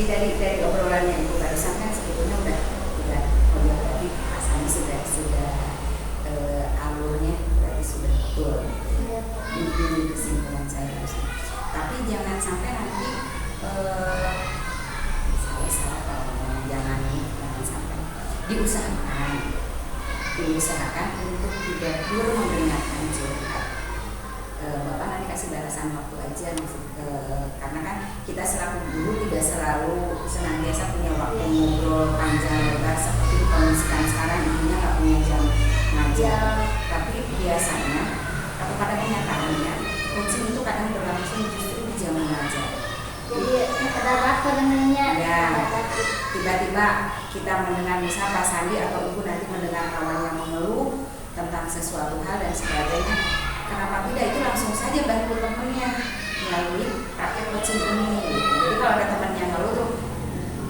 dari obrolannya Ibu barusan kan sebetulnya udah berarti rasanya sudah alurnya berarti sudah betul. Ini kesimpulan saya harusnya. Tapi jangan sampai nanti saya salah kalau jangan sampai diusahakan untuk tidak dulu mendengarkan curhat. Bapak nanti kasih balasan waktu aja karena kan kita selaku guru tidak selalu senantiasa punya waktu ngobrol panjang lebar seperti kondisikan sekarang ibunya nggak punya jam ngajar. Tapi biasanya atau pada kenyataannya coaching itu kadang berlangsung justru di jam mengajar. Jadi ada rakernya ya, tiba-tiba kita mendengar misal Pak Sandi atau Ibu nanti mendengar kawannya mengeluh tentang sesuatu hal dan sebagainya. Kenapa tidak itu langsung saja bantu temannya melalui praktek coaching ini. Jadi kalau ada temannya ngeluh tuh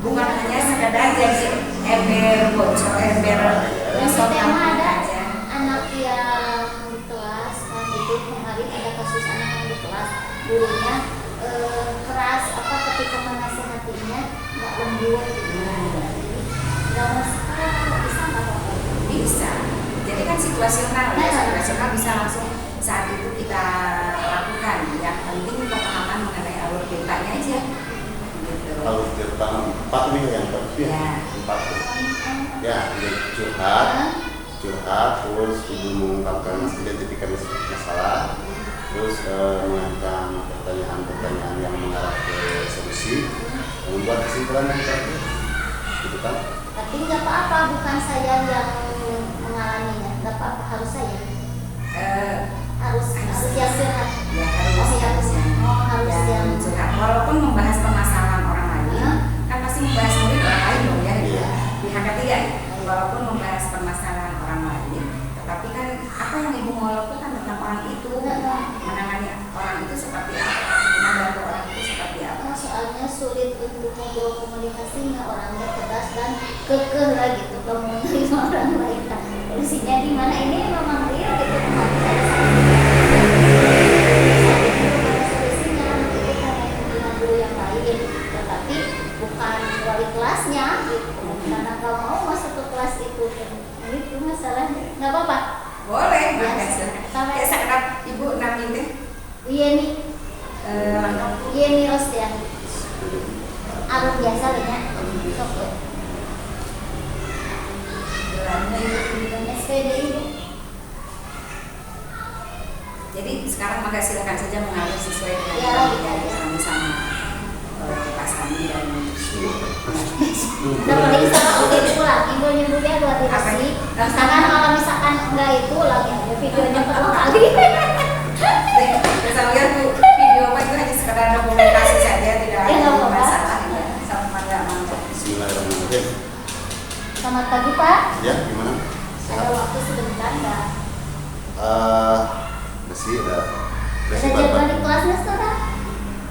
bukan hanya sekedar jadi ember bocor, ember risol ada anak yang di kelas kan itu kemarin ada kasus anak yang di kelas gurunya keras ketika menasihatinya nggak lembut gitu. Nggak bisa nggak apa-apa. Bisa. Jadi kan situasional bisa langsung saat itu kita lakukan. Yang penting pemahaman mengenai alur ceritanya aja. Gitu. Alur cerita 4 nih yang ya. 4 ya, curhat terus ibu mengungkapkan identifikasi masalah, terus mengajukan pertanyaan-pertanyaan yang mengarah ke solusi, membuat kesimpulan yang terakhir, gitu kan? Tapi nggak apa-apa, bukan saya yang mengalaminya, nggak apa-apa, harus saya. Harus yang curhat. Ya harus yang curhat. Walaupun membahas permasalahan orang lain, kan pasti membahas murid orang lain dong ya. Pihak ketiga, walaupun membahas permasalahan orang lain, tetapi kan apa yang ibu mau lakukan tentang orang itu, menangani orang itu seperti apa, membantu orang itu seperti apa. Soalnya sulit untuk ngobrol komunikasinya, orangnya tegas dan kekeh lah gitu, kalau menerima orang lain kan. Solusinya di mana ini memang real gitu solusinya itu karena dengan guru yang lain, tetapi bukan wali kelasnya gitu. Karena nggak mau masuk ke kelas itu masalahnya. Nggak apa-apa. Boleh. Ya sekarang ibu namanya Yeni Rostiani. Arung biasa lah ya. SPD ibu. Jadi sekarang maka silakan saja mengalir sesuai dengan kami sama Pak Sandi dan Udah paling sama udah itu lagi, gue nyebutnya dua durasi. Misalkan kalau misalkan enggak itu lagi ada videonya perlu kali. Misalnya tuh video apa itu hanya sekedar dokumentasi saja, tidak ada masalah. Sama nggak mau. Bismillahirrahmanirrahim. Selamat pagi Pak. Ya, gimana? Ada waktu sebentar nggak? Ada jadwal di kelasnya sekarang?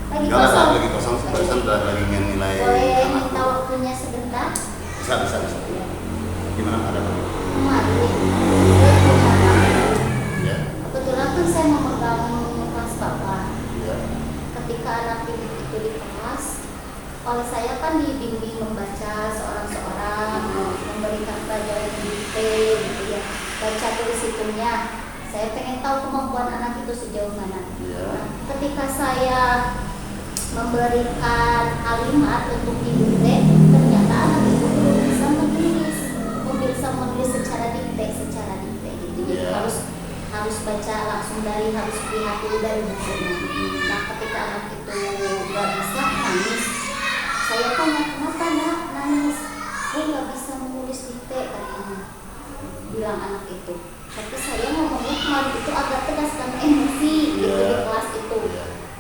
Lagi kosong? Lagi kosong, barusan udah lagi nilai. Boleh minta waktunya sebentar? Bisa. Gimana ada apa? Kemarin, Ya. kebetulan kan saya memegang kelas Bapak. Ya. Ketika anak didik itu di kelas, oleh saya kan dibimbing membaca seorang-seorang, memberikan pelajaran dikte gitu ya, baca tulis hitungnya. Saya pengen tahu kemampuan anak itu sejauh mana. Ya. Ketika saya memberikan kalimat untuk didikte, ternyata anak itu belum bisa menulis secara dikte gitu. Jadi harus baca langsung harus lihat dulu dari bukunya. Nah, ketika anak itu nggak bisa, nangis. Saya tanya, kenapa nak nangis? Dia nggak bisa menulis dikte katanya, bilang anak itu. Tapi saya ngomongnya kemarin itu agak tegas karena emosi gitu di kelas itu.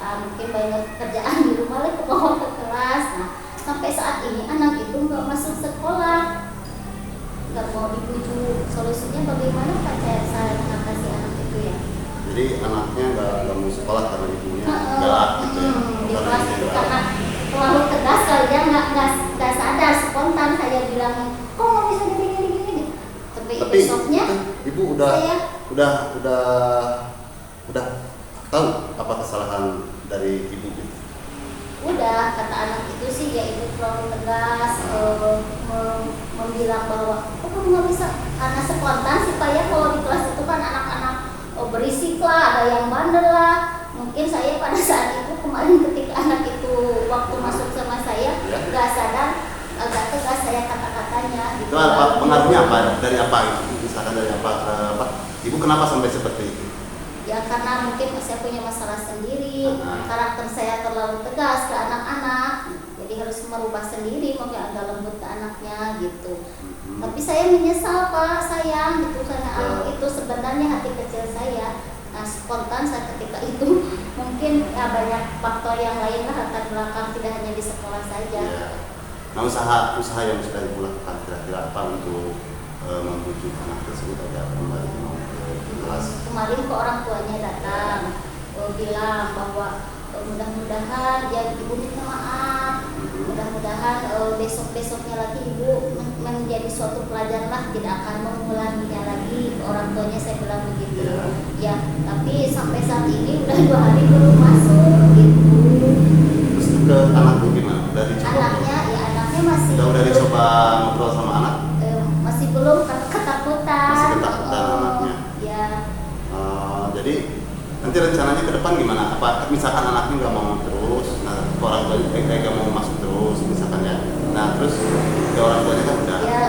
Mungkin banyak kerjaan di rumah lah, kebawa ke kelas. Nah, sampai saat ini anak itu nggak masuk sekolah, nggak mau dibujuk. Solusinya bagaimana Pak saya mengatasi anak itu ya? Jadi anaknya nggak mau sekolah karena ibunya galak gitu ya? Di kelas itu karena terlalu tegas kali ya, nggak sadar, spontan saya bilang, kok nggak bisa gini. Tapi besoknya ibu udah tahu apa kesalahan dari ibu? Udah, kata anak itu sih ya ibu terlalu tegas, membilang bahwa oh kamu nggak bisa, karena spontan sih Pak ya, kalau di kelas itu kan anak-anak berisik lah, ada yang bandel lah. Mungkin saya pada saat itu kemarin ketika anak itu waktu masuk sama saya nggak sadar, agak tegas saya kata-katanya gitu. Itu apa pengaruhnya apa dari apa itu? Misalkan dari apa, Ibu kenapa sampai seperti itu? Ya karena mungkin saya punya masalah sendiri, karakter saya terlalu tegas ke anak-anak, jadi harus merubah sendiri, mungkin agak lembut ke anaknya gitu. Tapi saya menyesal Pak, sayang gitu, karena anak itu sebenarnya hati kecil saya. Nah spontan saat ketika itu mungkin ya banyak faktor yang lain lah latar belakang, tidak hanya di sekolah saja. Nah usaha yang sudah Ibu lakukan kira-kira apa untuk membujuk anak tersebut agar kembali mau ke kelas? Kemarin ke orang tuanya datang, bilang bahwa mudah-mudahan ya ibu minta maaf, mudah-mudahan besok-besoknya lagi ibu menjadi suatu pelajaran lah, tidak akan mengulanginya lagi. Orang tuanya saya bilang begitu. Ya, tapi sampai saat ini udah 2 hari belum masuk gitu. Terus ke anakku gimana? Dari Anaknya masih. Udah dicoba ngobrol sama anak? Masih belum, ketakutan. Masih ketakutan anaknya. Ya. Jadi nanti rencananya ke depan gimana? Apa misalkan anaknya nggak mau terus, nah orang tuanya nggak mau masuk terus, misalkan ya. Nah terus ke orang tuanya kan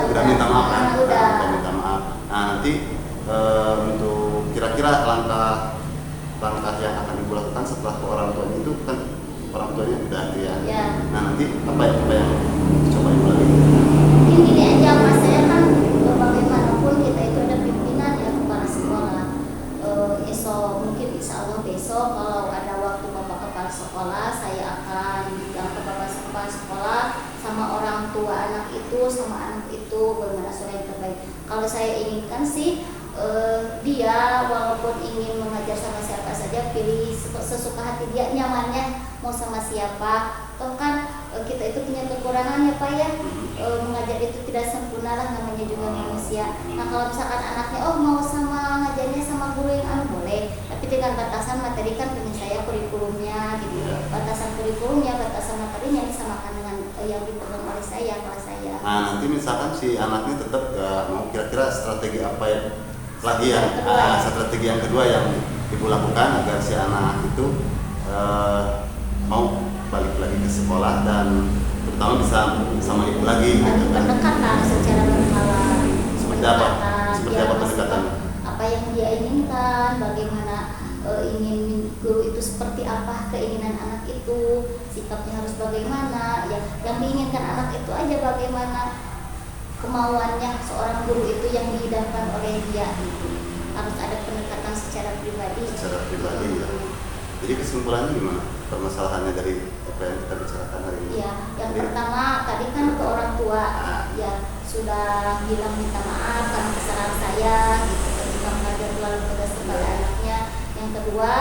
udah minta maaf kan? Udah minta maaf. Nah nanti untuk kira-kira langkah yang akan Ibu lakukan setelah ke orang tuanya itu kan orang tuanya udah ya. Nah nanti apa yang coba Ibu lagi? Mungkin gini aja Mas, saya kan bagaimanapun kita itu ada pimpinan ya, kepala sekolah. Mungkin insya Allah besok kalau ada waktu Bapak kepala sekolah, saya akan bilang ke Bapak kepala sekolah sama orang tua anak itu, sama anak itu bagaimana suara yang terbaik. Kalau saya inginkan sih dia walaupun ingin mengajar sama siapa saja, pilih sesuka hati dia, nyamannya mau sama siapa. Toh kan kita itu punya kekurangan ya Pak ya, mengajar itu tidak sempurna lah, namanya juga manusia. Nah kalau misalkan anaknya mau sama ngajarnya sama guru yang boleh, tapi dengan batasan materi kan punya saya kurikulumnya gitu. Batasan kurikulumnya, batasan materinya disamakan dengan yang dipegang oleh saya, kelas saya. Nah nanti misalkan si anaknya tetap gak mau, kira-kira strategi apa yang lagi strategi yang kedua yang Ibu lakukan agar si anak itu mau balik lagi ke sekolah dan terutama bisa sama Ibu lagi gitu kan? Pendekatan secara berkala. Seperti apa pendekatan? Apa yang dia inginkan, bagaimana ingin guru itu seperti apa, keinginan anak itu, sikapnya harus bagaimana, ya yang diinginkan anak itu aja, bagaimana kemauannya seorang guru itu yang dihidangkan oleh dia itu. Harus ada pendekatan secara pribadi. Ya. Jadi kesimpulannya gimana? Permasalahannya dari apa yang kita bicarakan hari ini? Ya, yang pertama tadi kan ke orang tua, ya sudah bilang minta maaf karena kesalahan saya, gitu. Ketika mengajar terlalu tegas kepada anaknya. Yang kedua,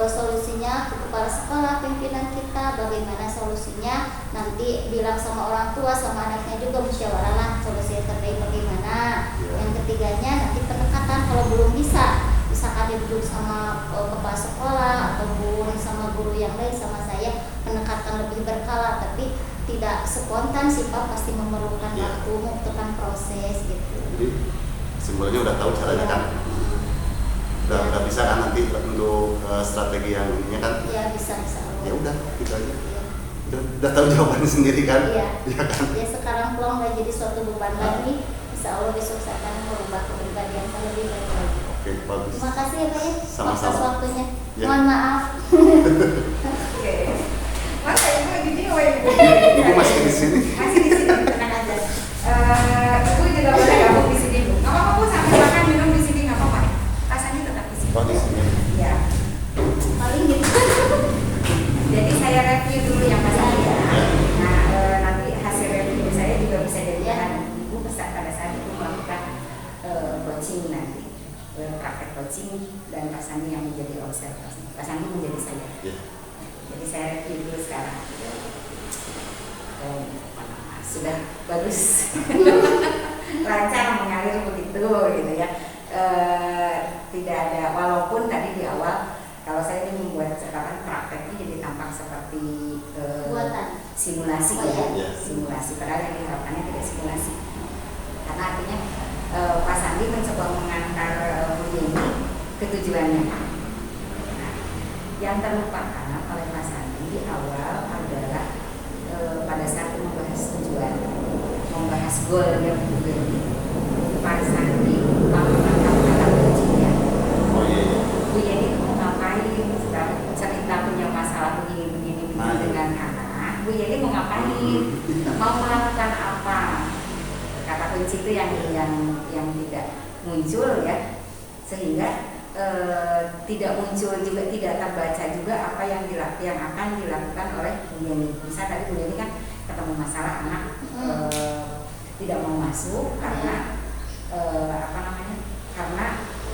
solusinya ke kepala sekolah, pimpinan kita, bagaimana solusinya? Nanti bilang sama orang tua, sama anaknya juga musyawarah lah, solusi yang terbaik bagaimana. Yang ketiganya nanti pendekatan, kalau belum bisa, misalkan dia duduk sama kepala sekolah ataupun sama guru yang lain, sama saya, pendekatan lebih berkala, tapi tidak spontan sih Pak, pasti memerlukan waktu, membutuhkan proses gitu. Jadi sebenarnya udah tahu caranya kan? Udah bisa kan nanti untuk strategi yang ininya kan? Ya bisa. Ya udah, gitu aja. Udah tahu jawabannya sendiri kan? Iya kan? Ya sekarang plong nggak jadi suatu beban lagi. Insya Allah besok saya akan merubah kepribadian saya lebih baik lagi. Oke, bagus. Terima kasih ya Pak ya. Sama-sama. Atas waktunya. Ya. Mohon maaf. Oke. Masa Ibu lagi di Ibu? Ibu masih di sini. Masih di sini, tenang aja. Ibu juga boleh gabung di sini Bu. Nggak apa-apa Bu, sambil makan minum di sini nggak apa-apa. Rasanya tetap di sini. Oh di sini. Ya. Paling gitu. Jadi saya review dulu yang Mas Ali ya. Nah, nanti hasil review saya juga bisa jadi bahan Ibu pada saat Ibu melakukan coaching nanti, praktek coaching, dan Pak Sandi yang menjadi observasi. Pak Sandi menjadi saya. Jadi saya review dulu sekarang. Sudah bagus, lancar mengalir begitu gitu ya. Tidak ada, walaupun tadi di awal kalau saya ini membuat catatan prakteknya jadi tampak seperti buatan. simulasi Oh, ya, iya. simulasi. Padahal yang diharapkannya tidak simulasi. Karena artinya Pak Sandi mencoba mengantar Bu Yeni ke tujuannya. Nah, yang terlupakan oleh Pak Sandi di awal adalah pada saat membahas tujuan, membahas goalnya Bu Yeni, Pak Sandi mengangkat kata kuncinya. Oh iya. Bu Yeni mau ngapain? Cerita punya masalah begini dengan anak. Bu Yeni mau ngapain? Mau melakukan apa? Kata kunci itu yang tidak muncul ya, sehingga tidak muncul juga, tidak terbaca juga apa yang akan dilakukan oleh Bu Yeni. Misal tadi Bu Yeni kan ketemu masalah anak tidak mau masuk karena karena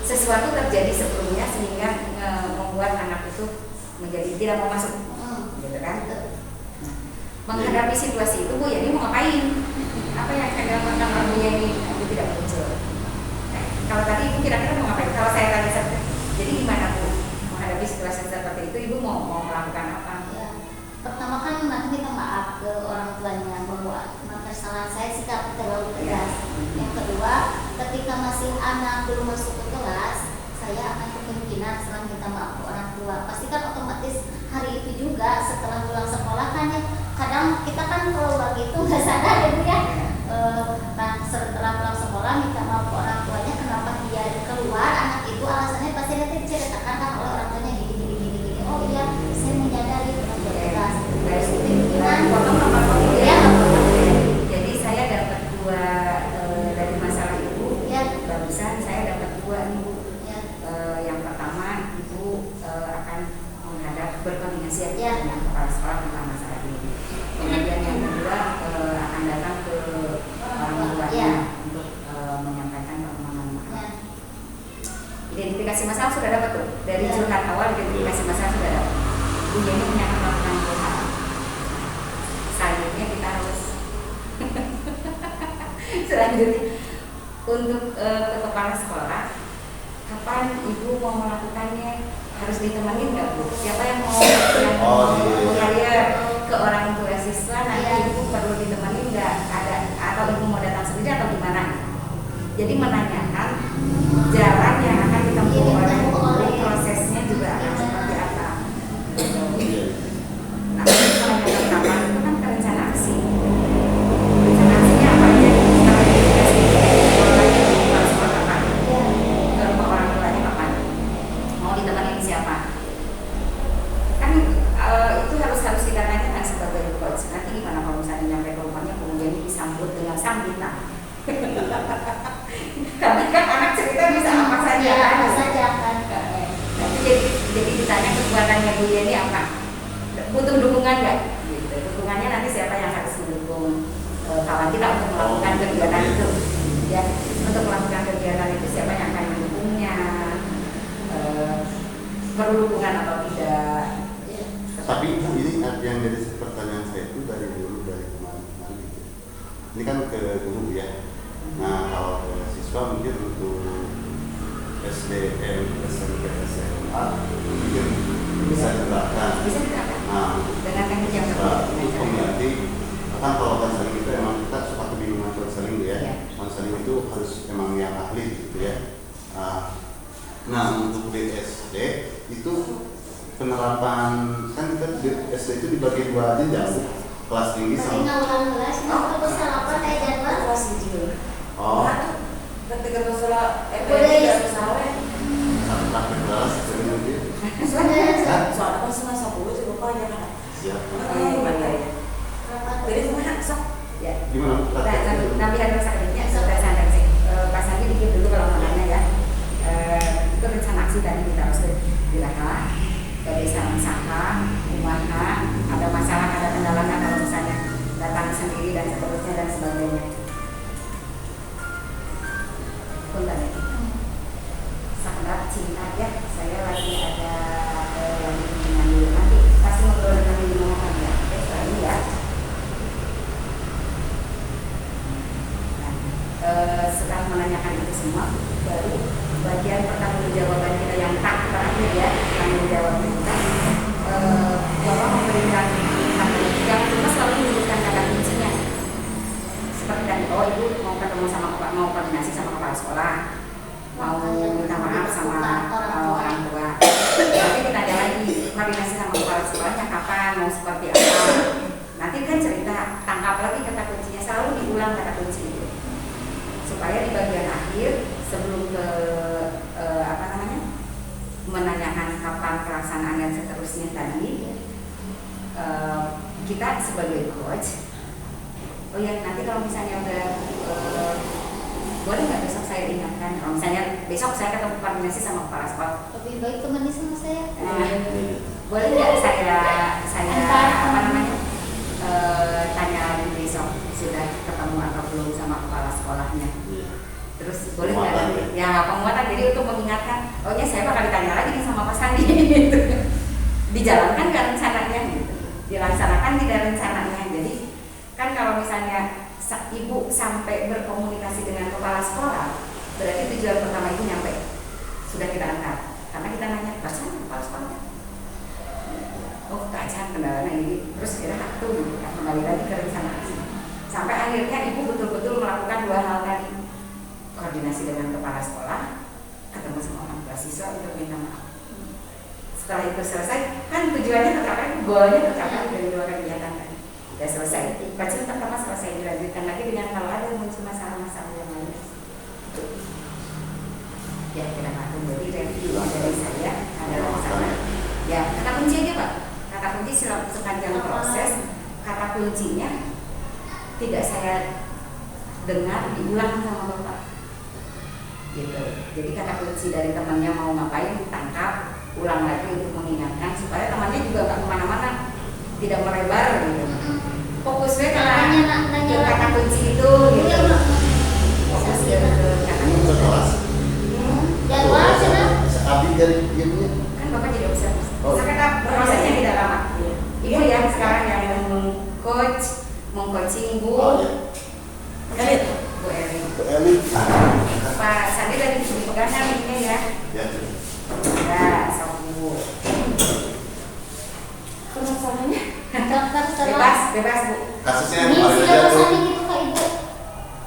sesuatu terjadi sebelumnya sehingga membuat anak itu menjadi tidak mau masuk, gitu kan? Menghadapi situasi itu Bu Yeni mau ngapain? Apa yang akan dilakukan oleh Bu Yeni itu tidak muncul. Kalau tadi Ibu kira-kira mau ngapain? Kalau saya tanya jadi gimana Bu menghadapi situasi seperti itu? Ibu mau melakukan apa? Ya, pertama kan nanti minta maaf ke orang tuanya bahwa kesalahan saya sikap terlalu tegas. Yang kedua, ketika masih anak belum masuk ke kelas, saya akan kemungkinan setelah minta maaf ke orang tua. Pasti kan otomatis hari itu juga setelah pulang sekolah kan ya, kadang kita kan kalau lagi itu nggak sadar ya Bu ya. Nah setelah pulang sekolah minta maaf ke orang tuanya kenapa dia keluar, anak itu alasannya pasti nanti diceritakan kan oleh orang tuanya gini. Oh iya, saya menyadari dengan tegas. Terus kemungkinan ya. Jadi saya dapat dua dari masalah Ibu. Ya. Barusan saya dapat dua nih Bu. Ya. Yang pertama Ibu akan menghadap berkoordinasi Ya. dengan kepala sekolah tentang masalah ini. Kemudian yang kedua akan datang ke orang tuanya Ya. untuk menyampaikan permohonan maaf. Ya. Identifikasi masalah sudah dapat tuh dari curhat awal, identifikasi masalah sudah dapat. Bu Yeni menyatakan melakukan doa. Selanjutnya kita harus selanjutnya untuk ke kepala sekolah, kapan Ibu mau melakukannya? Harus ditemani nggak Bu? Siapa yang mau mengalir ke orang tua siswa? Nanti Ibu perlu ditemani nggak? Ada atau Ibu mau datang sendiri atau gimana? Jadi menanyakan jalan yang akan ditempuh oleh prosesnya juga akan seperti apa. Nah, menanyakan kapan itu kan ke rencana aksi. Rencana aksinya apa aja? Setelah dikasih kepala sekolah kapan? Ke rumah orang tuanya kapan? Mau ditemani siapa? Kan itu harus kita tanyakan sebagai coach. Nanti gimana kalau misalnya nyampe ke rumahnya kemudian disambut dengan sambutan? Karena kan anak cerita bisa apa saja Ya, kan? apa saja kan. Nanti jadi ditanya kekuatannya Bu Yeni apa? Butuh dukungan nggak? Gitu. Dukungannya nanti siapa yang harus mendukung kawan kita untuk melakukan kegiatan itu? Ya, untuk melakukan kegiatan itu siapa yang akan mendukungnya? Perlu dukungan atau tidak? Tapi ini yang jadi pertanyaan saya itu dari kemarin gitu. Ini kan ke guru ya. Nah kalau ke siswa mungkin untuk SDM, SMP, SMA mungkin bisa diterapkan. Bisa diterapkan. Nah dengan teknik yang itu pengganti. Kan kalau konseling itu emang kita suka kebingungan konseling ya. Ya. Konseling itu harus emang yang ahli gitu ya. Nah untuk di SD itu penerapan kan kita di SD itu dibagi dua jenjang, kelas tinggi Masih sama ulang kelas, ini bisa apa kayak jadwal? kelas 7. oh Ketika masalah Boleh. satu praktek kelas jadi mungkin Sudah. Soalnya kan setengah 10 sih lupa ya kan. siap. Gimana ya? Jadi gimana? Sok. Ya. Gimana praktek itu? Nabi harus akademiknya sudah sadar sih. Pas lagi dikit dulu kalau mau nanya ya. Itu rencana aksi tadi kita harus dirahlah ke desa Saka, Umaha, ada masalah, ada kendala nggak kalau misalnya datang sendiri dan seterusnya dan sebagainya. Punten ya. Sahabat cinta ya, saya lagi ada lagi mengambil nanti pasti ngobrol dengan Ibu Muhammad ya. Oke, setelah ini ya. Setelah menanyakan itu semua, baru bagian pertanggungjawaban kita yang terakhir ya, pertanggungjawaban kita, Bapak memberikan jangan lupa selalu sekolah mau minta maaf sama orang tua. Nanti kita ada lagi koordinasi sama kepala sekolahnya kapan, mau seperti apa. Nanti kan cerita, tangkap lagi kata kuncinya, selalu diulang kata kunci itu. Supaya di bagian akhir sebelum ke menanyakan kapan pelaksanaan dan seterusnya tadi, kita sebagai coach, oh ya nanti kalau misalnya udah boleh nggak besok saya ingatkan, kalau misalnya besok saya ketemu koordinasi sama kepala sekolah, Lebih baik temenin sama saya. boleh nggak saya tanya lagi besok sudah ketemu atau belum sama kepala sekolahnya. Terus boleh nggak? Ya penguatan, jadi untuk mengingatkan, oh ya saya bakal ditanya lagi nih sama Pak Sandi gitu. Dijalankan nggak rencananya gitu, dilaksanakan tidak rencananya. Jadi kan kalau misalnya ibu sampai berkomunikasi dengan kepala sekolah, berarti tujuan pertama ibu nyampe, sudah kita angkat. Karena kita nanya, bagaimana kepala sekolahnya? Oh kaca kendalanya ini, terus kita tuh kembali lagi ke rencana. Sampai akhirnya ibu betul-betul melakukan dua hal tadi. Koordinasi dengan kepala sekolah, ketemu sama orang tua siswa untuk minta maaf. Setelah itu selesai, kan tujuannya tercapai, goalnya tercapai dari dua kegiatan tadi. Sudah selesai, baca pertama selesai, dilanjutkan lagi dengan kalau ada muncul masalah-masalah yang lain. Ya kita akan jadi review dari saya adalah misalnya, ya kata kunci aja Pak. Kata kunci sepanjang proses, kata kuncinya tidak saya dengar diulang sama Bapak. Gitu. Jadi kata kunci dari temannya mau ngapain, tangkap, ulang lagi untuk mengingatkan supaya temannya juga nggak kemana-mana, tidak melebar gitu. Fokusnya ke kata kunci itu gitu. Fokus ke kata kunci. Jadwal sana. Abdi dari ibunya. Kan Bapak jadi observasi. Kata prosesnya tidak lama. Ibu ya sekarang yang mengcoaching Bu. Oh iya. Elit. Bu Eli. Bu Eli. Pak Sandi tadi dipegangkan ini ya. Ya. Ya, sama Bu. Permasalahannya? Bebas Bu. Kasusnya yang Ini kemarin sudah aja tuh. pesan gitu Kak Ibu.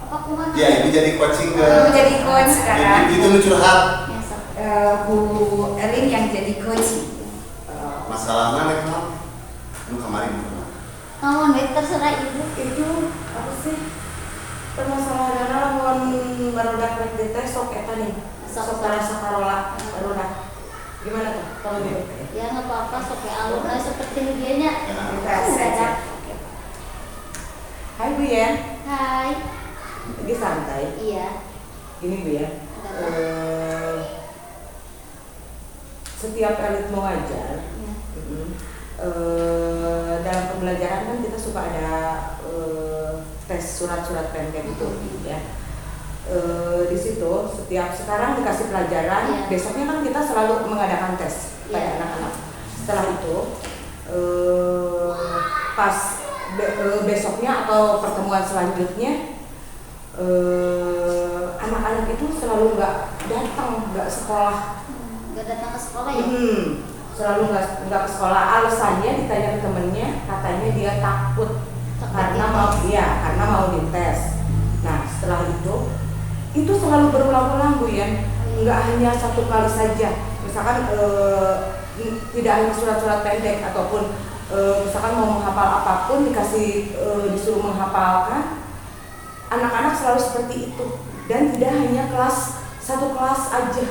Apa kumaha? Ya, ini jadi coaching ke. Ibu jadi coach sekarang. Itu lu curhat. Biasa. Bu Elin yang jadi coach. Masalahnya nek kan. Lu kemarin gitu. Naon we terserah Ibu. Itu apa sih? Permasalahan lamun barudak rek dites sok eta nih. Sok sarola barudak. Gimana tuh kalau gitu? Ya nggak apa-apa sok alurnya seperti dianya. Bebas saja. Hai Bu ya. Hai. Lagi santai. Iya. Ini Bu ya. Setiap elit mau ngajar. Ya. Dalam pembelajaran kan kita suka ada tes surat-surat pendek itu ya. Di situ setiap sekarang dikasih pelajaran, Iya. besoknya kan kita selalu mengadakan tes pada Iya. anak-anak. Setelah itu pas besoknya atau pertemuan selanjutnya anak-anak itu selalu nggak datang, nggak sekolah. Nggak datang ke sekolah ya? Selalu nggak ke sekolah. Alasannya ditanya ke temennya, katanya dia takut karena mau dites. Nah setelah itu selalu berulang-ulang Bu ya, nggak hanya satu kali saja. Misalkan tidak hanya surat-surat pendek ataupun misalkan mau menghafal apapun disuruh menghafalkan. Anak-anak selalu seperti itu dan tidak hanya satu kelas aja.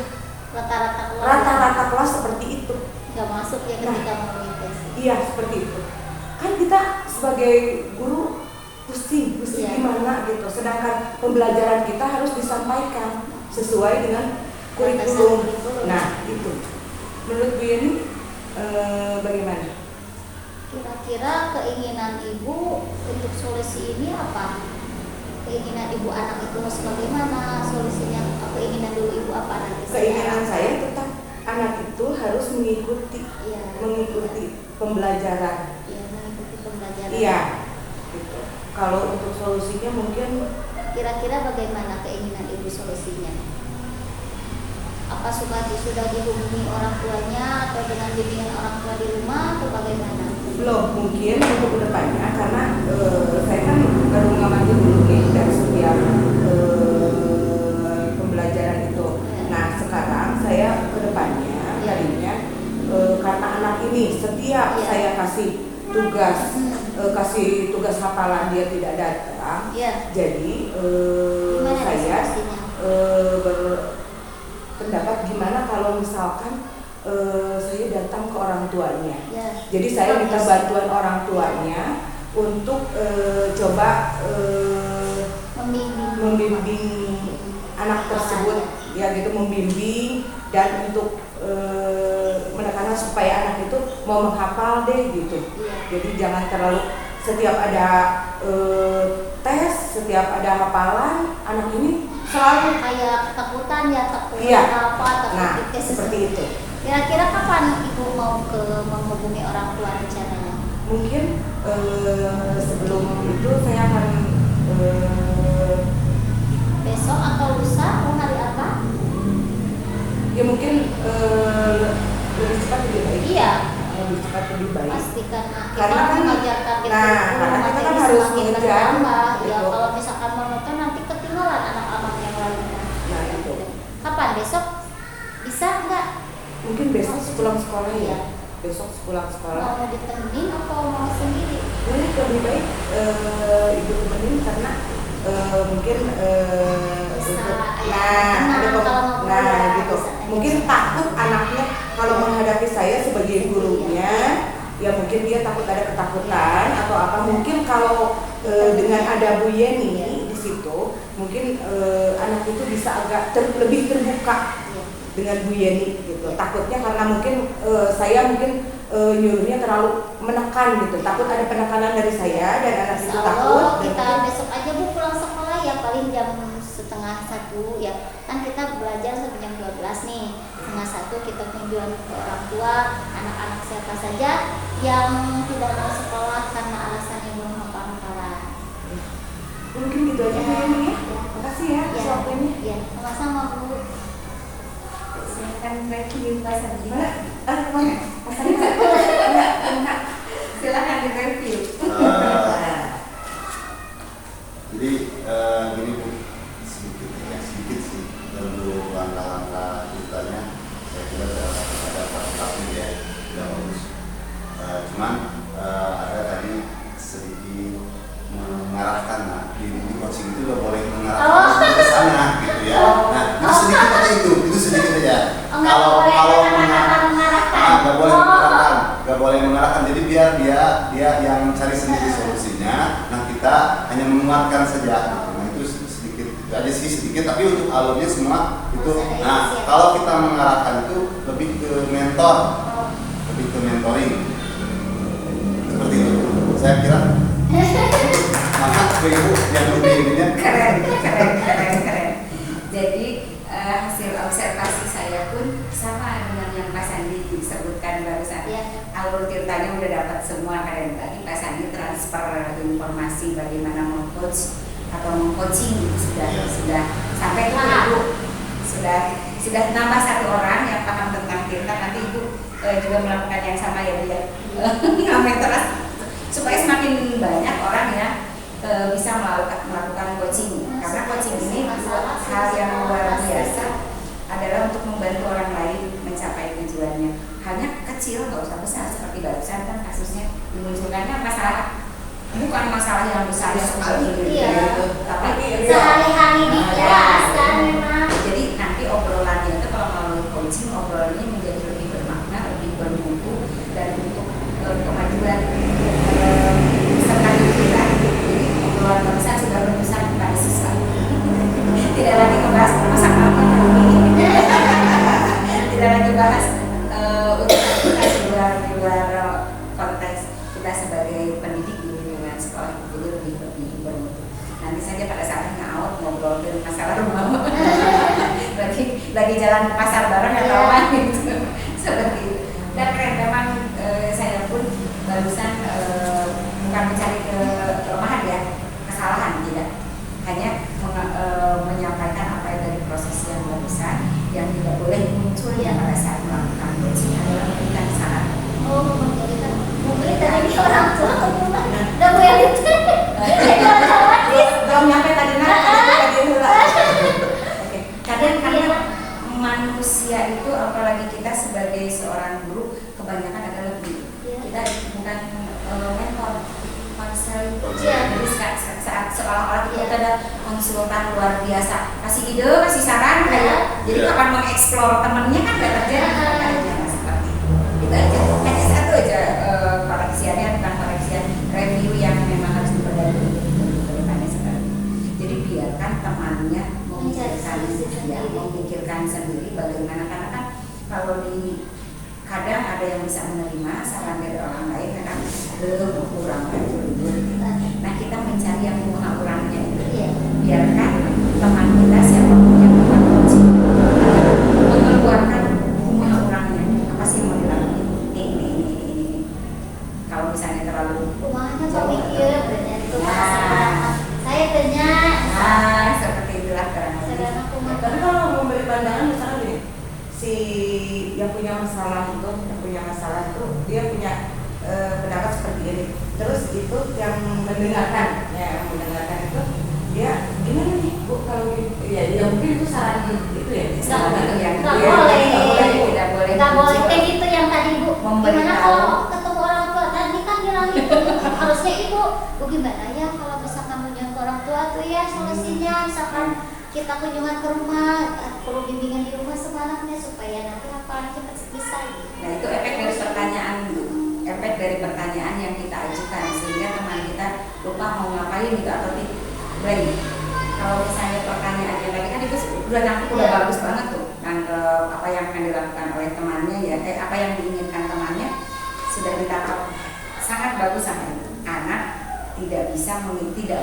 Rata-rata kelas seperti itu. Nggak masuk ya ketika mau dites. Iya seperti itu. Kan kita sebagai guru pusing Iya. gimana gitu. Sedangkan pembelajaran kita harus disampaikan sesuai dengan kurikulum. Nah itu. Menurut Bu Yeni bagaimana? Kira-kira keinginan Ibu untuk solusi ini apa? Keinginan Ibu anak itu harus bagaimana solusinya? Keinginan dulu Ibu apa nanti? Keinginan saya tetap anak itu harus mengikuti pembelajaran. Iya, mengikuti pembelajaran. Iya. Gitu. Kalau untuk solusinya mungkin Kira-kira bagaimana keinginan Ibu solusinya? Apa sudah dihubungi orang tuanya atau dengan bimbingan orang tua di rumah atau bagaimana? belum, mungkin untuk kedepannya karena saya kan baru mengamati dulu nih dari setiap tugas kasih tugas hafalan dia tidak datang. Iya. Jadi Gimana saya diskusinya? berpendapat gimana kalau misalkan saya datang ke orang tuanya. Ya. Jadi saya minta bantuan orang tuanya untuk coba membimbing anak tersebut, ya gitu, membimbing dan untuk menekankan supaya anak itu mau menghafal deh gitu. Iya. Jadi jangan terlalu setiap ada tes, setiap ada hafalan, anak ini selalu Kayak ketakutan ya, takut Iya. apa, takut nah dites. seperti itu. Kira-kira kapan ibu mau menghubungi orang tua rencananya? Mungkin sebelum itu saya akan Besok atau lusa atau hari apa? ya mungkin lebih cepat lebih baik. Iya. Lebih cepat lebih baik. Pastikan kita Karena kan- mengajarkan kita nah, karena kita kan harus semakin mengejar, bertambah. Ya gitu. kalau misalkan monoton nanti ketinggalan anak-anak yang lainnya. Nah itu Kapan besok? Bisa nggak? mungkin besok sepulang sekolah ya. Iya. Besok sepulang sekolah. Mau ditemenin atau mau sendiri? Ini lebih baik ibu temenin karena mungkin Bisa, untuk- ya, nah tenang ada kalau ngobrol nah ya, gitu bisa aja. mungkin takut anaknya kalau menghadapi saya sebagai gurunya, ya mungkin dia takut ada ketakutan atau apa. Mungkin kalau dengan ada Bu Yeni di situ mungkin anak itu bisa agak lebih terbuka Iya. dengan Bu Yeni gitu. Takutnya karena mungkin saya mungkin nyuruhnya terlalu menekan gitu. Takut ada penekanan dari saya dan anak itu Insya takut. Allah Dan kita mungkin- besok aja Bu pulang sekolah ya, paling jam 12:30 ya. Kan kita belajar sampai jam 12 nih. 12:30 kita kunjungan ke orang tua, anak-anak siapa saja yang tidak mau sekolah karena alasan yang belum hafal-hafalan. mungkin gitu aja Bu Yeni ya. Makasih ya atas Ya. waktunya. Ya, sama-sama Bu. Silakan review pasar di Mana? Mana? Silakan di review. Jadi gini Bu, sedikit sih untuk langkah-langkah ceritanya saya kira ada tahap ya, sudah bagus. Cuman ada tadi sedikit mengarahkan, nah di coaching itu nggak boleh mengarahkan ke sana gitu ya. Nah itu sedikit aja itu sedikit aja. Nggak boleh mengarahkan. nggak boleh mengarahkan, nggak boleh mengarahkan. Jadi biar dia yang cari sendiri solusinya. Nah kita hanya menguatkan saja. Nah itu sedikit, itu aja sih sedikit. Tapi untuk alurnya semua itu. Nah kalau kita mengarahkan itu lebih ke mentor, lebih ke mentoring. Seperti itu. Saya kira. Maka ibu yang lebih ininya. Keren. Jadi hasil observasi saya pun sama dengan yang Pak Sandi sebutkan barusan. Ya. Alur ceritanya udah dapat semua, keren. Tadi Pak Sandi transfer informasi bagaimana meng-coach atau meng-coaching sudah sampai ke ibu, sudah nambah satu orang yang paham tentang cerita. Nanti ibu juga melakukan yang sama ya Bu ya. Ngamen terus supaya semakin banyak orang ya bisa melakukan coaching. Karena coaching ini hal yang luar biasa adalah untuk membantu orang lain mencapai tujuannya. Hanya kecil, nggak usah besar. Seperti barusan kan kasusnya dimunculkannya masalah, bukan masalah yang besar sekali Iya. tapi Sehari-hari dijelaskan memang. jadi nanti obrolannya itu kalau melalui coaching, obrolannya menjadi lebih bermakna, lebih bermutu dan untuk kemajuan peserta didik kita. Jadi obrolan barusan sudah berbesar kepada siswa. Tidak lagi membahas masalah apa tidak lagi bahas untuk kita di luar konteks kita sebagai pendidik di lingkungan sekolah. Jadi lebih bermutu. Nanti saja pada saat hangout ngobrol dari masalah rumah. lagi jalan ke pasar bareng atau apa gitu. Seperti itu. Dan keren memang saya pun barusan bukan mencari kelemahan ya, kesalahan tidak. Hanya menyampaikan apa yang dari proses yang barusan yang tidak boleh muncul ya pada saat melakukan coaching adalah memberikan saran. Oh, memberikan ini orang tua ke rumah. Udah Bu Yeni. Belum nyampe tadi tadi hula. Oke. Kadang manusia itu apalagi kita sebagai seorang seolah-olah kita ada konsultan luar biasa, kasih ide, kasih saran kayak. Jadi kapan mengeksplor temennya kan nggak terjadi aja seperti itu aja. Hanya satu aja koreksiannya, bukan koreksian, review yang memang harus diperbaiki ke depannya seperti. Jadi biarkan temannya memikirkan sendiri bagaimana, karena kan kalau di kadang ada yang bisa menerima saran dari orang lain, kadang kurang nah kita mencari yang kurangnya itu. Biarkan teman kita siapapun yang bukan coaching mengeluarkan kurangnya apa sih yang mau dilakukan ini. Kalau misalnya terlalu rumahnya pemikir itu saya tanya seperti itulah kurang lebih. Tapi kalau memberi pandangan misalnya gini, si yang punya masalah itu dia punya pendapat seperti ini, terus itu yang mendengarkan itu dia gimana nih Bu kalau gitu ya mungkin itu saran itu ya nggak boleh kayak gitu yang tadi Bu. Gimana kalau ketemu orang tua tadi kan bilang itu harusnya Ibu Bu gimana ya kalau misalkan kunjungan ke orang tua tuh ya solusinya misalkan kita kunjungan ke rumah perlu bimbingan di rumah semangatnya supaya nanti hafalan cepat bisa. Nah itu efek dari pertanyaan yang kita ajukan sehingga teman kita lupa mau ngapain gitu atau tidak. Kalau misalnya pertanyaannya tadi kan itu udah nangkep, udah bagus banget tuh nangkep apa yang akan dilakukan oleh temannya ya, apa yang diinginkan temannya sudah ditangkap sangat bagus sama itu. Anak tidak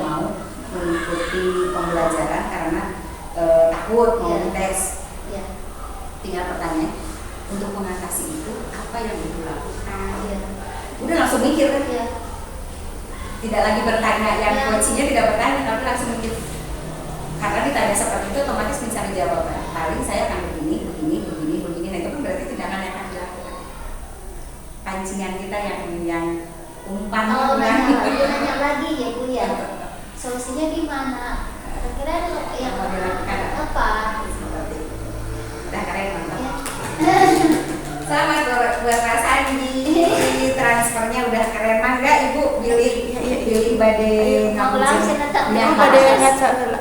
mau mengikuti pembelajaran karena takut mau dites. Tinggal pertanyaan untuk mengatasi itu apa yang ibu lakukan. Udah langsung mikir kan ya. Tidak lagi bertanya yang coachingnya tidak bertanya tapi langsung mikir. Karena ditanya seperti itu otomatis mencari jawaban. Paling saya akan begini. Nah itu kan berarti tindakan yang akan dilakukan. Pancingan kita yang umpan. Nanya lagi ya Bu ya. Solusinya gimana? Kira-kira yang mau dilakukan apa? Udah keren mantap. Selamat buat Mas Andi, transfernya udah keren. Mangga Ibu pilih badai ngapain yang badai ngaca dulu.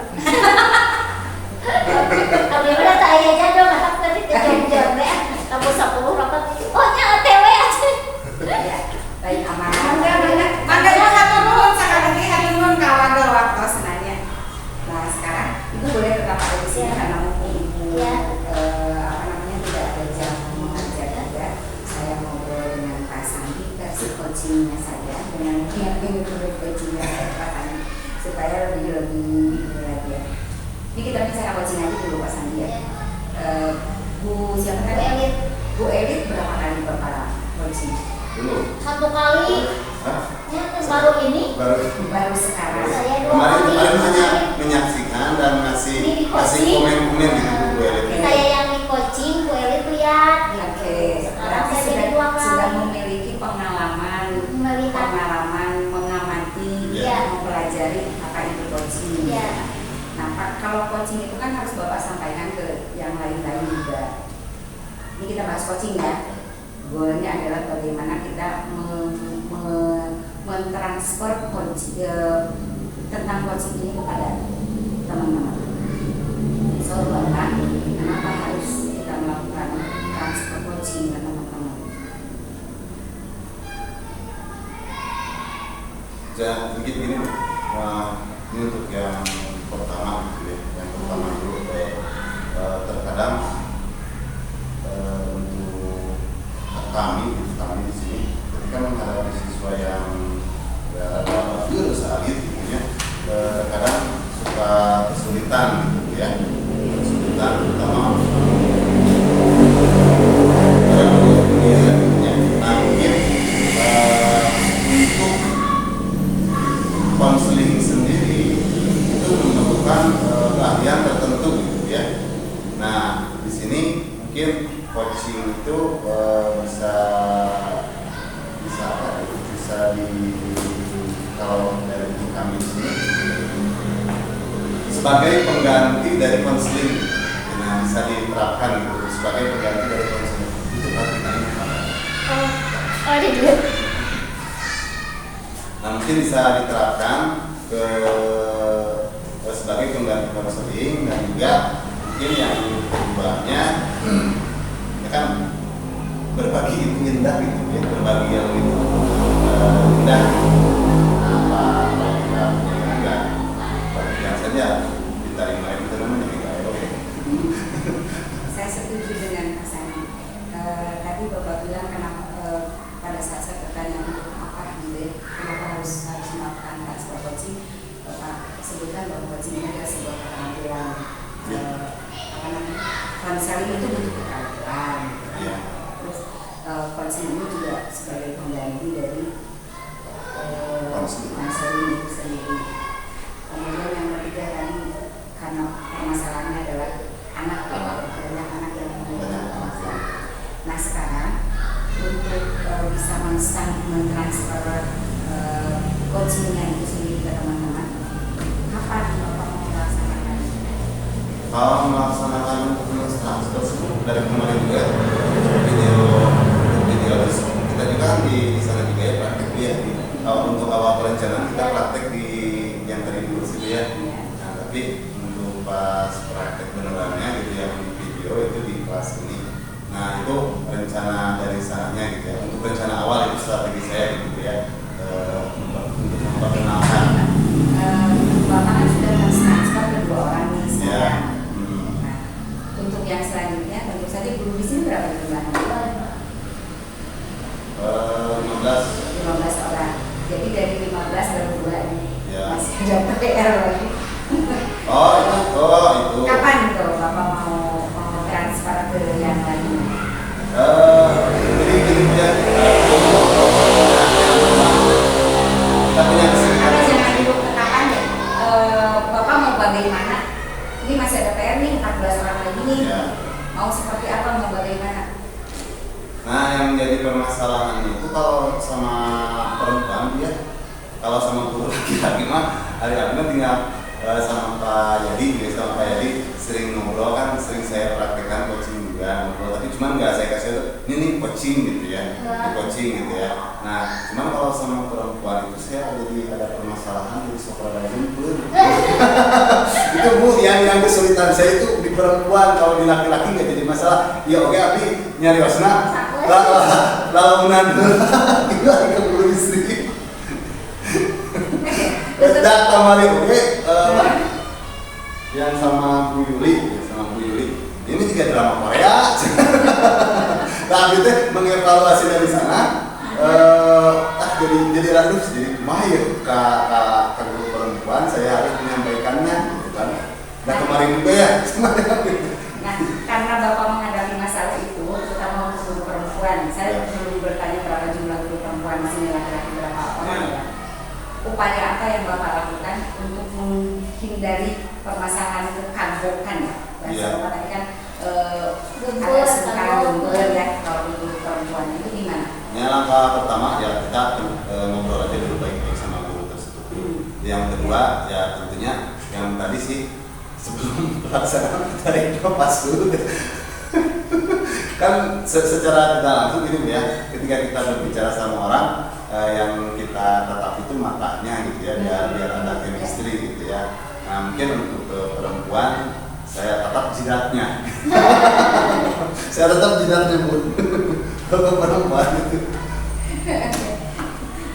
Kalau yang udah tak aja dong, anak tadi kejam-jam ya. Kamu 10 rokok. Oh nya OTW aja. Ya, baik aman. Mangga Ibu hatur nuhun sekarang ini hatur nuhun kawan waktu senanya. Nah sekarang Ibu boleh tetap ada di sini karena mumpung Ibu tidak ada jam mengajar juga. Saya ngobrol dengan Pak Sandi versi coachingnya saja dengan yang coachingnya Pak Sandi supaya lebih lagi ya. Ini kita bicara coaching aja dulu Pak Sandi ya. Bu siapa tadi? Bu Elit berapa kali Bapak coaching? Belum. 1 kali. Ya, baru ini. Baru sekarang. Saya 2 Kemarin kali. hanya menyaksikan dan ngasih komen-komen dengan Bu Elit. Saya yang di coaching, Bu Elit lihat. Oke. Berarti Saya jadi 2 kali. sudah memiliki pengalaman mengamati, mempelajari apa itu coaching. Nah, Pak, kalau coaching itu kan harus Bapak sampaikan ke yang lain-lain juga. Ini kita bahas coaching ya. Goalnya adalah bagaimana kita mentransfer tentang coaching ini kepada teman-teman. So, Bapak, kenapa harus kita melakukan transfer coaching ke teman-teman? Jadi begini, ini untuk yang pertama gitu ya. Yang pertama dulu terkadang untuk kami di sini ketika menghadapi siswa yang salit gitu ya, terkadang suka kesulitan gitu ya, terutama untuk konseling sendiri itu memerlukan keahlian tertentu gitu ya. Nah di sini mungkin coaching itu bisa kalau dari kami di sini sebagai pengganti dari konseling. Nah bisa diterapkan gitu sebagai pengganti dari konseling. Itu artinya nah mungkin bisa diterapkan ke sebagai pengganti konseling, dan juga mungkin yang keduanya ya kan berbagi itu indah gitu ya, berbagi yang itu indah apa kita punya juga yang saja diterima itu namanya kayak oke. Saya setuju dengan Mas Ani. Tadi Bapak bilang kenapa pada saat saya bertanya untuk apa gitu ya, kenapa harus melakukan transfer coaching, Bapak sebutkan bahwa coaching ini adalah sebuah keterampilan. Apa namanya? Konseling itu butuh keterampilan. Ya. Terus coaching ini juga sebagai pengganti dari konseling itu sendiri. Kemudian yang ketiga tadi karena permasalahannya adalah anak banyak anak yang mempunyai masalah. Nah sekarang untuk bisa mentransfer coachingnya itu sendiri ke teman-teman, kapan Bapak mau melaksanakan? Kalau melaksanakan transfer dari kemarin juga video kita juga kan di sana juga ya praktek ya. Untuk awal perencanaan kita praktek di yang tadi dulu situ ya. Nah tapi untuk pas praktek benerannya gitu yang di video itu di kelas ini. Nah itu rencana dari sananya gitu ya. Untuk rencana awal itu strategi saya gitu ya, untuk memperkenalkan. Bapak kan sudah transfer ke 2 orang nih sekarang. Ya. Nah untuk yang selanjutnya tentu saja guru di sini berapa jumlahnya? 15 orang. Jadi dari 15 baru 2 ini Ya. masih ada PR lagi. itu. Kapan tuh Bapak mau transfer ke yang lain? Jadi gini ya. Tapi yang Tapi jangan dulu kapan ya. Bapak mau bagaimana? Ini masih ada PR nih 14 orang lagi nih. Ya. Mau seperti apa? Mau bagaimana? Nah yang menjadi permasalahan itu kalau sama perempuan dia, kalau sama guru laki-laki mah hari-hari tinggal sama Pak Yadi, sama Pak Yadi sering ngobrol kan, sering saya praktekkan coaching juga ngobrol, tapi cuman nggak saya kasih ini coaching gitu ya, ini coaching gitu ya. Nah cuman kalau sama perempuan itu saya jadi ada permasalahan di sekolah jemput. Itu Bu yang kesulitan saya itu di perempuan, kalau di laki-laki nggak jadi masalah. Ya oke tapi nyari wasna lalu nanti kita ke guru istri. Dan kemarin oke yang sama Bu Yuli, ini juga drama Korea. Nah gitu mengevaluasi dari sana, jadi ragu jadi mahir ke guru perempuan, saya harus menyampaikannya gitu kan. Nah kemarin juga ya. Nah, karena Bapak menghadapi masalah itu, terutama untuk guru perempuan, saya belum bertanya berapa jumlah guru perempuan di sini, laki-laki berapa orang ya. Upaya apa yang Bapak lakukan untuk menghindari permasalahan kekagauan ya? Bahasa Bapak tadi kan ada suka gembel ya, kalau untuk perempuan itu gimana? Ya langkah pertama ya kita ngobrol aja dulu baik-baik sama guru tersebut. Yang kedua ya tentunya yang tadi sih sebelum pelaksanaan tarik nafas dulu. Kan secara tidak langsung gini ya, ketika kita berbicara sama orang yang kita tetap itu matanya gitu ya, biar ada chemistry gitu ya. Nah mungkin untuk ke perempuan saya tetap jidatnya. Saya tetap jidatnya Bu. Kalau perempuan itu.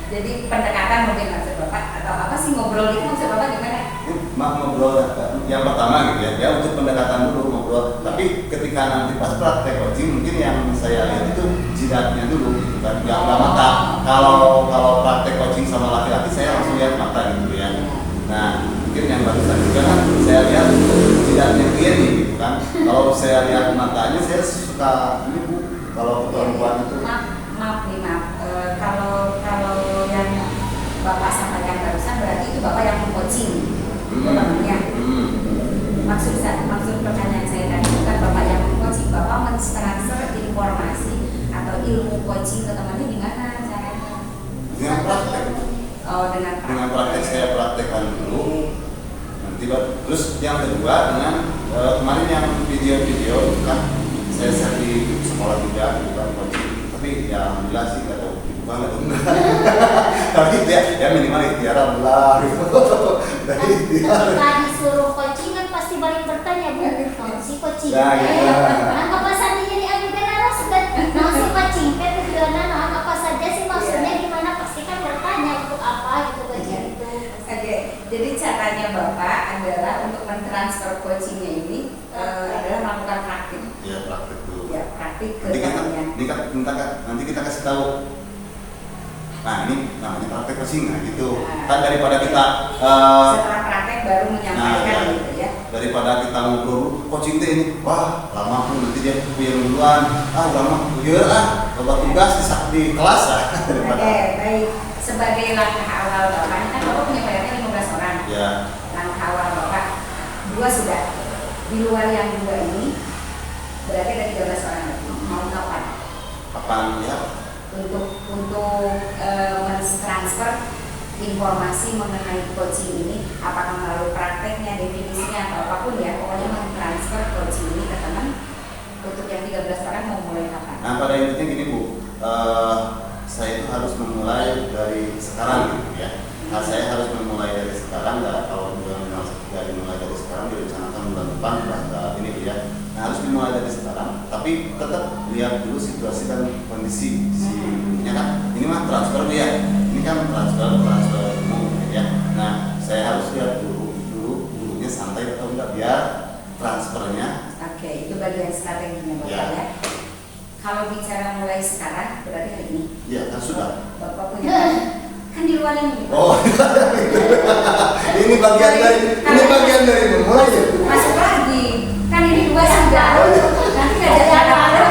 Jadi pendekatan mungkin maksud Bapak atau apa sih ngobrol itu maksud Bapak gimana? Ngobrol yang pertama gitu ya untuk pendekatan dulu ngobrol. Tapi ketika nanti pas praktek coaching mungkin yang saya lihat itu jidatnya dulu gitu kan, nggak mata. Kalau praktek coaching sama laki-laki saya langsung lihat mata gitu ya. Nah mungkin yang barusan juga kan saya lihat jidatnya dia nih gitu kan. Kalau saya lihat matanya saya suka ini Bu. Kalau perempuan itu maaf. Kalau yang Bapak sampaikan barusan berarti itu Bapak yang meng-coaching teman-temannya. Maksud pertanyaan saya tadi bukan Bapak yang meng-coaching, Bapak men-transfer informasi atau ilmu coaching ke temannya di mana caranya? dengan praktek. Oh, dengan Praktek saya praktekkan dulu. Nanti terus yang kedua dengan kemarin yang video kan saya share di sekolah juga gitu kan coaching. Tapi ya alhamdulillah sih nggak tahu banget tapi ya minimal ikhtiar lah gitu. Dari ikhtiar. Ketika disuruh coaching kan pasti balik bertanya, Bu, si coaching. Ya, ya. Nah, apa saja jadi ambil benaras kan? Nah, si coaching kan tujuannya nah, apa saja sih maksudnya gimana pasti kan bertanya untuk apa gitu coaching itu. Oke, jadi caranya Bapak adalah untuk mentransfer coachingnya ini adalah melakukan praktik. Ya praktek dulu. Ya, praktik ke nanti kita kasih tahu. Nah ini namanya praktek coaching, nah gitu. Kan daripada kita setelah praktek baru menyampaikan ya. gitu ya. Daripada kita ngobrol coaching teh ini, wah lama pun nanti dia punya duluan, lama coba tugas di kelas lah. Oke, baik. Sebagai langkah awal Bapak, ini kan Bapak punya PRT 15 orang. Ya. Langkah awal Bapak, 2 sudah. Di luar yang 2 ini berarti ada 13 orang lagi. Mau kapan? Kapan ya? Untuk mentransfer informasi mengenai coaching ini, apakah melalui prakteknya, definisinya atau apapun ya, pokoknya mentransfer coaching ini ke teman. Untuk yang 13 orang mau mulai kapan? Nah pada intinya gini Bu, saya itu harus memulai dari sekarang gitu ya. Nah saya harus memulai dari sekarang, kalau nggak dimulai dari sekarang direncanakan bulan depan ini ya. Nah harus dimulai dari sekarang, tapi tetap lihat dulu situasi dan kondisi si ya kan. Ini mah transfer ya, ini kan transfer umum ya. Nah saya harus lihat dulunya santai atau enggak biar transfernya. Oke, itu bagian strateginya Bapak Ya. ya. Kalau bicara mulai sekarang berarti hari ini. Iya kan sudah. Bapak punya kan di luar ini. Oh, ini bagian dari memulai ya. Masuk lagi. Kan ini 2 sudah. Nanti nggak ada apa-apa.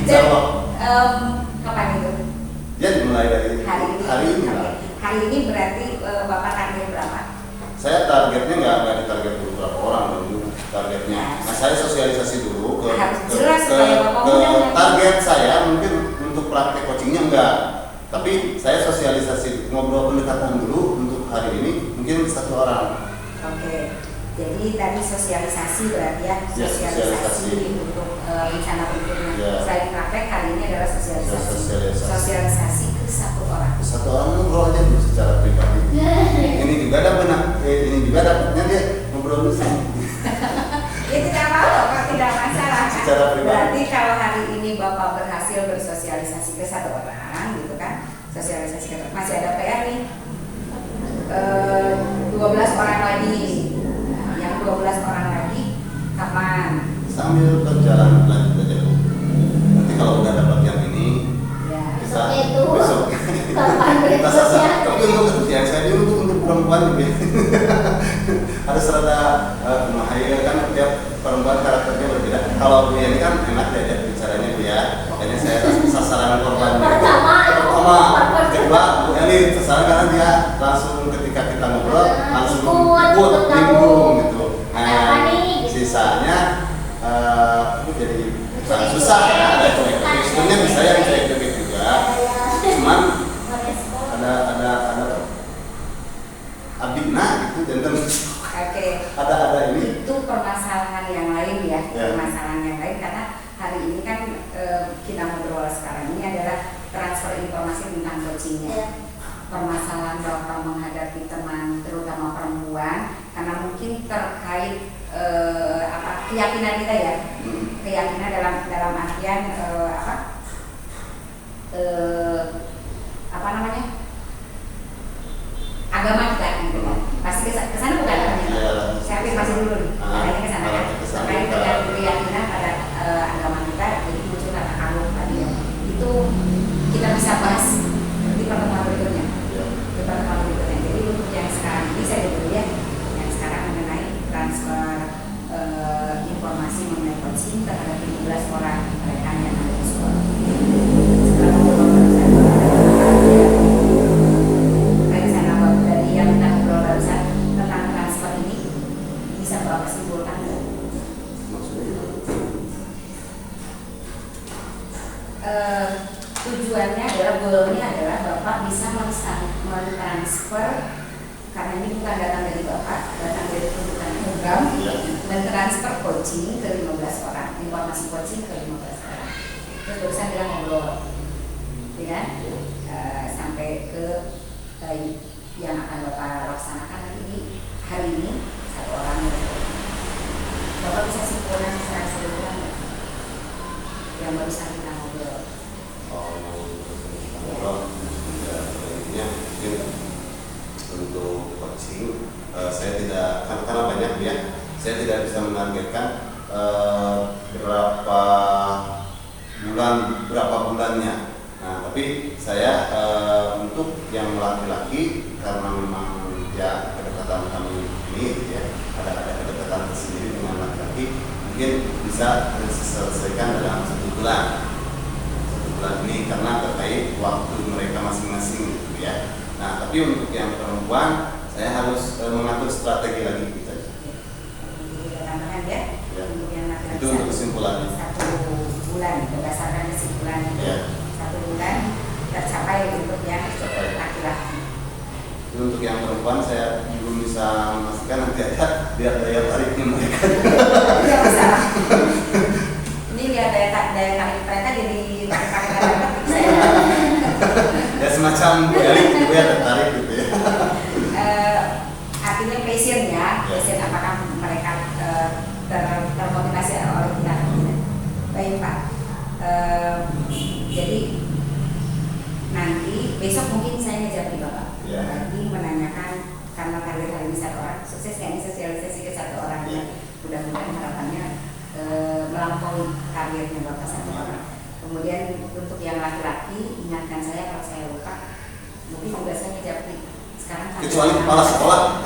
Jadi kapan itu? Ya dimulai dari Hari ini. Hari ini Oke. lah. Hari ini berarti Bapak target berapa? Saya targetnya nggak ditarget dulu berapa orang dulu targetnya. Nah saya sosialisasi dulu ke Harus jelas supaya Bapak mudah. target saya mungkin untuk praktek coachingnya enggak. Tapi saya sosialisasi ngobrol pendekatan dulu untuk hari ini mungkin 1 orang. Oke. Jadi tadi sosialisasi berarti ya, Ya, sosialisasi sosialisasi. untuk rencana berikutnya. Ya. Selain praktek kali ini adalah sosialisasi. Ya, Sosialisasi ke 1 orang. 1 orang ngobrol aja dulu secara pribadi. Ini juga ini juga dapatnya dia ngobrol dulu sih. Ya tidak apa-apa, Pak, tidak masalah. Secara pribadi. Berarti kalau hari ini Bapak berhasil bersosialisasi ke 1 orang gitu kan, sosialisasi ke masih ada PR nih. 12 orang lagi. Nah, yang 12 orang lagi kapan? Sambil berjalan lanjut aja Bu. Nanti kalau udah dapat yang ini Ya. bisa Besok itu. Kapan kita berikutnya? sasar. Tapi untuk yang saya dulu untuk perempuan juga harus rada bahaya kan tiap perempuan karakternya berbeda. Kalau Bu ini kan enak ya bicaranya Bu ya. Makanya saya sasaran korban. Pertama, kedua Bu Eli sasaran karena dia langsung ketika kita ngobrol langsung ikut nimbrung gitu. Nah, sisanya jadi sangat susah ya. Ada sebenarnya bisa yang cuek-cuek juga. Cuman ada abina gitu jantan. Oke. Ada ini. Itu permasalahan yang lain ya, Ya. permasalahan yang lain karena hari ini kan kita ngobrol sekarang ini adalah transfer informasi tentang coachingnya. Ya. Permasalahan Bapak menghadapi teman terutama perempuan karena mungkin terkait keyakinan kita ya, keyakinan dalam artian agama kita gitu kan. Pasti kesana bukan arahnya. Iya. Saya masih dulu nih. Arahnya kesana kan. Kesana. Terkait dengan keyakinan pada agama kita, jadi muncul kata kamu tadi ya. Itu kita bisa bahas di pertemuan berikutnya. Di pertemuan berikutnya. Jadi untuk yang sekarang ini saya dulu ya, yang sekarang mengenai transfer informasi mengenai coaching terhadap 15 orang mereka yang ada di sekolah. Setelah ngobrol rencana Bapak dari yang kita ngobrol barusan tentang transfer ini bisa Bapak simpulkan nggak? Tujuannya adalah goalnya adalah Bapak bisa mentransfer karena ini bukan datang dari Bapak, datang dari tuntutan program, mentransfer coaching ke 15 orang, informasi coaching ke 15 orang. Terus barusan bilang ngobrol ya kan? Sampai ke yang akan Bapak laksanakan hari ini 1 orang. Bapak bisa simpulkan secara sederhana nggak? Yang barusan kita ngobrol. Intinya mungkin untuk coaching saya tidak, karena banyak ya, saya tidak bisa menargetkan berapa bulannya. Nah, tapi saya untuk yang laki-laki, karena memang ya kedekatan kami ini ya ada kedekatan tersendiri dengan laki-laki, mungkin bisa diselesaikan dalam 1 bulan ini karena terkait waktu mereka masing-masing gitu ya. Nah, tapi untuk yang perempuan saya harus mengatur strategi lagi gitu aja. Tambahan ya. Untuk yang laki-laki Itu untuk kesimpulannya. 1 bulan berdasarkan kesimpulan Ya. 1 bulan tercapai untuk yang laki-laki. Untuk yang perempuan saya belum bisa memastikan, nanti ada lihat daya tariknya mereka. Tidak masalah. Ini lihat daya tarik mereka jadi pakai Ya semacam gue tertarik gitu ya. Artinya passion ya, passion apakah mereka termotivasi oleh kita? Baik Pak. Jadi nanti besok mungkin saya ngejawab di Bapak. Ya. Lagi menanyakan karena target hari ini 1 orang, sukses ya ini sosialisasi ke 1 orang ya. Mudah-mudahan harapannya melampaui targetnya Bapak 1 orang. Kemudian untuk yang laki-laki, ingatkan saya kalau saya lupa, mungkin juga saya ngejawab sekarang. Kecuali kepala sekolah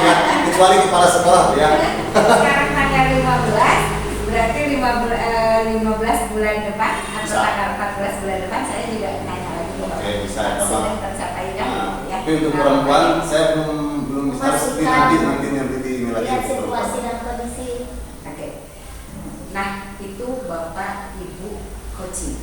ya. Kecuali kepala sekolah ya. Sekarang tanggal 15, berarti 15 bulan depan atau tanggal 14 bulan depan saya juga nanya lagi. Oke, bisa ya Pak. Sudah tercapai kan? Ya. Tapi untuk perempuan saya belum bisa seperti nanti ini lagi. Lihat situasi dan kondisi. Oke. Nah, itu Bapak Ibu coaching.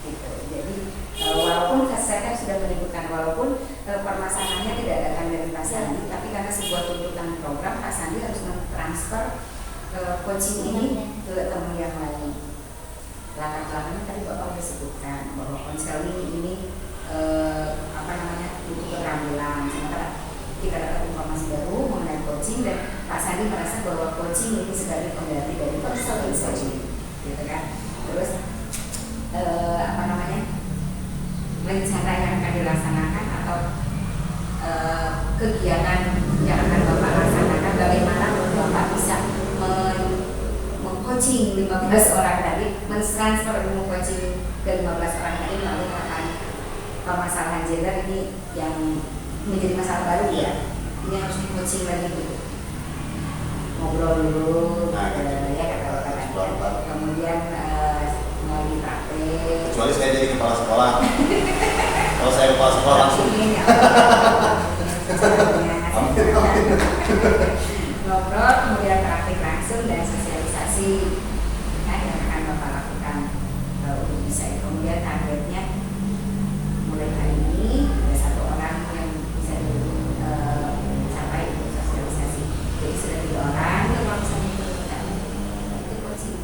Gitu. Jadi walaupun saya kan sudah menyebutkan walaupun permasalahannya tidak datang dari Pak Sandi, tapi karena sebuah tuntutan program Pak Sandi harus mentransfer coaching ini ke teman yang lain. Latar belakangnya tadi Bapak sudah sebutkan bahwa konseling ini butuh keterampilan. Sementara kita dapat informasi baru mengenai coaching dan Pak Sandi merasa bahwa coaching ini sebagai pengganti dari konseling, gitu kan. Terus rencana yang akan dilaksanakan atau kegiatan yang akan Bapak laksanakan, bagaimana Bapak bisa meng-coaching 15 orang tadi, men-transfer ilmu coaching ke 15 orang tadi melalui permasalahan gender ini yang menjadi masalah baru ya. Ini harus di-coaching lagi gitu. Ngobrol dulu, ya kata-kata. Kemudian melalui praktek. Kecuali saya jadi kepala sekolah. Kalau saya kepala sekolah langsung. Ngobrol, kemudian praktik langsung dan sosialisasi yang akan Bapak lakukan untuk bisa. Kemudian targetnya mulai hari ini ada 1 orang yang bisa dicapai untuk sosialisasi. Jadi sudah 3 orang, kalau misalnya itu coaching.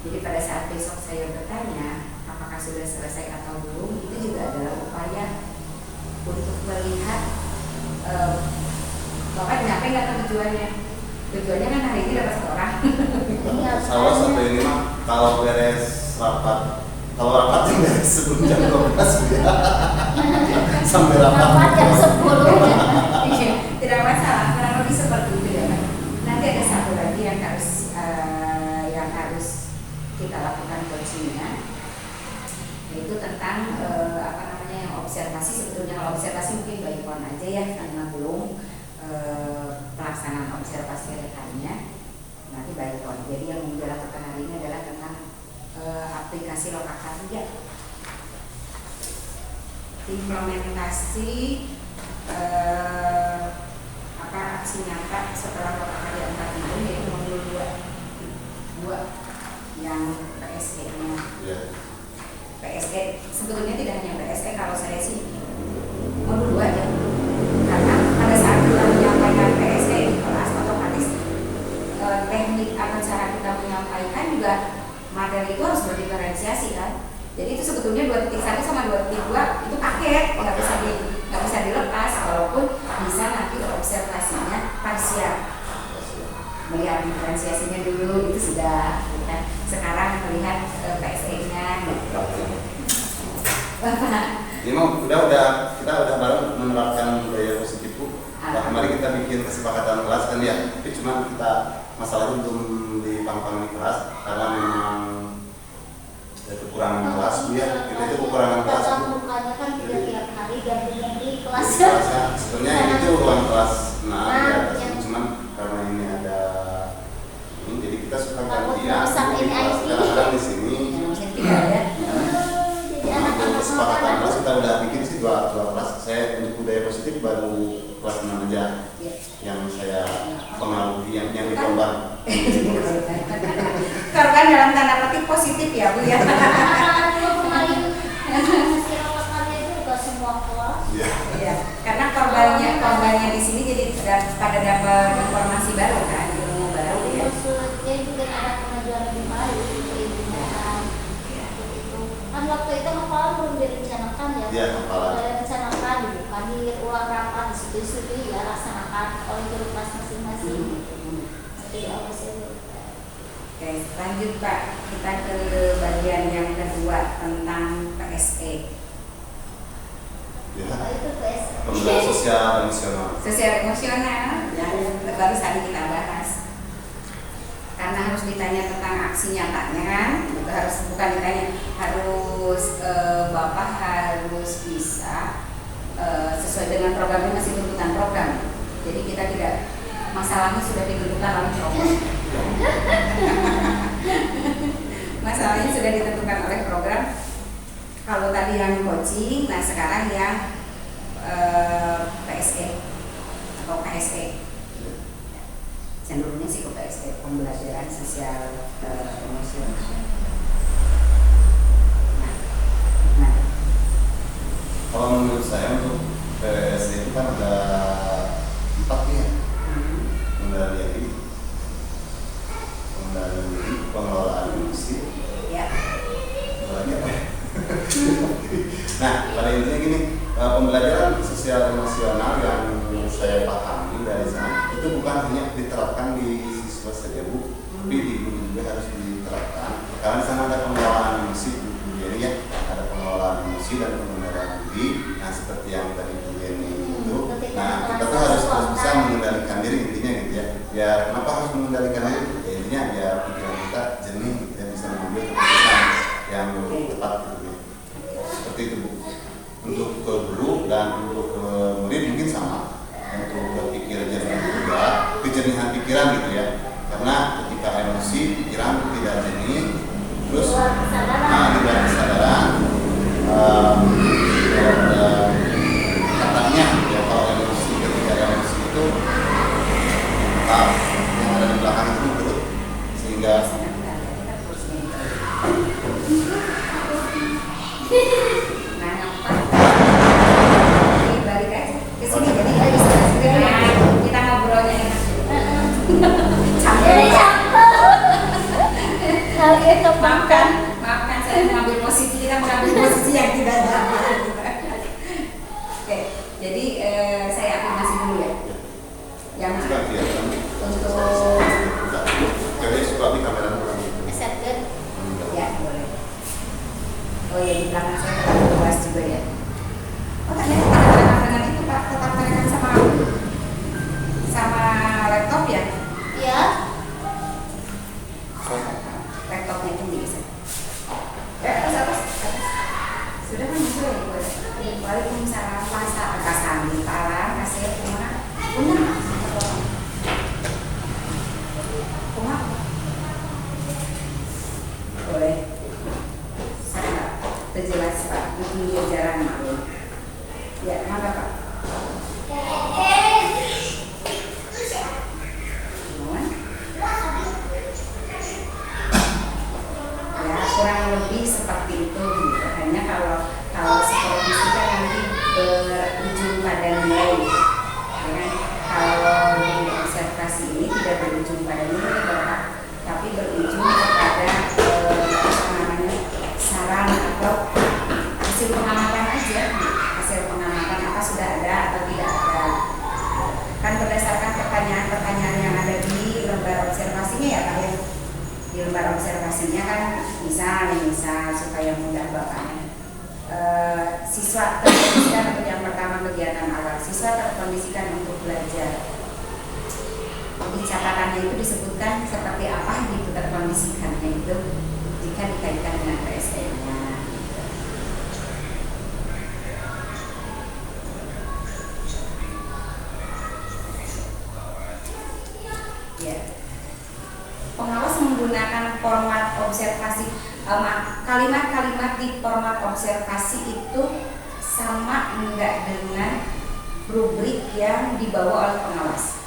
Jadi pada saat besok saya bertanya apakah sudah selesai atau belum, itu juga adalah upaya untuk melihat Bapak nyampe nggak ke tujuannya. Tujuannya kan hari ini dapat 1 orang. Salah satu ini mah kalau beres rapat, kalau rapat beres sebelum jam 12 ya. Sampai Rapat jam 10. Tidak masalah, kurang lebih seperti itu ya. Nanti ada 1 lagi yang harus kita lakukan coachingnya, yaitu tentang yang observasi. Sebetulnya kalau observasi mungkin by phone aja ya, karena belum pelaksanaan observasi rekannya nanti by phone. Jadi yang dilakukan hari ini adalah tentang aplikasi Lokakarya, implementasi aksi nyata setelah Lokakarya 4 itu, yaitu modul 2 yang PSE-nya. PSE sebetulnya tidak hanya PSE, kalau saya sih modul 2 aja, karena pada saat kita menyampaikan PSE di kelas otomatis teknik atau cara kita menyampaikan juga materi itu harus berdiferensiasi kan. Jadi Ini mah udah kita udah baru menerapkan budaya positif Bu. Nah, kemarin kita bikin kesepakatan kelas kan ya, tapi cuma kita masalahnya belum dipang-pang di kelas karena memang kekurangan kelas Bu ya. Kita itu kekurangan kelas Bu. Mukanya kan tidak tiap hari ganti kelas. Sebenarnya itu ruang kelas cuman karena ini ada ini jadi kita suka gantian. Kadang-kadang di sini. Untuk kesepakatan kelas kita udah bikin sih dua kelas. Saya untuk budaya positif baru kelas 6 aja yang saya pengaruhi yang dikorban. Korban dalam tanda petik positif ya Bu ya. Kemarin silakannya juga semua kelas. Iya, karena korbannya di sini jadi pada dapat informasi baru kan, ilmu baru ya. Maksudnya juga ada kemajuan lebih baik kan waktu itu hafalan belum direncanakan ya. Iya, hafalan. Direncanakan bukan di ruang rapat di situ ya laksanakan oleh guru kelas masing-masing. Oke, lanjut Pak, kita ke bagian yang kedua tentang PSE. Ya. Itu PSE. Pembelajaran sosial emosional. Sosial emosional yang baru tadi kita bahas. Karena harus ditanya tentang aksi nyatanya kan, bukan ditanya harus Bapak harus bisa sesuai dengan programnya masih tuntutan program. Jadi kita tidak masalahnya sudah ditentukan oleh program. Masalahnya sudah ditentukan oleh program. Kalau tadi yang coaching, nah sekarang yang PSE atau KSE. Cenderungnya sih ke PSE, pembelajaran sosial emosional. Nah. Kalau menurut saya untuk PSE itu kan ada 4 ya. Pengendalian diri, pengelolaan emosi. Ya. Nah, pada intinya gini, pembelajaran sosial emosional yang saya pahami dari sana itu bukan hanya diterapkan di siswa saja Bu, tapi di guru juga harus diterapkan. Karena di sana ada pengelolaan emosi, jadi ya ada pengelolaan emosi dan pengendalian diri. Nah, seperti yang tadi Bu Yeni itu, nah kita tuh harus bisa mengendalikan diri intinya gitu ya. Ya kenapa harus mengendalikan diri? Ya intinya ya pikiran kita jernih gitu ya, bisa mengambil keputusan yang tepat gitu ya. Seperti itu Bu. Untuk ke guru dan untuk ke murid mungkin sama. Untuk berpikir jernih juga, kejernihan pikiran gitu ya. Karena ketika emosi pikiran tidak jernih, terus di luar kesadaran katanya ya kalau emosi ketika emosi itu yang ada di belakang itu berut sehingga balik aja ke sini jadi kita ngobrolnya enak. Maafkan saya mengambil posisi, kita mengambil posisi yang tidak nyaman. Oke, jadi saya afirmasi dulu ya. Yang untuk jadi suka di kamera dulu. Ya, boleh. Oh ya, di belakang saya terlalu luas juga ya. Oh ternyata tetap dengan itu Pak, tetap dengan sama laptop ya? Iya. Laptopnya tinggi bisa. Atas. Sudah kan muncul ya Bu? Waalaikumsalam. Kasami, Pak, kasih kumah. Kumah. Boleh. Saya terjelas Pak, mungkin jarang maklum. Ya, kenapa Pak? Ya, kurang lebih seperti itu gitu. Hanya kalau psikologis kita nanti berujung pada nilai. Ya, kalau di observasi ini tidak berujung pada nilai Bapak, tapi berujung kepada saran atau hasil pengamatan aja. Hasil pengamatan apa sudah ada atau tidak ada. Kan berdasarkan pertanyaan-pertanyaan yang ada di lembar observasinya ya Pak ya. Di lembar observasinya kan misal supaya mudah Bapaknya terkondisikan untuk yang pertama kegiatan awal. Siswa terkondisikan untuk belajar. Di catatannya itu disebutkan seperti apa gitu terkondisikannya itu jika dikaitkan dengan PSN-nya. Ya. Pengawas menggunakan format observasi. Kalimat-kalimat di format observasi itu sama enggak dengan rubrik yang dibawa oleh pengawas?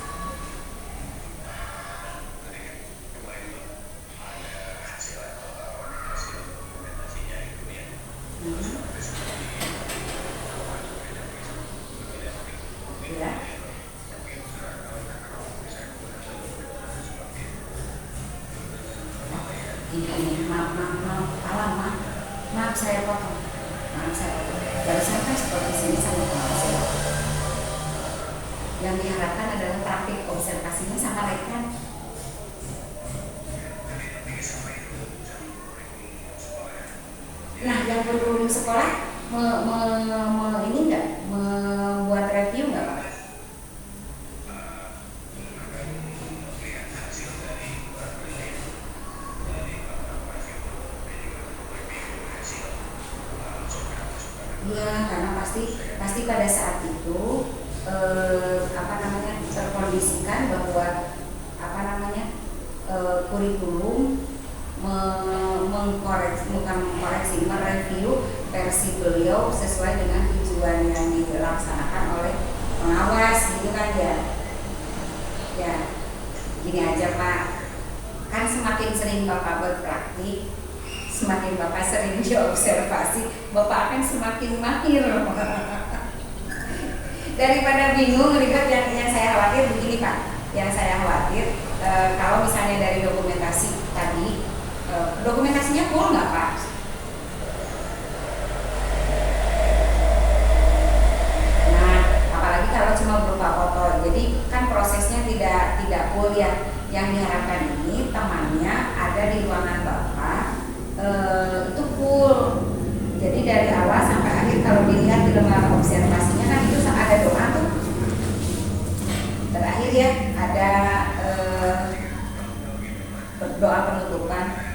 Ya. Ini maaf saya potong. Barusan kan seperti sini sama pengawas ya. Yang diharapkan adalah praktik observasinya sama rekan. Nah, yang belum sekolah ini enggak membuat review enggak, Pak? Iya, karena pasti pada saat itu terkondisikan bahwa kurikulum mereview versi beliau sesuai dengan tujuan yang dilaksanakan oleh pengawas gitu kan ya. Ya, gini aja Pak, kan semakin sering Bapak berpraktik, semakin Bapak sering diobservasi, Bapak akan semakin mahir. Daripada bingung ribet, yang saya khawatir begini Pak, yang saya khawatir kalau misalnya dari dokumentasi tadi, dokumentasinya full nggak Pak? Nah, apalagi kalau cuma berupa foto, jadi kan prosesnya tidak full ya. Yang diharapkan ini temannya ada di ruangan Bapak, itu full. Jadi dari awal sampai akhir kalau dilihat di lembar observasinya kan itu ada doa tuh. Terakhir ya ada doa penutupan.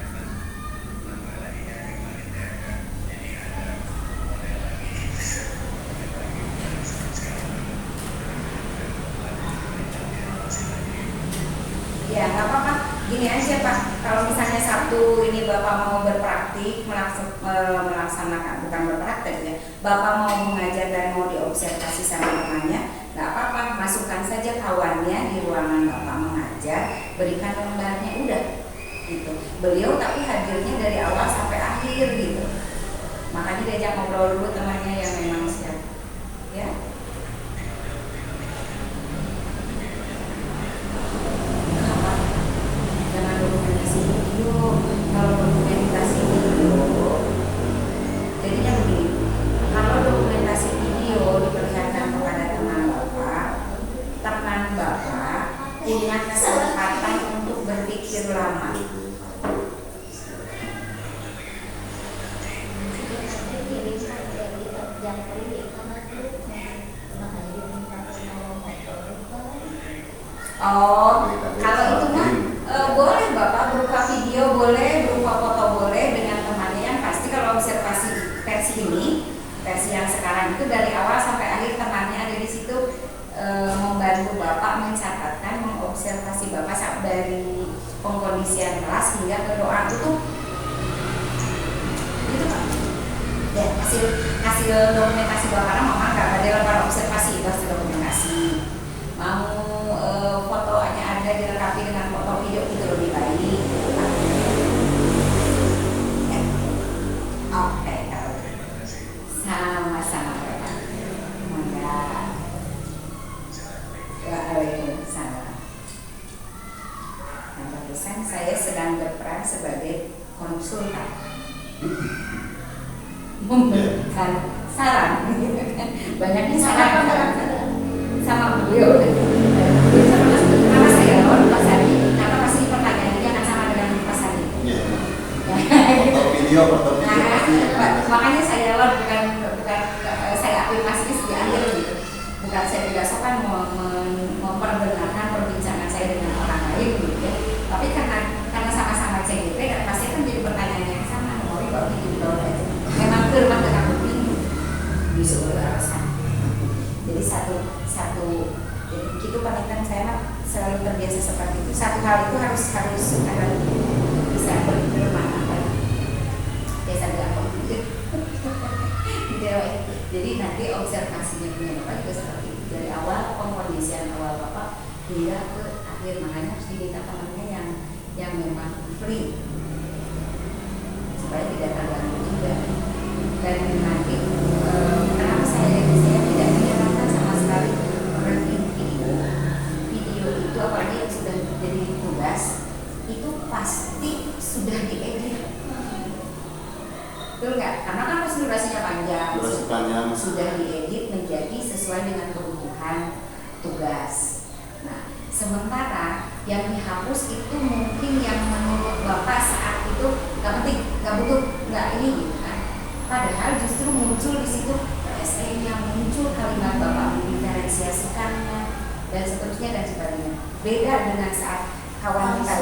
Ya nggak apa-apa, gini aja Pak, kalau misalnya Sabtu ini Bapak mau berpraktik melaksanakan, bukan berpraktik ya, Bapak mau mengajar dan mau diobservasi sama temannya, nggak apa-apa, masukkan saja kawannya di ruangan Bapak mengajar, berikan lembarnya, udah gitu. Beliau tapi hadirnya dari awal sampai akhir gitu, makanya diajak ngobrol dulu temannya yang memang siap ya. Jangan dokumentasi video. Kalau dokumentasi video, jadinya begini. Kalau dokumentasi video diperlihatkan kepada teman Bapak punya kesempatan untuk berpikir lama. Oh, kalau itu mah boleh Bapak berupa video boleh, berupa foto boleh dengan temannya. Yang pasti kalau observasi versi ini, versi yang sekarang itu dari awal sampai akhir temannya ada di situ, membantu Bapak mencatatkan, mengobservasi Bapak dari pengkondisian kelas hingga ke doa itu Pak. Ya, hasil dokumentasi Bapak mama nggak ada lembar observasi, itu hasil dokumentasi. Mau fotonya ada dilengkapi dengan foto video itu lebih baik. Ya. Oke, kalau sama-sama Bapak. Mangga. Waalaikumsalam. Nah, barusan saya sedang berperan sebagai konsultan, memberikan saran, banyaknya saran sama beliau. Karena saya lawan Pak Sandi, karena pasti pertanyaannya akan sama dengan Pak Sandi. Foto video, makanya saya lawan bukan saya akui Mas bukan saya tidak sopan memperdengarkan perbincangan saya dengan orang lain gitu ya. Tapi karena sama-sama CGP dan pasti kan jadi pertanyaan yang sama, mau kok gitu aja. Memang firman dengan bingung disuruh alasan. Jadi satu jadi itu panitan saya selalu terbiasa seperti itu. Satu hal itu harus ada bisa bermanfaat. Biasa dilakukan gitu. Jadi nanti observasinya punya Bapak juga seperti itu dari awal pengkondisian awal Bapak hingga ke akhir, makanya harus diminta temannya yang memang free supaya tidak terganggu juga. Dan nanti kenapa saya tidak menyarankan sama sekali review video itu, apalagi yang sudah jadi tugas itu pasti sudah diedit. Betul nggak? Karena kan pasti durasinya panjang, sudah diedit menjadi sesuai dengan kebutuhan tugas. Nah, sementara yang dihapus itu mungkin yang menurut Bapak saat itu nggak penting, nggak butuh, nggak ini gitu kan. Padahal justru muncul di situ PSN yang muncul kalimat Bapak mendiferensiasikannya dan seterusnya dan sebagainya. Beda dengan saat kawan kita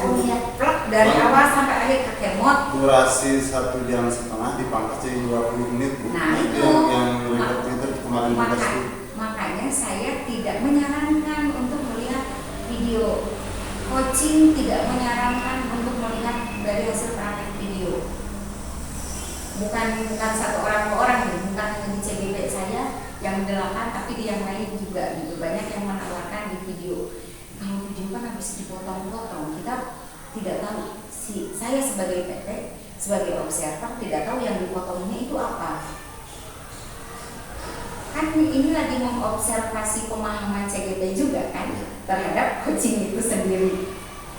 plek dari awal sampai akhir ke kemot. Durasi 1,5 jam dipangkas jadi 20 menit. Nah itu yang itu kemarin makanya saya tidak menyarankan untuk melihat video coaching, tidak menyarankan untuk melihat dari hasil praktek video. Bukan satu orang dua orang, bukan hanya di CGP saya yang 8, tapi di yang lain juga gitu. Banyak yang menawarkan di video. Kalau video kan habis dipotong-potong, kita tidak tahu. Saya sebagai PT, sebagai observer tidak tahu yang dipotongnya itu apa. Kan ini lagi mengobservasi pemahaman CGP juga kan terhadap coaching itu sendiri.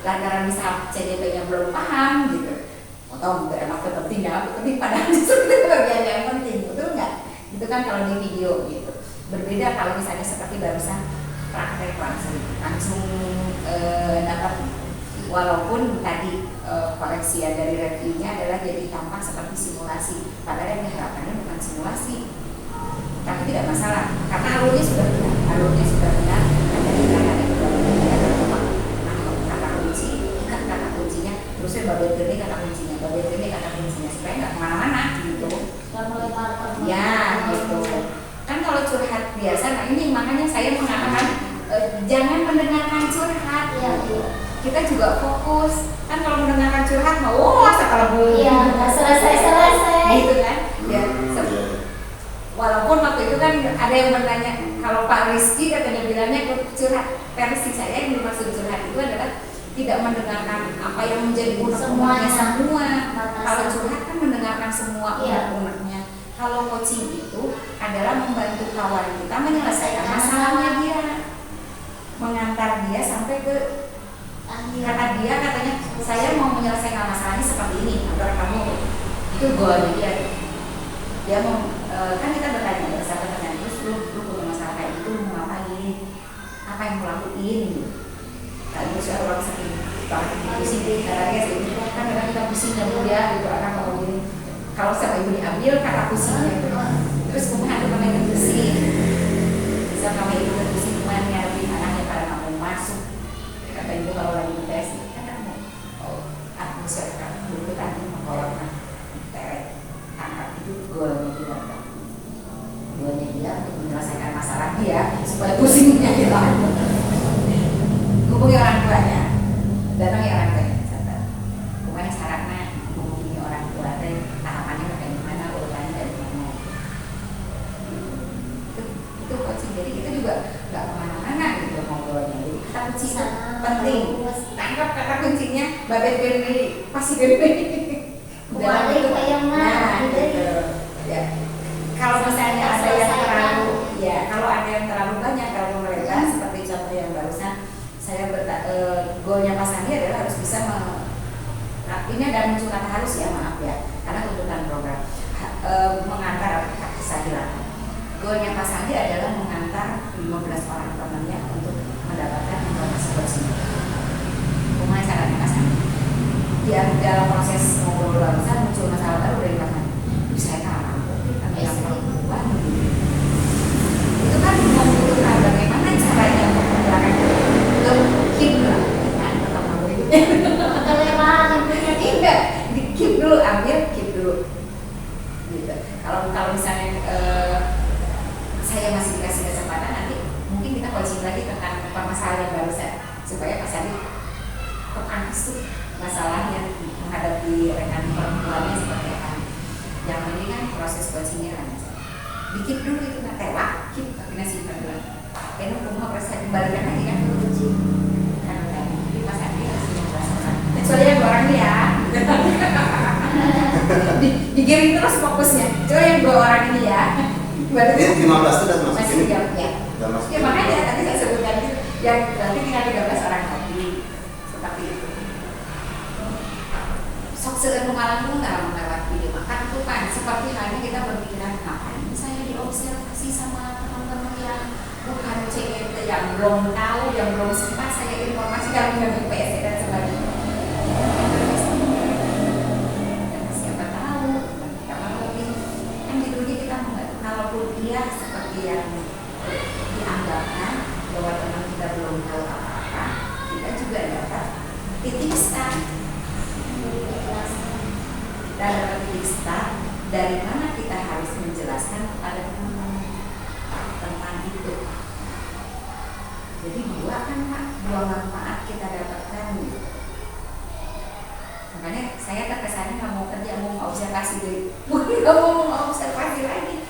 Lantaran misal CGP-nya belum paham gitu, potong beremak kepentingan, tapi padahal justru itu bagian yang penting, betul nggak? Itu kan kalau di video gitu. Berbeda kalau misalnya seperti barusan praktek langsung dapat, walaupun tadi koreksi dari reviewnya adalah jadi tampak seperti simulasi, padahal yang diharapkannya bukan simulasi, tapi tidak masalah karena alurnya sudah benar, ada kata kunci, ikat kata kuncinya, terusnya babet gede kata kuncinya supaya nggak kemana-mana gitu. Ya gitu. Kan kalau curhat biasa, nah ini makanya saya mengatakan jangan mendengarkan curhat ya. Kita juga fokus. Kan kalau mendengarkan curhat mau sekali selesai gitu kan. Ya. Walaupun waktu itu kan ada yang bertanya, kalau Pak Rizky katanya bilangnya curhat, versi saya yang dimaksud curhat itu adalah tidak mendengarkan apa yang menjadi unek-uneknya semua. Kalau curhat kan mendengarkan semua unek-uneknya. Kalau coaching itu adalah membantu kawan kita menyelesaikan masalahnya dia, mengantar dia sampai ke kata dia katanya saya mau menyelesaikan masalahnya seperti ini agar kamu itu goalnya dia mau kan kita bertanya berdasarkan pertanyaan terus lu punya masalah kayak gitu mau ngapain, apa yang mau lakuin gitu. Kalau misalnya orang sakit pusing karena dia kan kadang kita pusing dan dia gitu akan mau gini. Kalau sama ibu diambil kata pusingnya itu, terus kemudian ada yang pusing, sama ibu pusing kemana ngadepin anaknya pada nggak mau masuk. Kata ibu kalau lagi tes, kan aku siapkan dulu tadi mengkolokkan teret anak itu golnya dia untuk menyelesaikan masalah dia supaya pusingnya hilang. Hubungi orang tuanya, datangi orang tuanya, pokoknya syaratnya menghubungi orang tua dan tahapannya kayak gimana, urutannya dari mana. Itu coaching, jadi kita juga nggak kemana-mana gitu ngobrolnya. Jadi kata kunci penting, tangkap kata kuncinya, babet gede, pasti gede. Dalam itu yang mana? Gitu. Ya. Kalau misalnya ada yang terlalu, ya kalau ada yang terlalu banyak, kalau mereka seperti contoh yang barusan saya goalnya Pak Sandi adalah harus bisa ini ada muncul kata harus ya, maaf ya, karena tuntutan program mengantar kesahilan. Goalnya Pak Sandi adalah mengantar 15 orang temannya untuk mendapatkan informasi coaching. Kemudian caranya Pak Sandi dia dalam proses ngobrol barusan muncul masalah baru dari Pak Sandi. Saya kalah yang perempuan itu kan membutuhkan kita coaching lagi tentang permasalahan yang barusan supaya Pak Sandi terangkat tuh masalah yang menghadapi rekan perempuannya seperti apa. Yang ini kan proses coachingnya lancar. Bikin dulu itu nggak tewak, tapi nasi dulu. Karena rumah proses kembalikan lagi kan coaching. Kan tadi Pak Sandi harus menjelaskan. Soalnya yang dua orang ini ya. Digiring terus fokusnya. Coba yang dua orang ini ya. Ini 15 itu udah masuk masih ini. jam ya. Udah masuk. Ya makanya tadi saya sebutkan itu. Yang berarti tinggal 13 orang lagi. Seperti itu. Sok segan mengalami nggak lewat video makan itu kan seperti halnya kita berpikiran ngapain saya diobservasi sama teman-teman yang bukan CET yang belum tahu, yang belum sempat saya informasi yang mengambil PSC dan sebagainya. Siapa tahu kita mau kan judulnya kita membantu kalaupun dia seperti yang dianggapkan bahwa teman kita belum tahu apa-apa, kita juga dapat titik start. Dan dapat titik start dari mana kita harus menjelaskan kepada teman-teman tentang itu. Jadi dua kan Pak, dua manfaat kita dapatkan. Makanya saya terkesannya nggak mau kerja, mau observasi deh, nggak mau observasi lagi.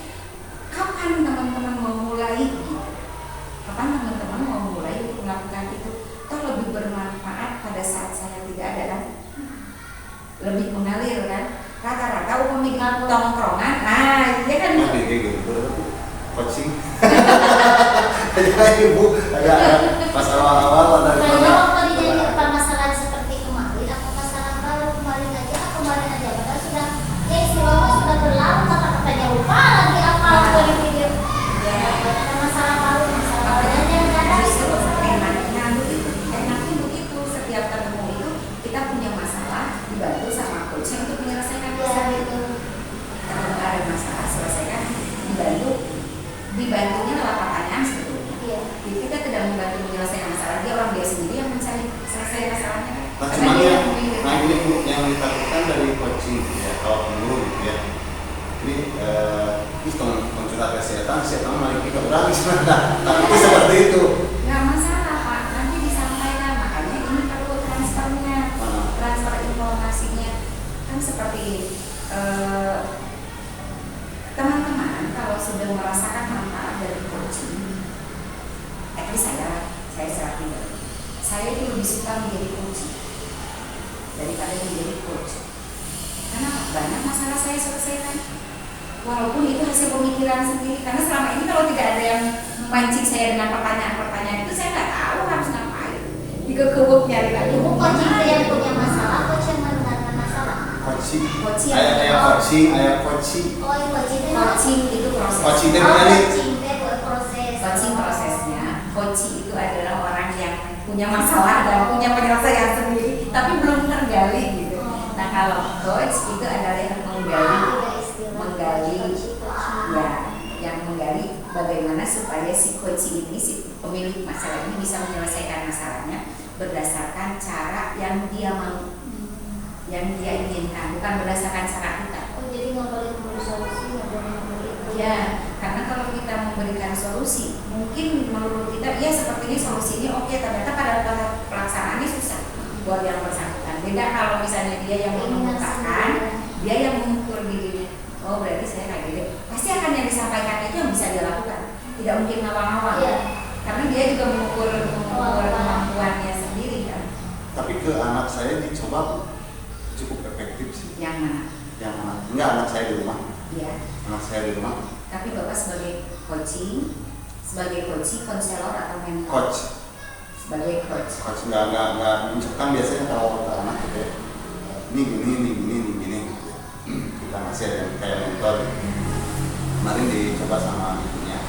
Kapan teman-teman mau mulai? Kapan teman-teman mau mulai untuk melakukan itu? Toh lebih bermanfaat pada saat saya tidak ada kan? Lebih mengalir kan? Rata-rata umum tongkrongan, iya kan? Nah, kayak gitu, coaching. Kayak ibu, kayak pas awal-awal ada. Kalau waktu dijadikan permasalahan seperti kemarin, apa masalah baru kemarin aja, padahal sudah, ya istilahnya sudah berlalu, kata-katanya lupa lagi apa dari video. Ada masalah baru yang ada. Justru enaknya begitu, setiap ketemu itu kita punya masalah dibantu sama coach untuk menyelesaikan masalah itu. Kalau ada masalah selesaikan, dibantunya lewat pertanyaan sebetulnya. Jadi kita tidak membantu menyelesaikan masalah, dia orang dia sendiri yang mencari selesai masalahnya. Nah, cuman ini yang ditakutkan dari coaching ya, kalau guru gitu ya. Ini teman curhat kesehatan malah kita berani sebenarnya. Tapi itu seperti itu. Nggak masalah Pak, nanti disampaikan. Makanya ini perlu transfernya, transfer informasinya. Kan seperti teman-teman kalau sudah merasakan manfaat dari coaching, saya secara pribadi, saya itu lebih suka menjadi coach daripada menjadi coach. Karena banyak masalah saya selesaikan, walaupun itu hasil pemikiran sendiri. Karena selama ini kalau tidak ada yang memancing saya dengan pertanyaan-pertanyaan itu, saya nggak tahu harus ngapain. Dikekebuk nyari lagi. Ibu coach yang punya masalah, coach yang mendengarkan masalah. Coaching. Ayah coaching. Oh, coaching itu proses. Coaching itu proses. Coaching prosesnya. Coaching itu adalah orang yang punya masalah dan punya penyelesaian sendiri, tapi belum tergali gitu. Nah kalau coach itu adalah yang menggali, ya, yang menggali bagaimana supaya si coach ini, si pemilik masalah ini bisa menyelesaikan masalahnya berdasarkan cara yang dia mau, yang dia inginkan, bukan berdasarkan cara kita. Oh, jadi nggak boleh memberi solusi, nggak boleh memberi. Ya, karena kalau kita memberikan solusi, mungkin menurut kita, ya seperti ini solusi ini oke, ternyata pada pelaksanaannya susah buat yang bersangkutan. Beda kalau misalnya dia yang mengemukakan, dia yang mengukur dirinya. Oh berarti saya kayak gitu. Pasti akan yang disampaikan itu yang bisa dia lakukan. Tidak mungkin ngawang-ngawang. Iya. Karena dia juga mengukur kemampuannya sendiri kan. Tapi ke anak saya dicoba cukup efektif sih. Yang mana? Yang anak, enggak anak saya di rumah. Iya. Anak saya di rumah. Tapi Bapak sebagai coaching, konselor atau mentor? Coach. Sebagai coach. Coach enggak kan biasanya kalau ke anak gitu ya. Ini gini. Kita ngasih yang kayak mentor. Kemarin dicoba sama ibunya.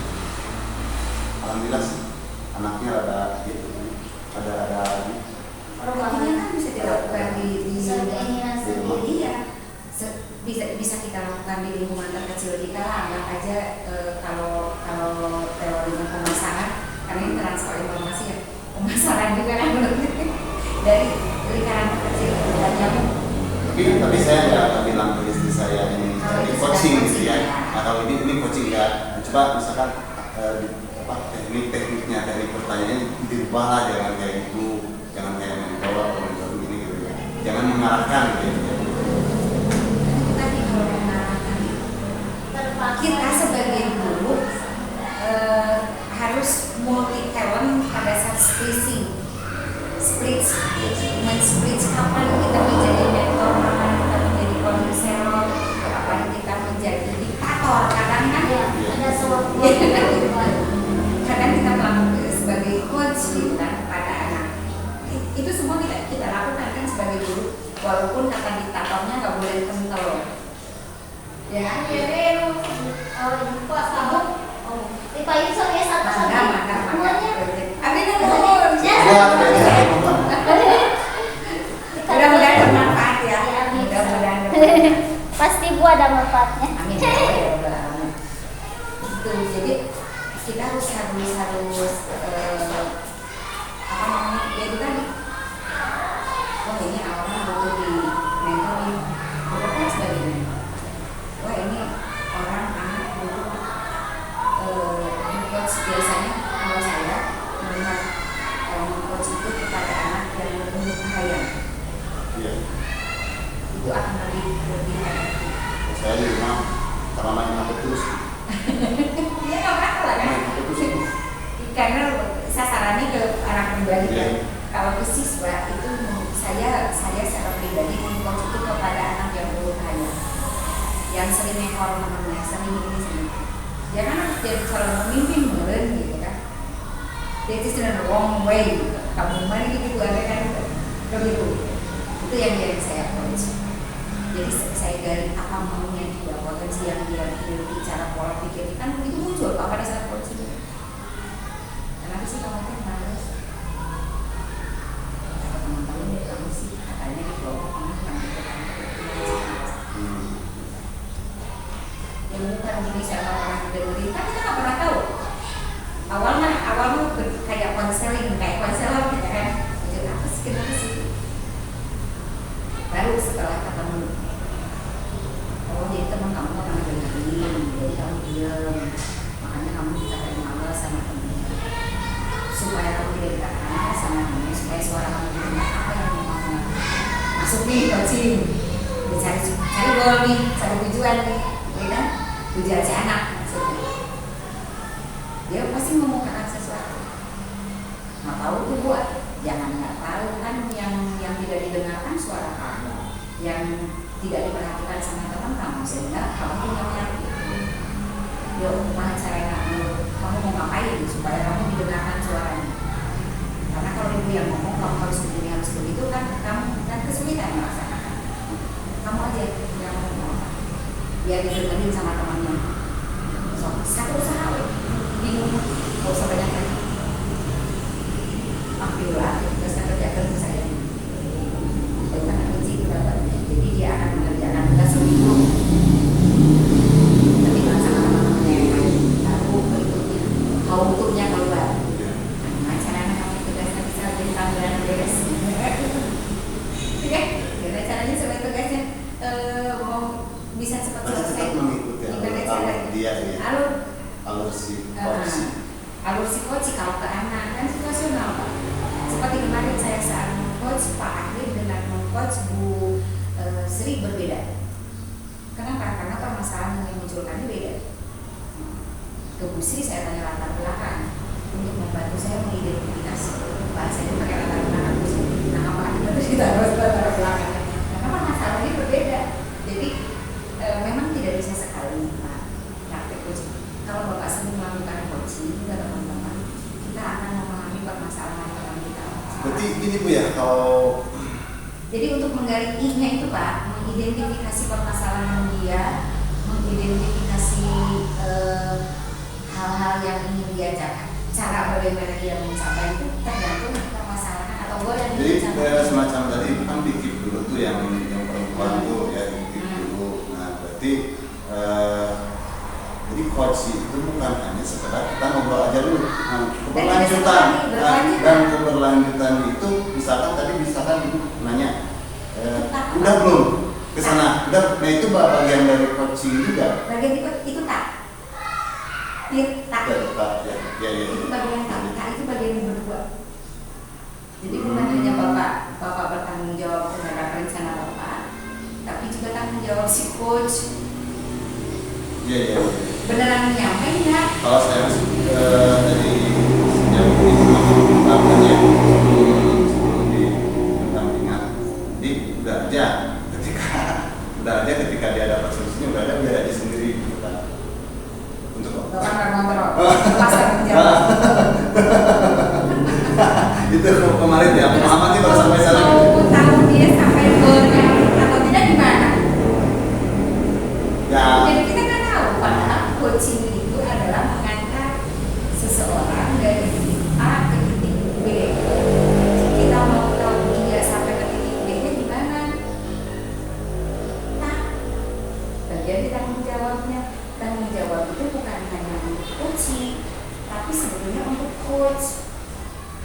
Alhamdulillah sih anaknya ada gitu. Ada Artinya kan bisa dilakukan di keinginan sendiri. Iya. Bisa kita lakukan di lingkungan terkecil kita. Anggap aja kalau teorinya pemasaran, karena ini transfer informasi ya, pemasaran juga kan dari lingkaran terkecil dan nyamuk. Tapi saya nggak bilang ke istri saya ini Kalau itu coaching sedang gitu ya. coaching, ya. Nah kalau ini coaching ya. Coba misalkan teknik-tekniknya, teknik pertanyaannya dirubah lah, jangan kayak gitu, jangan kayak mentor atau mentor gini gitu ya, jangan mengarahkan gitu ya. Tadi kalau mengarahkan, kita sebagai guru harus multi talent pada saat split kapan kita menjadi mentor, kapan kita menjadi konselor, kapan kita menjadi diktator. Kadang kan ada sewaktu kadang kita melakukan sebagai coach gitu kan pada anak. Itu semua kita lakukan kan sebagai guru, walaupun kata diktatornya nggak boleh kental. Ya, Pak Sabuk, Pak Yusuf ya satu-satu. Semuanya. Amin. Mudah-mudahan bermanfaat ya. Mudah-mudahan. Pasti Bu ada manfaatnya. Amin. Tuh, jadi kita harus apa namanya? Ya itu tadi. Oh ini orang butuh di mentoring, bukan sebagai mentor. Wah ini orang anak butuh coach. Biasanya kalau saya melihat coach itu kepada anak yang berumur bahaya. Iya. Itu akan lebih Saya di rumah karena main HP terus. ya nggak apa-apa lah kan. Karena sasarannya ke anak pribadi kan. Kalau ke siswa itu saya secara pribadi coach itu kepada anak yang berbahaya, yang sering nekor temannya, sering ini. Dia kan harus jadi calon pemimpin meren gitu kan. Dia itu sudah wrong way gitu. Kamu mana gitu kan begitu. Itu yang saya coach. Jadi saya gali apa maunya dia, potensi yang dia miliki, cara pola pikir kan itu muncul pada saat coach itu. Kenapa sih kamu kan males? Kata teman-teman dia kamu sih katanya di kelompok kamu kan yang bukan gini siapa orang dengerin, kan kita nggak pernah tahu. Awalnya kayak konseling, kayak konselor gitu kan. Jadi apa sih kenapa sih? Baru setelah ketemu, oh jadi teman kamu orang dengerin, jadi kamu diam, makanya kamu dikatain malas sama temennya. Supaya kamu tidak dikatakan sama temennya, supaya suara kamu didengar, apa yang mau masuk nih coaching, cari goal nih, cari tujuan nih, ya kan? Tujuan si anak maksudnya. Dia pasti memukakan sesuatu. Nggak tahu tuh buat, jangan nggak tahu kan yang tidak didengarkan suara kamu, yang tidak diperhatikan sama teman kamu, sehingga kamu punya penyakit. Ya mana caranya kamu mau ngapain supaya kamu didengarkan suaranya? Karena kalau ibu yang ngomong kamu harus begini harus begitu kan kamu kan kesulitan melaksanakan. Kamu aja yang ngomong, biar didengerin sama temannya. So, satu usaha bingung, gak usah banyak lagi. Ambillah, terus kerjakan saya. Bukan kunci itu dapat. Jadi dia akan mengerjakan tugas seminggu. Tapi nggak sama teman-temannya yang lain. Lalu berikutnya, mau untuknya keluar. Nah, caranya kamu tugasnya bisa jadi tambahan beres. Oke, gimana caranya supaya tugasnya mau bisa cepat selesai? Gimana caranya? Dia alur si coach kalau ke anak kan situasional Pak. Seperti kemarin saya saat coach Pak Ahli dengan coach Bu Sri berbeda. Kenapa? Karena permasalahan yang dimunculkannya beda. Ke Bu Sri saya tanya latar belakang untuk membantu saya mengidentifikasi. Pak saya pakai latar belakang Bu Sri. Nah Pak Ahli itu ditaruh latar belakangnya. Karena permasalahannya berbeda. Jadi memang tidak bisa sekali Pak praktek coaching. Kalau Bapak sering melakukan coaching ke teman-teman, kita akan memahami permasalahan yang kita alami. Berarti gini Bu ya, kalau jadi untuk menggali I-nya itu Pak, mengidentifikasi permasalahan dia, mengidentifikasi hal-hal yang ingin dia capai, cara bagaimana dia mencapai itu tergantung permasalahan atau goal yang jadi dicapai. semacam tadi kan dikip dulu tuh yang perempuan tuh ya dikip dulu. Nah berarti jadi coach itu bukan hanya sekedar kita ngobrol aja dulu. Nah, keberlanjutan itu misalkan ibu nanya udah belum kesana, udah. Nah itu bagian dari coaching juga. Bagian itu tak. tirta. Ya. Itu bagian tirta, itu bagian berdua. Jadi bukan hanya bapak bertanggung jawab terhadap rencana bapak, tapi juga tanggung jawab si coach. Iya. Beneran nyampe nggak? Kalau saya masih dari sejauh ini tahapannya sebelum di pendampingan, jadi udah aja ketika dia dapat solusinya udah ada biar aja sendiri gitu kan. Untuk Bapak nggak kontrol, pas tanggung jawab. itu kemarin ya pemahaman sih baru sampai sana gitu. Mau tahu dia sampai goalnya atau tidak gimana? Ya. Jadi kita nggak tahu padahal coaching itu adalah mengangkat seseorang dari titik A ke titik B. Kita mau tahu dia sampai ke titik B nya gimana? Nah, bagian di tanggung jawabnya. Tanggung jawab itu bukan hanya untuk coaching, tapi sebetulnya untuk coach.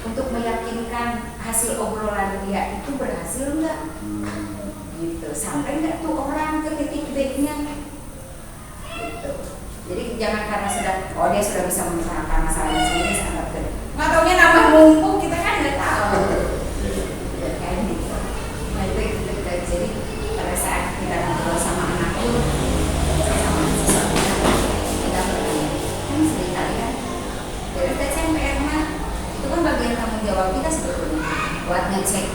Untuk meyakinkan hasil obrolan dia itu berhasil nggak, gitu. Sampai nggak tuh orang ke titik B-nya, gitu. Jadi jangan karena dia sudah bisa membicarakan masalahnya sendiri sangat gede. Nggak taunya nambah numpuk, kita kan nggak tahu. Ya kayak gitu. Nah itu kita jadi pada saat kita ngobrol sama anak itu, sama sesuatu kita bertanya, kan seringkali kan, jadi kita CMPR mah itu kan bagian tanggung jawab kita sebetulnya buat ngecek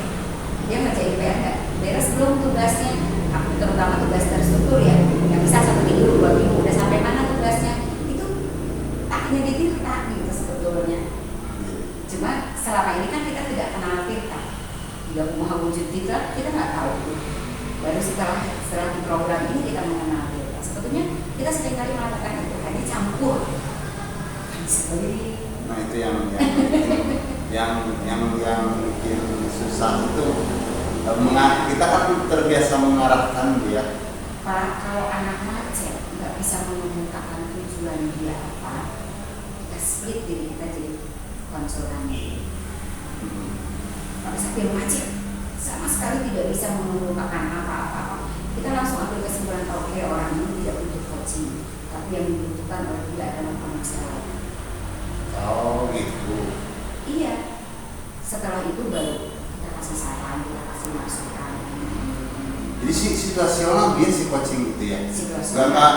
dia ngerjain PR nggak, beres belum tugasnya, terutama tugas terstruktur ya, yang bisa 1 minggu 2 minggu udah sampai mana tugasnya, itu taknya di Tirta gitu sebetulnya. Cuma selama ini kan kita tidak kenal Tirta, tidak mau wujud Tirta, kita nggak tahu. Baru setelah di program ini kita mengenal Tirta. Sebetulnya kita seringkali melakukan itu, hanya campur sekali. Nah itu yang bikin susah itu kita kan terbiasa mengarahkan dia. Pak, kalau anak macet nggak bisa mengemukakan tujuan dia apa, kita split diri kita jadi konsultan. Pada saat dia macet sama sekali tidak bisa mengemukakan apa-apa, kita langsung ambil kesimpulan oke orang ini tidak butuh coaching, tapi yang dibutuhkan oleh dia adalah pengajaran. Oh gitu. Iya. Setelah itu baru kita kasih saran, kita kasih masukan. Jadi situasional dia si coaching itu ya. Situasional.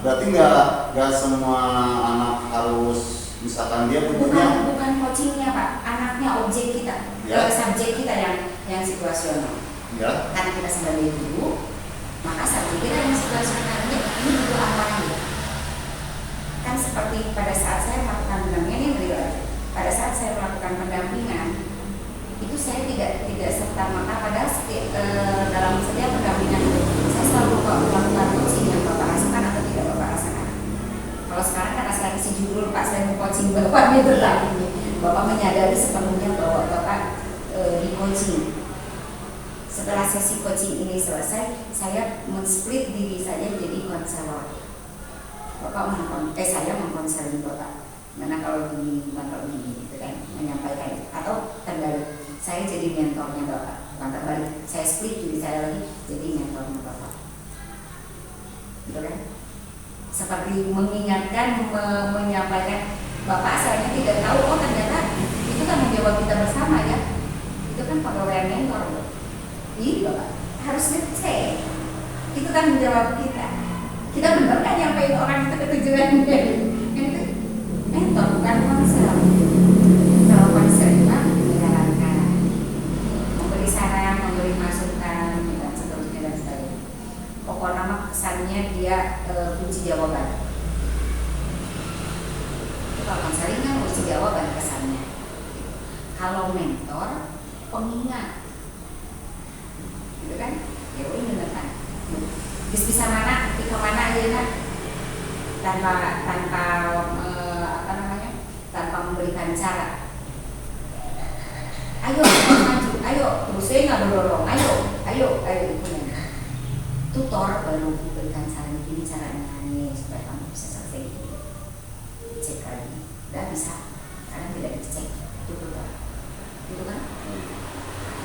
Berarti nggak semua anak harus misalkan dia butuhnya. Bukan coachingnya Pak, anaknya objek kita, subjek kita yang situasional. Ya. Karena kita sebagai guru, maka subjek kita yang situasional ini butuh apa ya? Kan seperti pada saat saya melakukan pendampingan ini pada saat saya melakukan pendampingan itu saya tidak serta-merta padahal dalam setiap pendampingan itu saya selalu melakukan coaching yang Bapak rasakan atau tidak Bapak rasakan. Kalau sekarang karena saya isi judul Pak saya mau coaching Bapak gitu lah, Bapak menyadari sepenuhnya bahwa Bapak di coaching. Setelah sesi coaching ini selesai, saya men-split diri saya jadi konselor. Saya mengkonseling Bapak. Mana kalau begini, gitu kan, menyampaikan itu. Atau terbalik, saya jadi mentornya Bapak. Bukan terbalik, saya split diri saya lagi jadi mentornya Bapak. Gitu kan? Seperti mengingatkan, menyampaikan Bapak saya tidak tahu, oh ternyata itu kan menjawab kita bersama ya. Itu kan pegawai mentor loh. Iya Bapak, harus ngecek. Itu kan menjawab kita. Kita benar kan nyampein orang itu ke tujuannya. Itu mentor bukan konsel. Kalau konsel itu kan menjalankan, memberi saran, memberi masukan, dan seterusnya dan sebagainya. Pokoknya nama kesannya dia kunci jawaban. Itu kalau konseling kan kunci jawaban kesannya. Kalau mentor pengingat, gitu kan? Ya udah bener kan? Bisa mana, ke mana aja kan? Tanpa memberikan cara. Ayo maju, ayo terusnya nggak berdorong, ayo itu ya. Tutor baru memberikan saran begini caranya nih supaya kamu bisa selesai ini. Cek lagi, udah bisa. Sekarang tidak dicek, itu tutor, itu kan?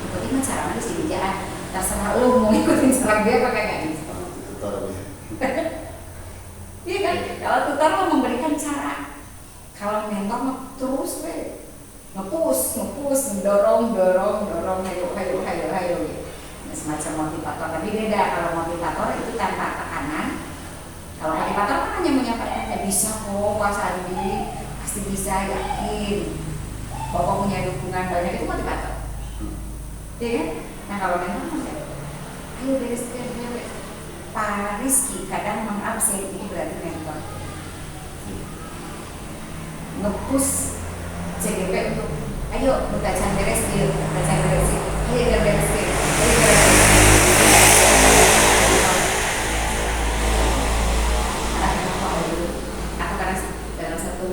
Ikutin cara mana sih jangan terserah lo mau ikutin cara dia pakai nggak gitu. Tutor ya. Iya kan? Kalau tutor lo memberikan cara. terus ngepus, dorong, hayo gitu. Semacam motivator, tapi beda. Kalau motivator itu tanpa tekanan. Kalau motivator kan hanya menyampaikan, bisa kok Pak Sandi, pasti bisa, yakin. Bapak punya dukungan banyak, itu motivator. Ya kan? Nah kalau mentor kan ayo bereskan. Pak Rizky kadang mengabsen, ini berarti mentor. Ngepush CGP untuk ayo bacaan beres, ayo beres. Aku karena dalam satu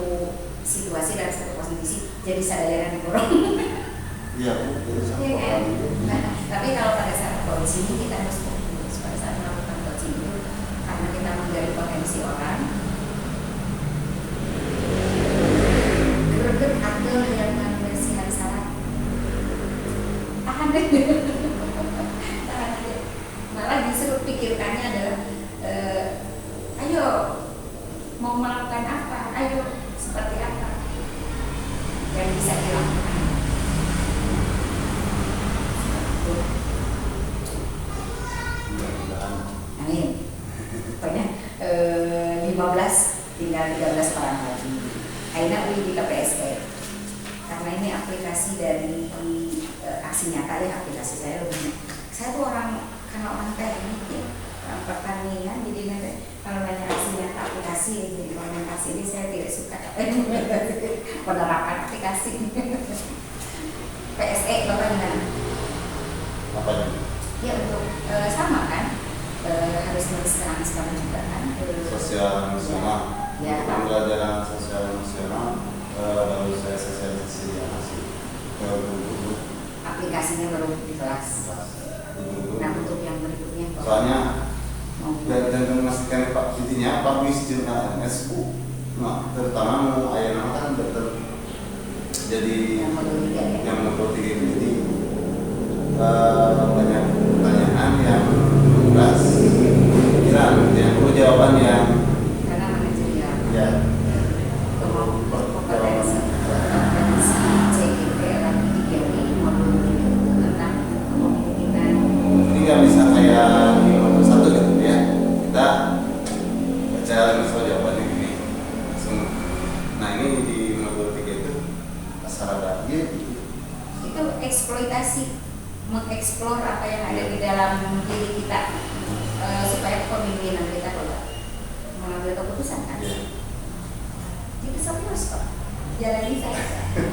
situasi, dalam satu posisi jadi sadar diborong. Iya, jadi satu Iya kan? orang itu. Nah, tapi kalau pada saat coaching kita harus fokus. Pada saat melakukan coaching itu karena kita menggali potensi orang, greget atau yang mensihan salah, tahan deh. Tahan aja. Malah disuruh pikirkannya adalah ayo mau melakukan apa, ayo seperti apa yang bisa dilakukan. Amin. Pokoknya 15 tinggal 13 orang lagi. Aina uji di KPST. Karena ini aplikasi dari aksi nyata ya, aplikasi saya lebih. Saya tuh karena orang teknik ya, orang pertanian, jadi nanti kalau nanya aksi nyata aplikasi, jadi orientasi ini saya tidak suka penerapan aplikasi. PSE Bapak gimana? Apa ini? Ya untuk sama kan, harus nulis sekarang juga kan. Sosial nasional. Ya. Pembelajaran sosial nasional baru saya sosialisasi ke guru. Aplikasinya baru di kelas. Nah untuk yang berikutnya. Soalnya dan memastikan Pak intinya publish jurnal NSU. Nah terutama mau ayah nama kan betul. Jadi Yang modul 3 ya. yang modul 3 ini jadi banyak pertanyaan yang menguras pikiran, yang perlu jawaban yang Karena manajerial. ya Kompetensi CGP lagi 3 ini modul 3 itu tentang kepemimpinan. ini nggak bisa kayak di modul 1 gitu ya, kita baca soal jawabannya gini langsung. Nah ini di modul 3 itu asal ada gitu. Itu eksploitasi, mengeksplor apa yang ada di dalam diri kita supaya kepemimpinan kita dapat mengambil keputusan kan. Ya. Jadi serius kok, jalani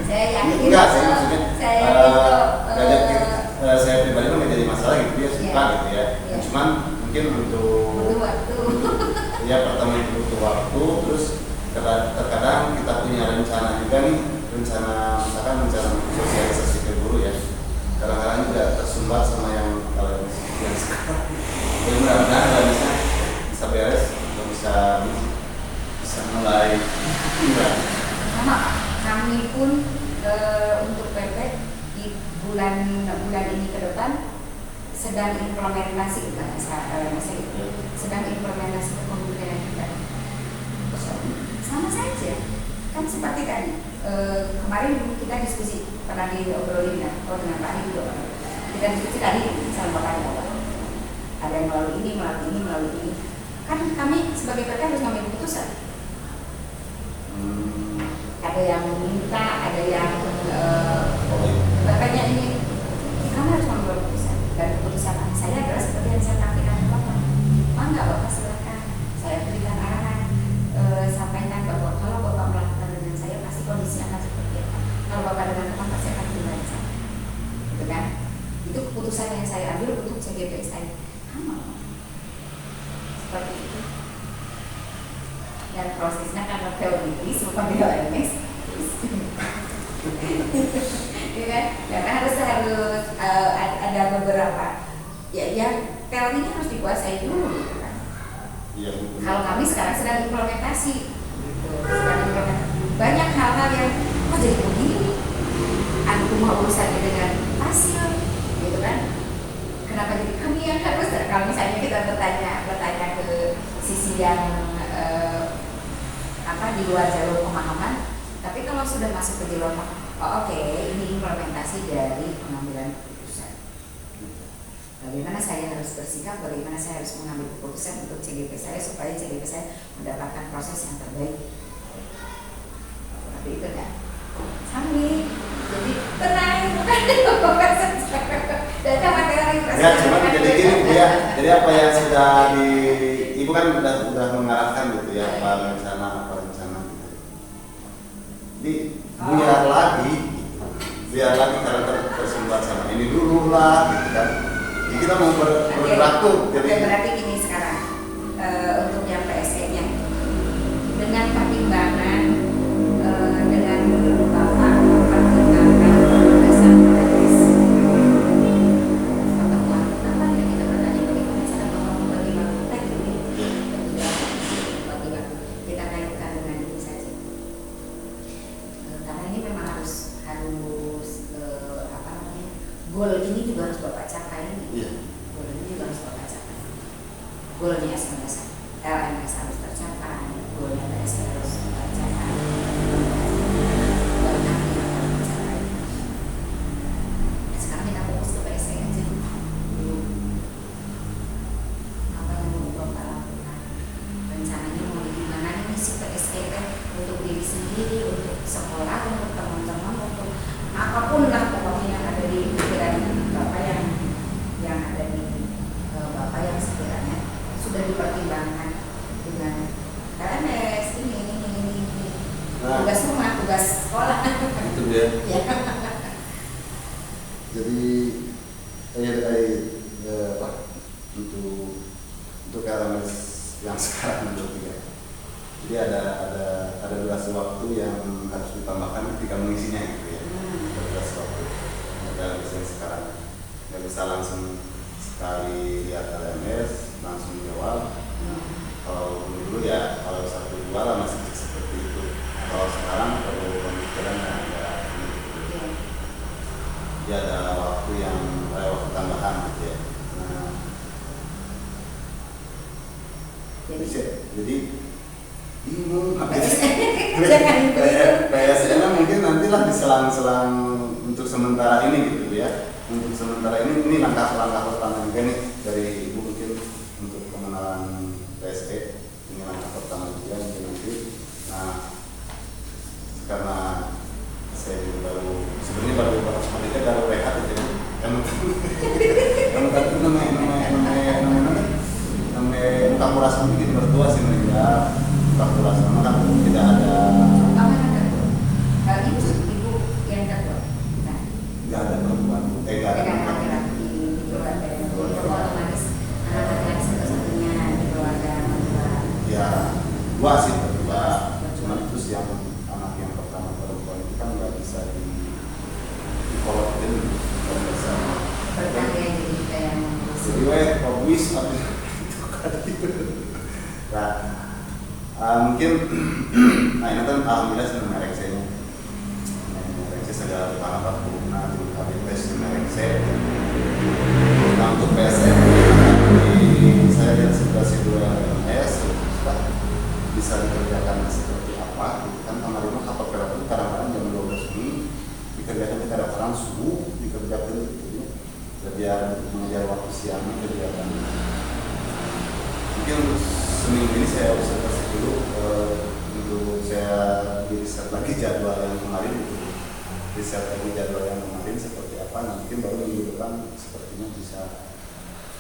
saya yakin. Enggak sih maksudnya Saya yakin saya pribadi mah nggak jadi masalah gitu ya, suka Iya. gitu ya. Iya. Cuman mungkin untuk butuh waktu. ya pertama itu butuh waktu, terus terkadang kita punya rencana juga nih, misalkan rencana sosialisasi ke guru ya, kadang-kadang juga tersumbat sama yang kalau yang sekarang. Jadi mudah-mudahan kalau bisa beres, atau bisa mulai. Sama kami pun untuk PP di bulan ini ke depan sedang implementasi sedang implementasi kepemimpinan kita. Sama saja kan seperti tadi kemarin kita diskusi pernah diobrolin ya, dengan Pak Adi juga kita diskusi tadi sama Pak Adi ada yang melalui ini kan kami sebagai PT harus ngambil keputusan. Ada yang minta, ada yang bapaknya ini kamu harus mengambil keputusan, dan keputusan saya adalah seperti yang saya sampaikan ke Bapak. Mangga Bapak silakan, saya berikan arahan, sampaikan bahwa kalau Bapak melakukan dengan saya pasti kondisinya akan seperti apa. Kalau Bapak dengan teman pasti akan kembali saya, gitu kan? Itu keputusan yang saya ambil untuk CGP saya. Seperti itu. Dan prosesnya karena teoritis bukan di OMS. Ya kan? Karena harus ada beberapa ya teorinya harus dikuasai dulu gitu kan. Iya. Kalau kami sekarang sedang implementasi gitu. Banyak hal-hal yang kok jadi begini, aku mau urusannya dengan pasien gitu kan. Kenapa jadi kami yang harus, kalau misalnya kita bertanya ke sisi yang di luar jalur pemahaman, tapi kalau sudah masuk ke jalur oke, ini implementasi dari pengambilan keputusan. Bagaimana saya harus bersikap, bagaimana saya harus mengambil keputusan untuk CGP saya supaya CGP saya mendapatkan proses yang terbaik. Tapi itu enggak sambil, jadi tenang, bukan data materi. Ya, cuma jadi gini Bu ya. Jadi apa yang sudah di Ibu kan udah mengarahkan gitu ya, apa rencana gitu. Jadi biar lagi karena tersumbat sama ini dulu lah gitu kan. Jadi kita mau bergerak tuh. Jadi berarti gini sekarang untuk yang PSE-nya dengan pertimbangan dengan Bapak pertimbangkan berdasarkan teknis pertemuan pertama yang kita bertanya bagaimana cara Bapak membagi waktu teknis kita kaitkan dengan ini saja karena ini memang harus goal ini juga harus Bapak capai ini. iya. Goal ini juga harus Bapak capai. Goalnya LMS harus tercapai, goalnya PSE harus tercapai, goalnya harus tercapai. Sekarang kita fokus ke PSE aja dulu. Apa yang mau Bapak lakukan? Rencananya mau gimana nih si PSE untuk diri sendiri, untuk sekolah, untuk teman-teman, untuk apapun lah pokoknya yang ada di pikiran Bapak yang ada di Bapak yang sekiranya sudah dipertimbangkan dengan LMS ini. Nah, Tugas rumah, tugas sekolah. itu dia. Ya. Jadi untuk LMS yang sekarang menurut dia. Jadi ada durasi waktu yang harus ditambahkan ketika mengisinya gitu ya. Ada durasi waktu untuk LMS yang sekarang. Nggak bisa langsung sekali lihat LMS langsung jawab. Kalau dulu ya kalau 1-2 lah masih seperti itu. Kalau sekarang perlu pemikiran yang agak gitu. Jadi ada waktu tambahan gitu ya. Nah, jadi bingung PSN mungkin nantilah diselang-selang untuk sementara ini gitu ya. Untuk sementara ini langkah-langkah pertama juga nih dari Ibu mungkin untuk pengenalan PSE. Ini langkah pertama juga mungkin nanti. Nah, karena saya juga sebenarnya baru rehat aja nih. Kamu tadi namanya kalkulasi mungkin berdua sih meninggal kalkulasi nama kan tidak ada. Apa yang kedua? Ibu yang kedua. Tidak ada perempuan. Tidak ada laki-laki di keluarga. Otomatis anak laki-laki satu-satunya di keluarga. Ya, dua sih berdua. Cuma itu sih yang anak yang pertama perempuan itu kan nggak bisa dikolokin nggak bisa. Berkarya jadi kita yang Jadi publish nah, mungkin ini kan alhamdulillah sudah mereksenya. Merekse segala langkah penggunaan kami tes merekse. Nah untuk PSM saya lihat situasi 2 LMS bisa dikerjakan seperti apa? Kan kemarin kapal perahu kadang-kadang jam 12 ini dikerjakan kadang-kadang subuh dikerjakan gitu ya. Biar mengejar waktu siang kegiatan. Mungkin untuk seminggu ini saya observasi dulu untuk saya riset lagi jadwal yang kemarin seperti apa. Nah, mungkin baru minggu depan sepertinya bisa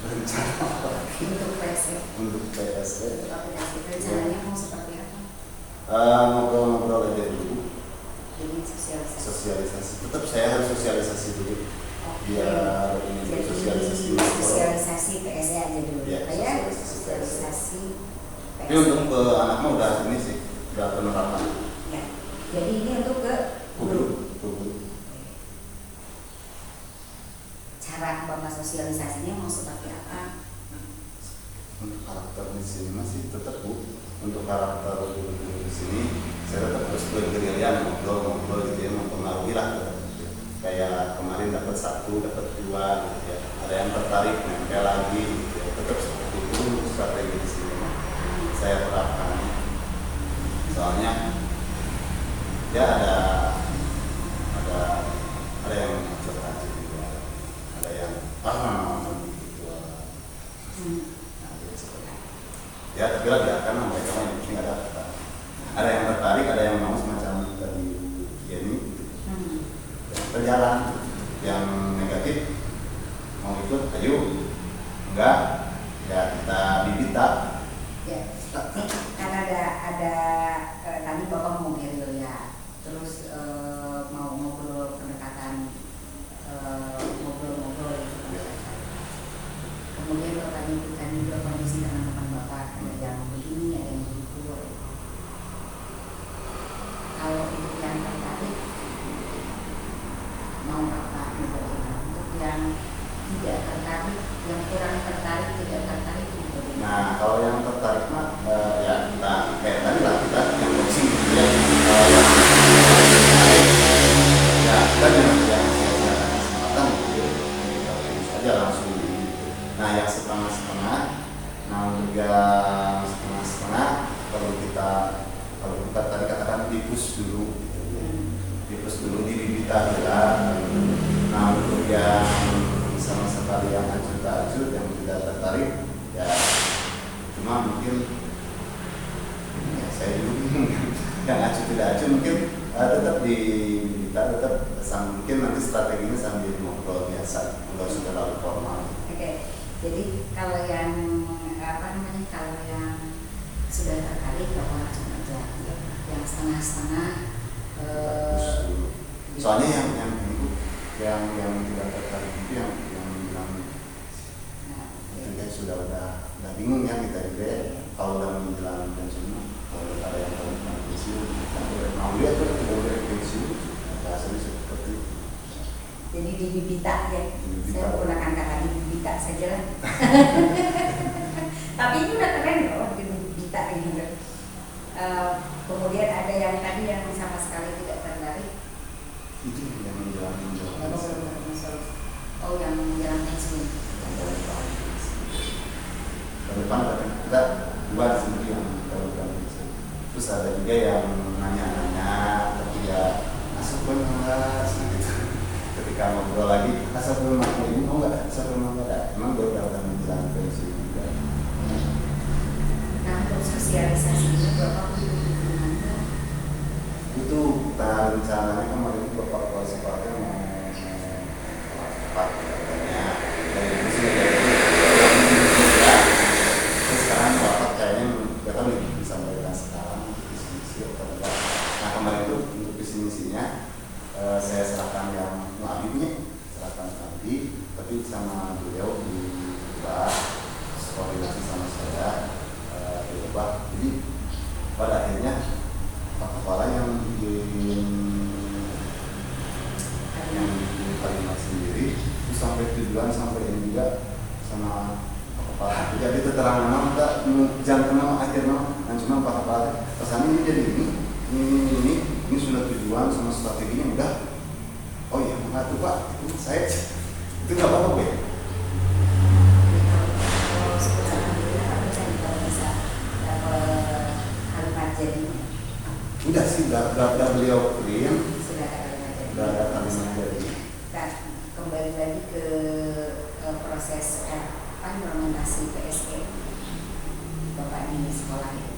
berencana apa lagi untuk PSE. rencananya mau seperti apa? Ngobrol aja dulu. Jadi Sosialisasi. Tetap saya harus sosialisasi dulu. Biar ini sosialisasi PSE aja dulu ya, sosialisasi tapi untuk ke anak mah udah ini sih udah penerapan ya. Jadi ini untuk ke guru cara Bapak sosialisasinya mau seperti apa? untuk karakter di sini masih tetap Bu. Untuk karakter guru di sini saya tetap harus bergerilya ngobrol gitu ya, mempengaruhi lah. Kayak kemarin dapat 1, dapat 2 gitu ya. Ada yang tertarik nempel lagi gitu ya. Tetap seperti itu strategi di sini saya terapkan. Soalnya ya ada jalan. Yang negatif mau ikut ayo, enggak ya kita bibita. Ya, kan ada tadi Bapak mau gerilya, terus mau ngobrol pendekatan ngobrol-ngobrol gitu. Kemudian Bapak nyebutkan juga kondisi teman-teman Bapak, ada yang begini, ada yang begitu. Kalau untuk yang tertarik mau apa gitu, untuk yang tidak tertarik, yang kurang tertarik, tidak tertarik gitu. Nah kalau yang tertarik mah ya kita kayak tadi lah, kita yang boxing gitu ya, ya kita jangan sia-siakan kesempatan gitu ya, kita bisa aja langsung gitu. Nah yang setengah-setengah, nah untuk yang setengah-setengah kalau kita tadi katakan dipus dulu di bibita kita. Nah untuk yang sama sekali yang acut-acut, yang tidak tertarik ya cuma mungkin ya saya juga bingung yang acut tidak acut mungkin tetap di bibita, tetap mungkin nanti strateginya sambil ngobrol biasa, nggak usah terlalu formal. Oke, jadi kalau yang kalau yang sudah tertarik Bapak langsung aja, yang setengah-setengah soalnya yang tidak tertarik itu yang bilang itu sudah bingung ya kita juga ya, kalau udah menjelang pensiun, kalau ada yang mau pensiun mau lihat tuh udah pensiun bahasanya seperti itu. Jadi di bibita ya, saya menggunakan kata di bibita saja lah. Tapi itu udah keren loh, di bibita gitu. Kemudian ada yang tadi yang sama sekali tidak tertarik. Itu yang menjelang pensiun. Oh, yang menjelang pensiun. Ke depan kita buat sendiri yang menjelang pensiun. Terus ada juga yang nanya-nanya, tapi ya asal pun enggak gitu. Ketika ngobrol lagi, asal pun mau ini mau nggak, asal pun mau nggak, emang dia udah menjelang pensiun juga. Nah, untuk sosialisasinya Bapak itu kita rencananya kemarin itu Bapak Kepala Sekolahnya mau cepat katanya dari itu sih terus sekarang Bapak kayaknya nggak tahu nih bisa memberikan sekarang visi misi atau enggak. Nah kemarin itu untuk visi misinya saya serahkan yang serahkan nanti, tapi sama beliau diubah koordinasi sama saya diubah. Jadi pada akhirnya Pak Kepala yang bikin kalimat sendiri itu sampai tujuan, sampai ini juga sama Pak Kepala. Jadi terang nama kita jangan nama akhir nama, dan cuma Pak Kepala pesan ini jadi ini sudah tujuan sama strateginya udah. Oh iya nggak tuh Pak, itu saya itu nggak apa-apa ya. Udah sih, udah beliau kirim, udah ada kalimat jadi. Nah, kembali lagi ke proses implementasi PSE Bapak di sekolah ya.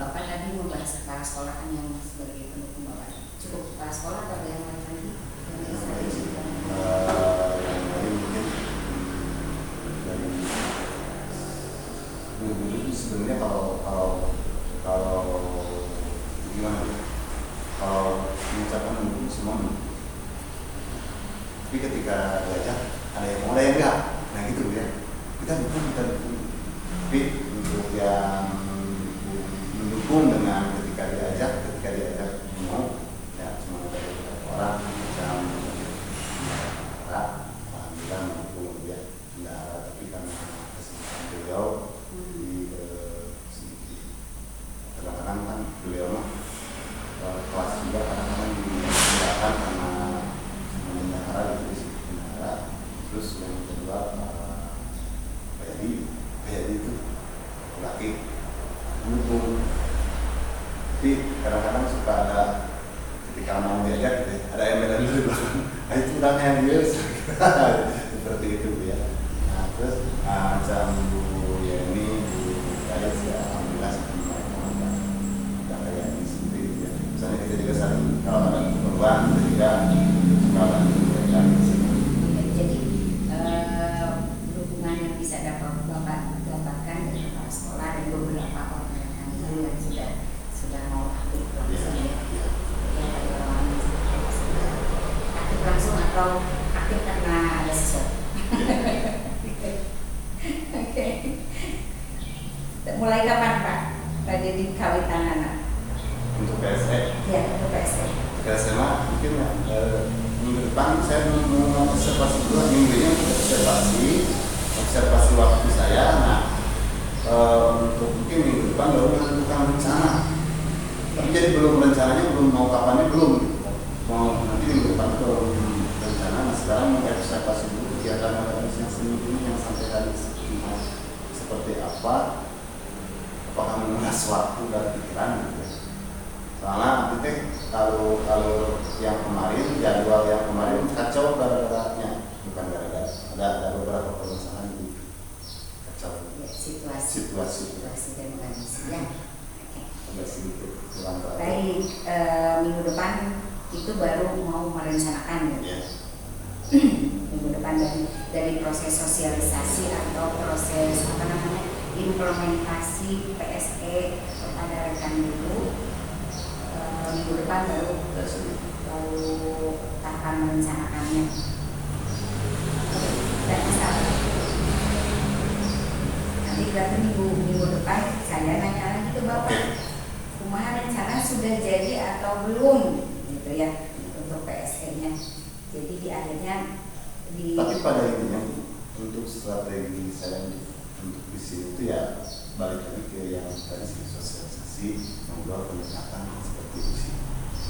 Bapak tadi membahas kepala sekolah kan yang sebagai pendukung Bapak. Cukup kepala sekolah atau ada yang lain lagi? Yang lain mungkin dari dulu sebenarnya kalau gimana ya? Kalau mengucapkan mendukung semua tapi ketika diajak ada yang mau ada yang enggak, nah gitu ya, kita dukung tapi untuk yang mendukung dengan ketika diajak mau ya cuma ada beberapa orang macam alhamdulillah mendukung dia bendahara, tapi karena kesempatan beliau di kadang-kadang kan beliau mah kelas juga kadang-kadang digunakan karena bendahara gitu, bendahara. Terus yang kedua Bayadi itu laki mendukung, tapi kadang-kadang suka ada ketika mau diajak ada yang beda dulu di belakang, itu udah yang dia seperti itu ya. Nah terus macam Bu Yeni, Bu Kais ya alhamdulillah udah kayak ini sendiri ya. Misalnya kita juga saling kalau ada keperluan kita juga atau aktif karena ada sesuatu? Oke. Mulai kapan Pak? Jadi kawitan anak? Untuk PSE? Ya, untuk PSE. Ke SMA mungkin minggu depan saya mau observasi dulu, minggunya observasi waktu saya. Nah, untuk mungkin minggu depan baru menentukan rencana. Tapi jadi belum rencananya, belum mau kapannya belum. Mau nanti minggu depan baru rencana. Nah sekarang mau observasi dulu kegiatan yang seminggu ini yang sampai hari seperti apa. Apakah menguras waktu dan pikiran gitu ya. Soalnya nanti kalau yang kemarin, jadwal yang kemarin kacau gara-garanya, bukan gara-gara ada beberapa permasalahan di kacau Ya, situasi dan kondisi ya. Oke. agak sedikit kurang teratur. Baik, minggu depan itu baru mau merencanakan gitu. Ya. Minggu depan dari proses sosialisasi atau proses implementasi PSE kepada rekan guru. Minggu depan baru tahapan merencanakannya. Dan masalah. Nanti berarti minggu depan saya nanya lagi ke Bapak, kumaha rencana sudah jadi atau belum, gitu ya, untuk PSE-nya. Jadi di akhirnya Tapi pada intinya untuk strategi saya untuk di sini itu ya balik lagi ke yang tadi sosialisasi, membuat pendekatan seperti itu sih.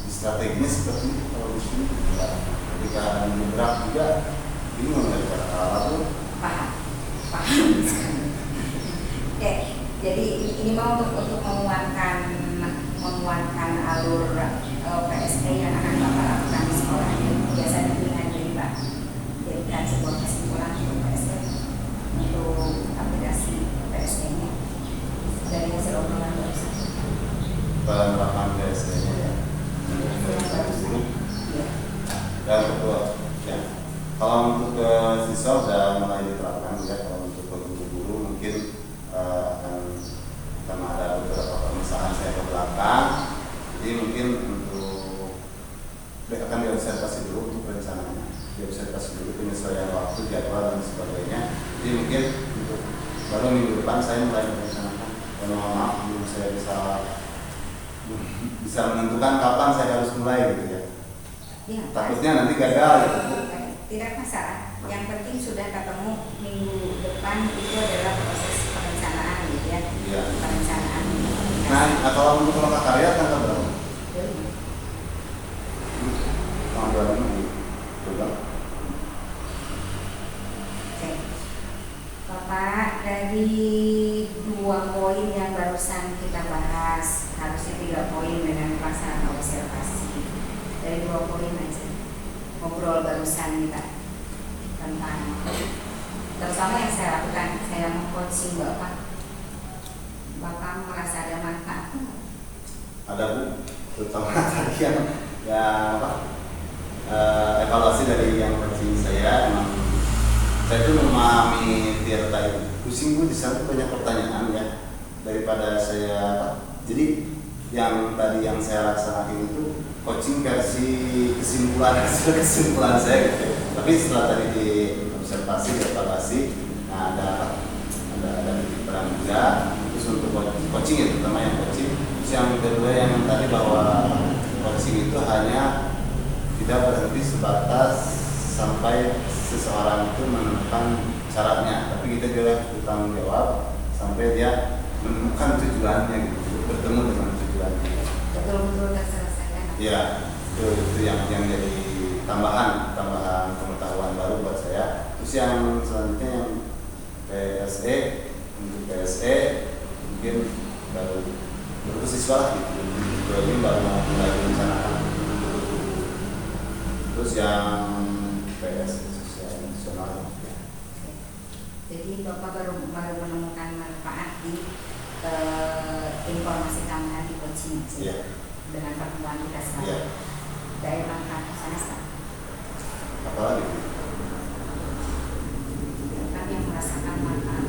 Di strateginya seperti itu kalau di sini ya, ketika ada bergerak juga bingung dari kata-kata tuh. paham. Oke, jadi ini mau untuk menguatkan alur PSE yang akan Bapak lakukan di sekolah ini. Biasanya dengan dari Pak jadikan sebuah kesimpulan untuk PSE untuk aplikasi PSE-nya dari hasil obrolan barusan. Penerapan PSE-nya ya. Guru Ya. dan ketua ya. Kalau untuk ke siswa sudah mulai diterapkan ya. Kalau untuk guru mungkin akan karena ada beberapa permasalahan saya ke belakang, jadi mungkin untuk akan diobservasi dulu untuk rencananya, diobservasi dulu penyesuaian waktu, jadwal dan sebagainya. Jadi mungkin untuk baru minggu depan saya mulai merencanakan. Dan mohon maaf belum saya bisa menentukan kapan saya harus mulai gitu ya. Ya, Takutnya nanti gagal gitu. tidak masalah. Yang penting sudah ketemu minggu depan itu adalah proses perencanaan gitu ya. Iya. Perencanaan. Nah, kalau untuk loka karya tanggal berapa? Tanggal berapa nih? Coba. Oke. Bapak, dari 2 poin yang barusan kita bahas, harusnya 3 poin dengan pelaksanaan observasi. Dari 2 poin aja. Ngobrol barusan kita tentang terutama yang saya lakukan, saya meng-coaching Bapak merasa ada manfaat? Ada Bu, terutama tadi yang apa? Evaluasi dari yang coaching saya, emang saya tuh memahami Tirta itu pusing Bu, di sana banyak pertanyaan ya daripada saya apa? Jadi yang tadi yang saya laksanakan itu coaching versi kesimpulan saya gitu. Tapi setelah tadi di observasi, evaluasi, nah ada peran juga. Terus untuk coaching ya, terutama yang coaching. Terus yang kedua yang tadi bahwa coaching itu hanya tidak berhenti sebatas sampai seseorang itu menemukan caranya, tapi kita juga bertanggung jawab sampai dia menemukan tujuannya gitu, bertemu dengan tujuannya. Betul-betul terselesaikan. Ya, itu yang jadi tambahan pengetahuan baru buat saya. Terus yang selanjutnya yang PSE, untuk PSE mungkin baru siswa lah gitu. Ini baru mulai direncanakan. Terus yang PSE sosial nasional. Jadi Bapak baru menemukan manfaat di informasi tambahan di coaching Iya. dengan pertemuan kita sekarang. Iya. Dari manfaat sana sekarang. Apalagi? Kan yang merasakan manfaat.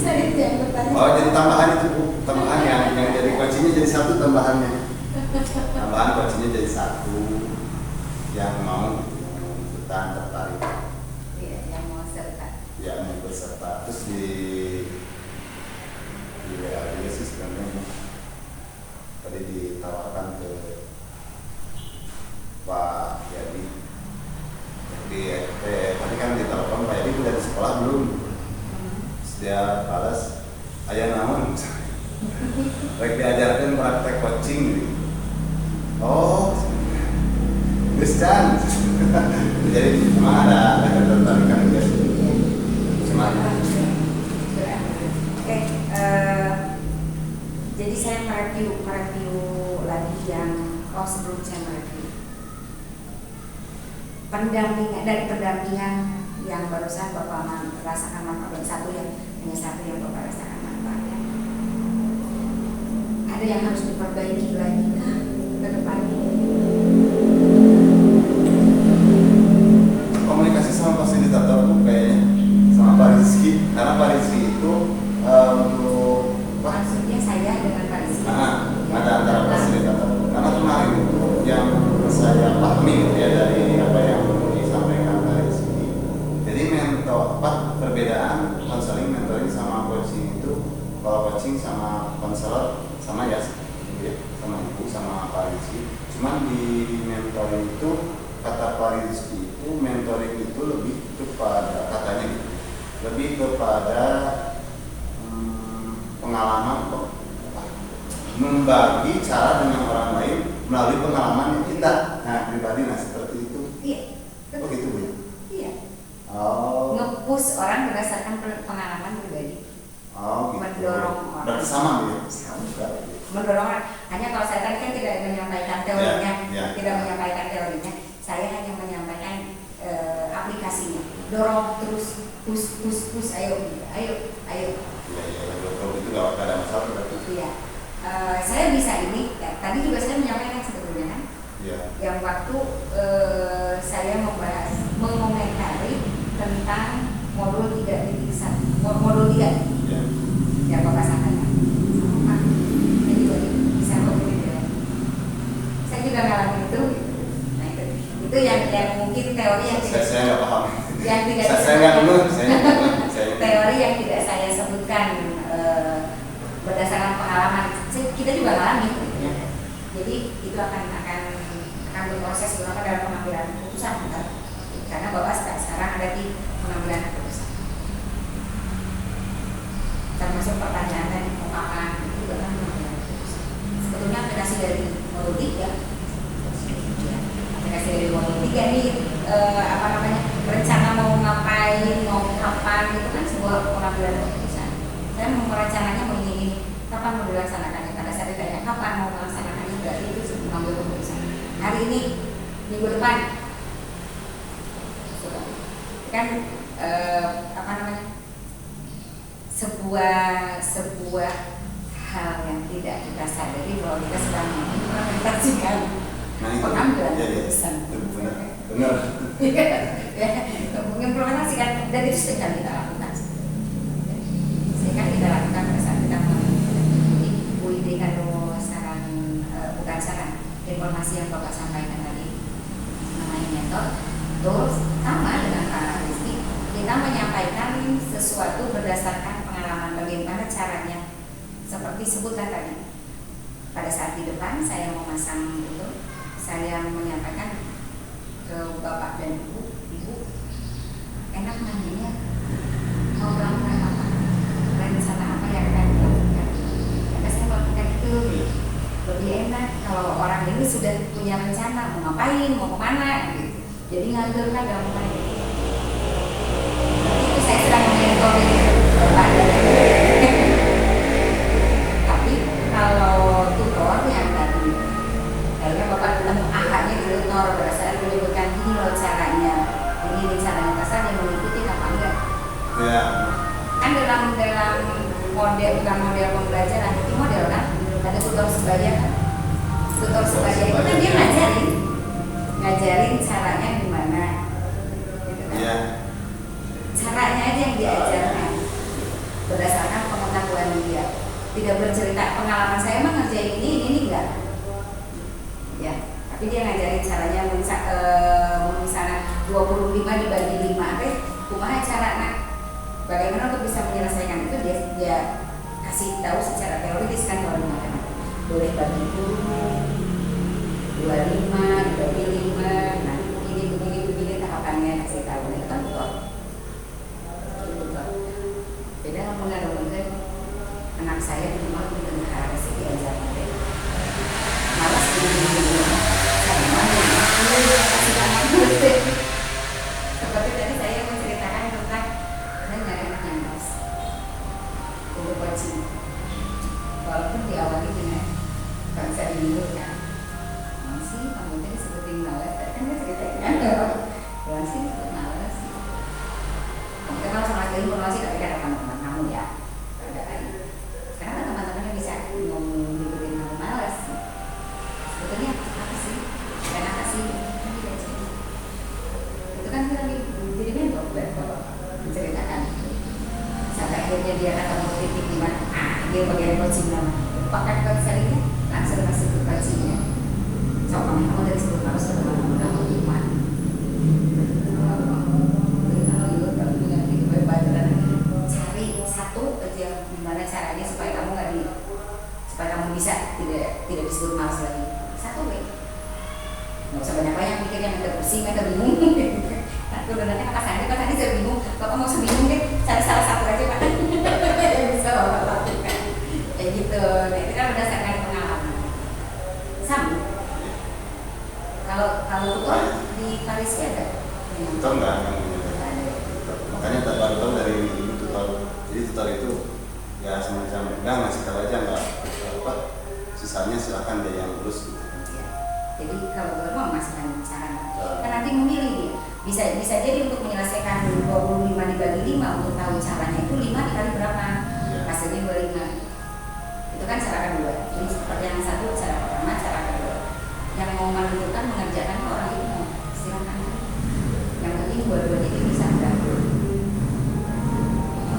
Saya yang bertanya. Oh, jadi tambahan itu Bu, tambahan yang jadi coachingnya jadi satu tambahannya. Tambahan coachingnya jadi satu. yang mau ikutan tertarik, Iya, yang mau serta. yang mau berserta. Terus di WA juga sih sebenarnya tadi ditawarkan ke Pak Yadi. Tadi kan ditelepon Pak Yadi udah di sekolah belum? Terus dia balas, ayah naon? Baik diajarkan praktek coaching gitu. Oh, Guscan. Jadi memang ada ketertarikan dia. Cuma Oke, jadi saya mereview lagi yang sebelum saya mereview pendampingan yang barusan Bapak rasakan manfaatnya satu yang Bapak rasakan manfaatnya. Ada yang harus diperbaiki lagi kah ke depannya? komunikasi sama fasilitator tuh kayaknya sama Pak Rizky, karena Pak Rizky itu untuk Maksudnya saya dengan Pak Rizky. ada antara fasilitator. Karena kemarin itu yang saya pahami gitu ya dari apa yang disampaikan Pak Rizky. Jadi perbedaan konseling, mentoring sama coaching itu, kalau coaching sama konselor sama ya, sama ibu sama Pak Rizky. Cuman di mentoring itu kata Pak Rizky itu mentoring itu lebih kepada katanya gitu, lebih kepada pengalaman kok, membagi cara dengan orang lain melalui pengalaman kita. Nah pribadi, nah seperti itu. Iya. Oh gitu Bu ya? Iya. Oh. Nge-push orang berdasarkan pengalaman pribadi. Oh gitu. Mendorong orang. Berarti sama Bu ya? Sama. Mendorong orang. Hanya kalau saya tadi kan tidak menyampaikan teorinya, tidak menyampaikan teorinya. Saya hanya menyampaikan aplikasinya. Dorong terus, push, ayo. Iya, kalau itu nggak ada masalah berarti. Iya. Saya bisa ini. Tadi juga saya menyampaikan sebetulnya kan. Iya. Yang waktu saya mengomentari tentang modul 3.1, modul 3 Iya. yang Bapak sampaikan. Pak, ini juga bisa modul ya. Saya juga ngalamin itu. Nah itu yang mungkin teori yang Saya nggak paham. yang tidak Saya nggak ngerti. teori yang tidak saya sebutkan berdasarkan pengalaman. Kita juga ngalami. Jadi itu akan berproses beberapa dalam pengambilan keputusan kan? Karena Bapak sekarang ada di pengambilan keputusan. Termasuk pertanyaan dan ungkapan itu juga kan pengambilan keputusan. Sebetulnya aplikasi dari modul 3 aplikasi dari modul 3 ini rencana mau ngapain, mau kapan itu kan sebuah pengambilan keputusan. Saya rencananya mau ini kapan mau dilaksanakannya, pada saat ditanya kapan mau melaksanakannya berarti itu mengambil keputusan. Hari ini, minggu depan, kan sebuah hal yang tidak kita sadari bahwa kita sedang mengimplementasikan pengambilan keputusan. Benar. Mengimplementasikan dan itu sedang kita lakukan. Sehingga kita lakukan pada saat kita mengikuti UID kalau bukan saran, informasi yang Bapak sampaikan tadi mengenai metode. Terus sama dengan Pak Rizky, kita menyampaikan sesuatu berdasarkan pengalaman bagaimana caranya. Seperti sebutan tadi, pada saat di depan saya memasang itu, saya menyampaikan ke Bapak dan Ibu enak nanyanya mau melakukan apa, rencana apa yang akan dilakukan. Karena saya melakukan itu lebih enak kalau orang ini sudah punya rencana mau ngapain, mau kemana gitu. Jadi ngatur kan gampang. Itu saya sedang menyentuh Bapak dan Ibu. Tapi kalau tutor yang tadi kayaknya Bapak ketemu ahanya di tutor berdasarkan menyebutkan ini loh caranya, ini caranya kasar yang mengikuti apa enggak? Ya. Kan dalam model bukan model pembelajaran itu model kan ada tutor sebaya kan. Tutor sebaya itu kan dia ngajarin caranya gimana, gitu kan? Iya. Caranya aja yang diajarkan berdasarkan pengetahuan dia. Tidak bercerita pengalaman saya emang ngerjain ini enggak. Ya, tapi dia ngajarin caranya 25 dibagi 5 teh kumaha carana bagaimana untuk bisa menyelesaikan itu dia kasih tahu secara teoritis kan kalau di matematika boleh bagi 25 dibagi 5 nah begini tahapannya kasih tahu itu kan betul beda ngomong anak saya di rumah mendengar sih diajar malas seperti tadi saya menceritakan tentang saya nggak enak nyandas untuk coaching walaupun diawali dengan bangsa dulu kan masih kamu tadi seperti malas tadi kan saya ceritakan masih seperti malas mungkin kalau sama sekali informasi tapi ada teman-teman kamu ya karena teman-temannya bisa ngomong dibikin kamu malas sebetulnya apa sih kenapa sih itu kan kita jadi mentor buat bapak menceritakan sampai akhirnya dia kata mau titik di mana dia bagian coaching nama pakai konselnya langsung masuk ke coachingnya coba kamu dari sebelum harus ke teman-teman kamu gimana cari satu aja gimana caranya supaya kamu bisa tidak disebut malas lagi satu nggak usah banyak mikirnya minta pusing minta bingung aku udah nanti kata Sandi saya bingung bapak mau sebingung deh cari salah satu aja pak yang bisa bapak lakukan kayak gitu nah itu kan berdasarkan pengalaman sama kalau tutor di Paris ada tutor nggak makanya baru tahu dari tutor jadi tutor itu ya semacam enggak ngasih tahu aja nggak apa sisanya silakan dia yang urus gitu. Jadi kalau mau masukkan cara kan nanti memilih dia bisa jadi untuk menyelesaikan 25 dibagi 5 untuk tahu caranya itu 5 dikali berapa hasilnya 25 itu kan cara kedua ini seperti yang satu cara pertama cara kedua yang mau menentukan mengerjakan orang itu silakan yang penting dua-duanya itu bisa berakhir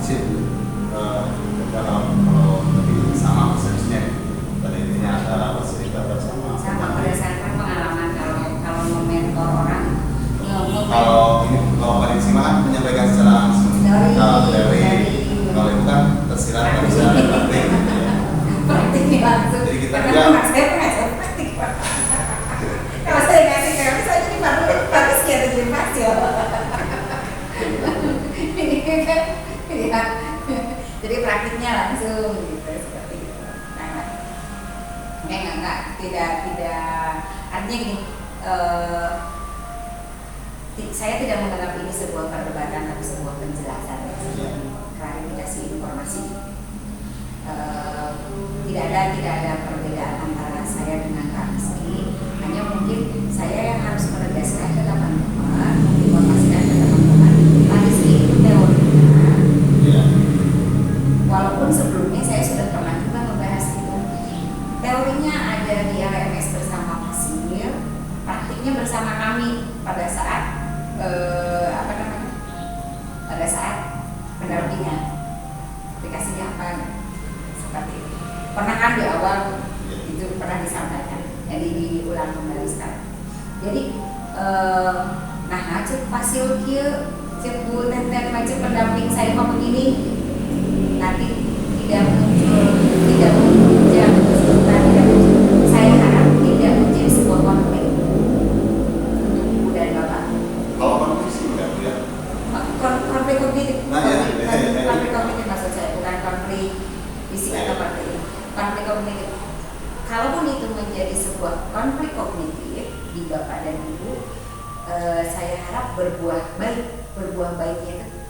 sip kalau lebih sama persepsinya pada intinya antara cerita bersama berdasarkan pengalaman kalau mementor orang kalau prediksi mah menyampaikan secara langsung kalau itu kan tersirat kan bisa ada praktik langsung jadi kita saya pengajar praktik kalau saya ngasih teori saya ini baru sekian jadi hasil ini kan ya jadi praktiknya langsung gitu seperti itu nah tidak artinya gini saya tidak menganggap ini sebuah perdebatan tapi sebuah penjelasan klarifikasi informasi tidak ada perbedaan antara saya dengan Kak Rizky hanya mungkin saya yang harus menegaskan ke teman-teman menginformasikan ke teman-teman Kak Rizky itu teorinya walaupun sebelumnya saya sudah pernah juga membahas itu teorinya ada di LMS bersama Pasir praktiknya bersama kami pada saat pada saat pendampingan aplikasinya apa seperti itu pernah kan di awal itu pernah disampaikan jadi diulang kembali sekarang jadi cek Pasir kia cek bu tenten macam pendamping saya mau begini nanti tidak muncul saya harap tidak menjadi sebuah konflik ibu dan bapak kalau konflik sih enggak ya konflik kognitif ya. konflik kognitif maksud saya bukan konflik fisik atau konflik kognitif kalaupun itu menjadi sebuah konflik kognitif di bapak dan ibu saya harap berbuah baiknya itu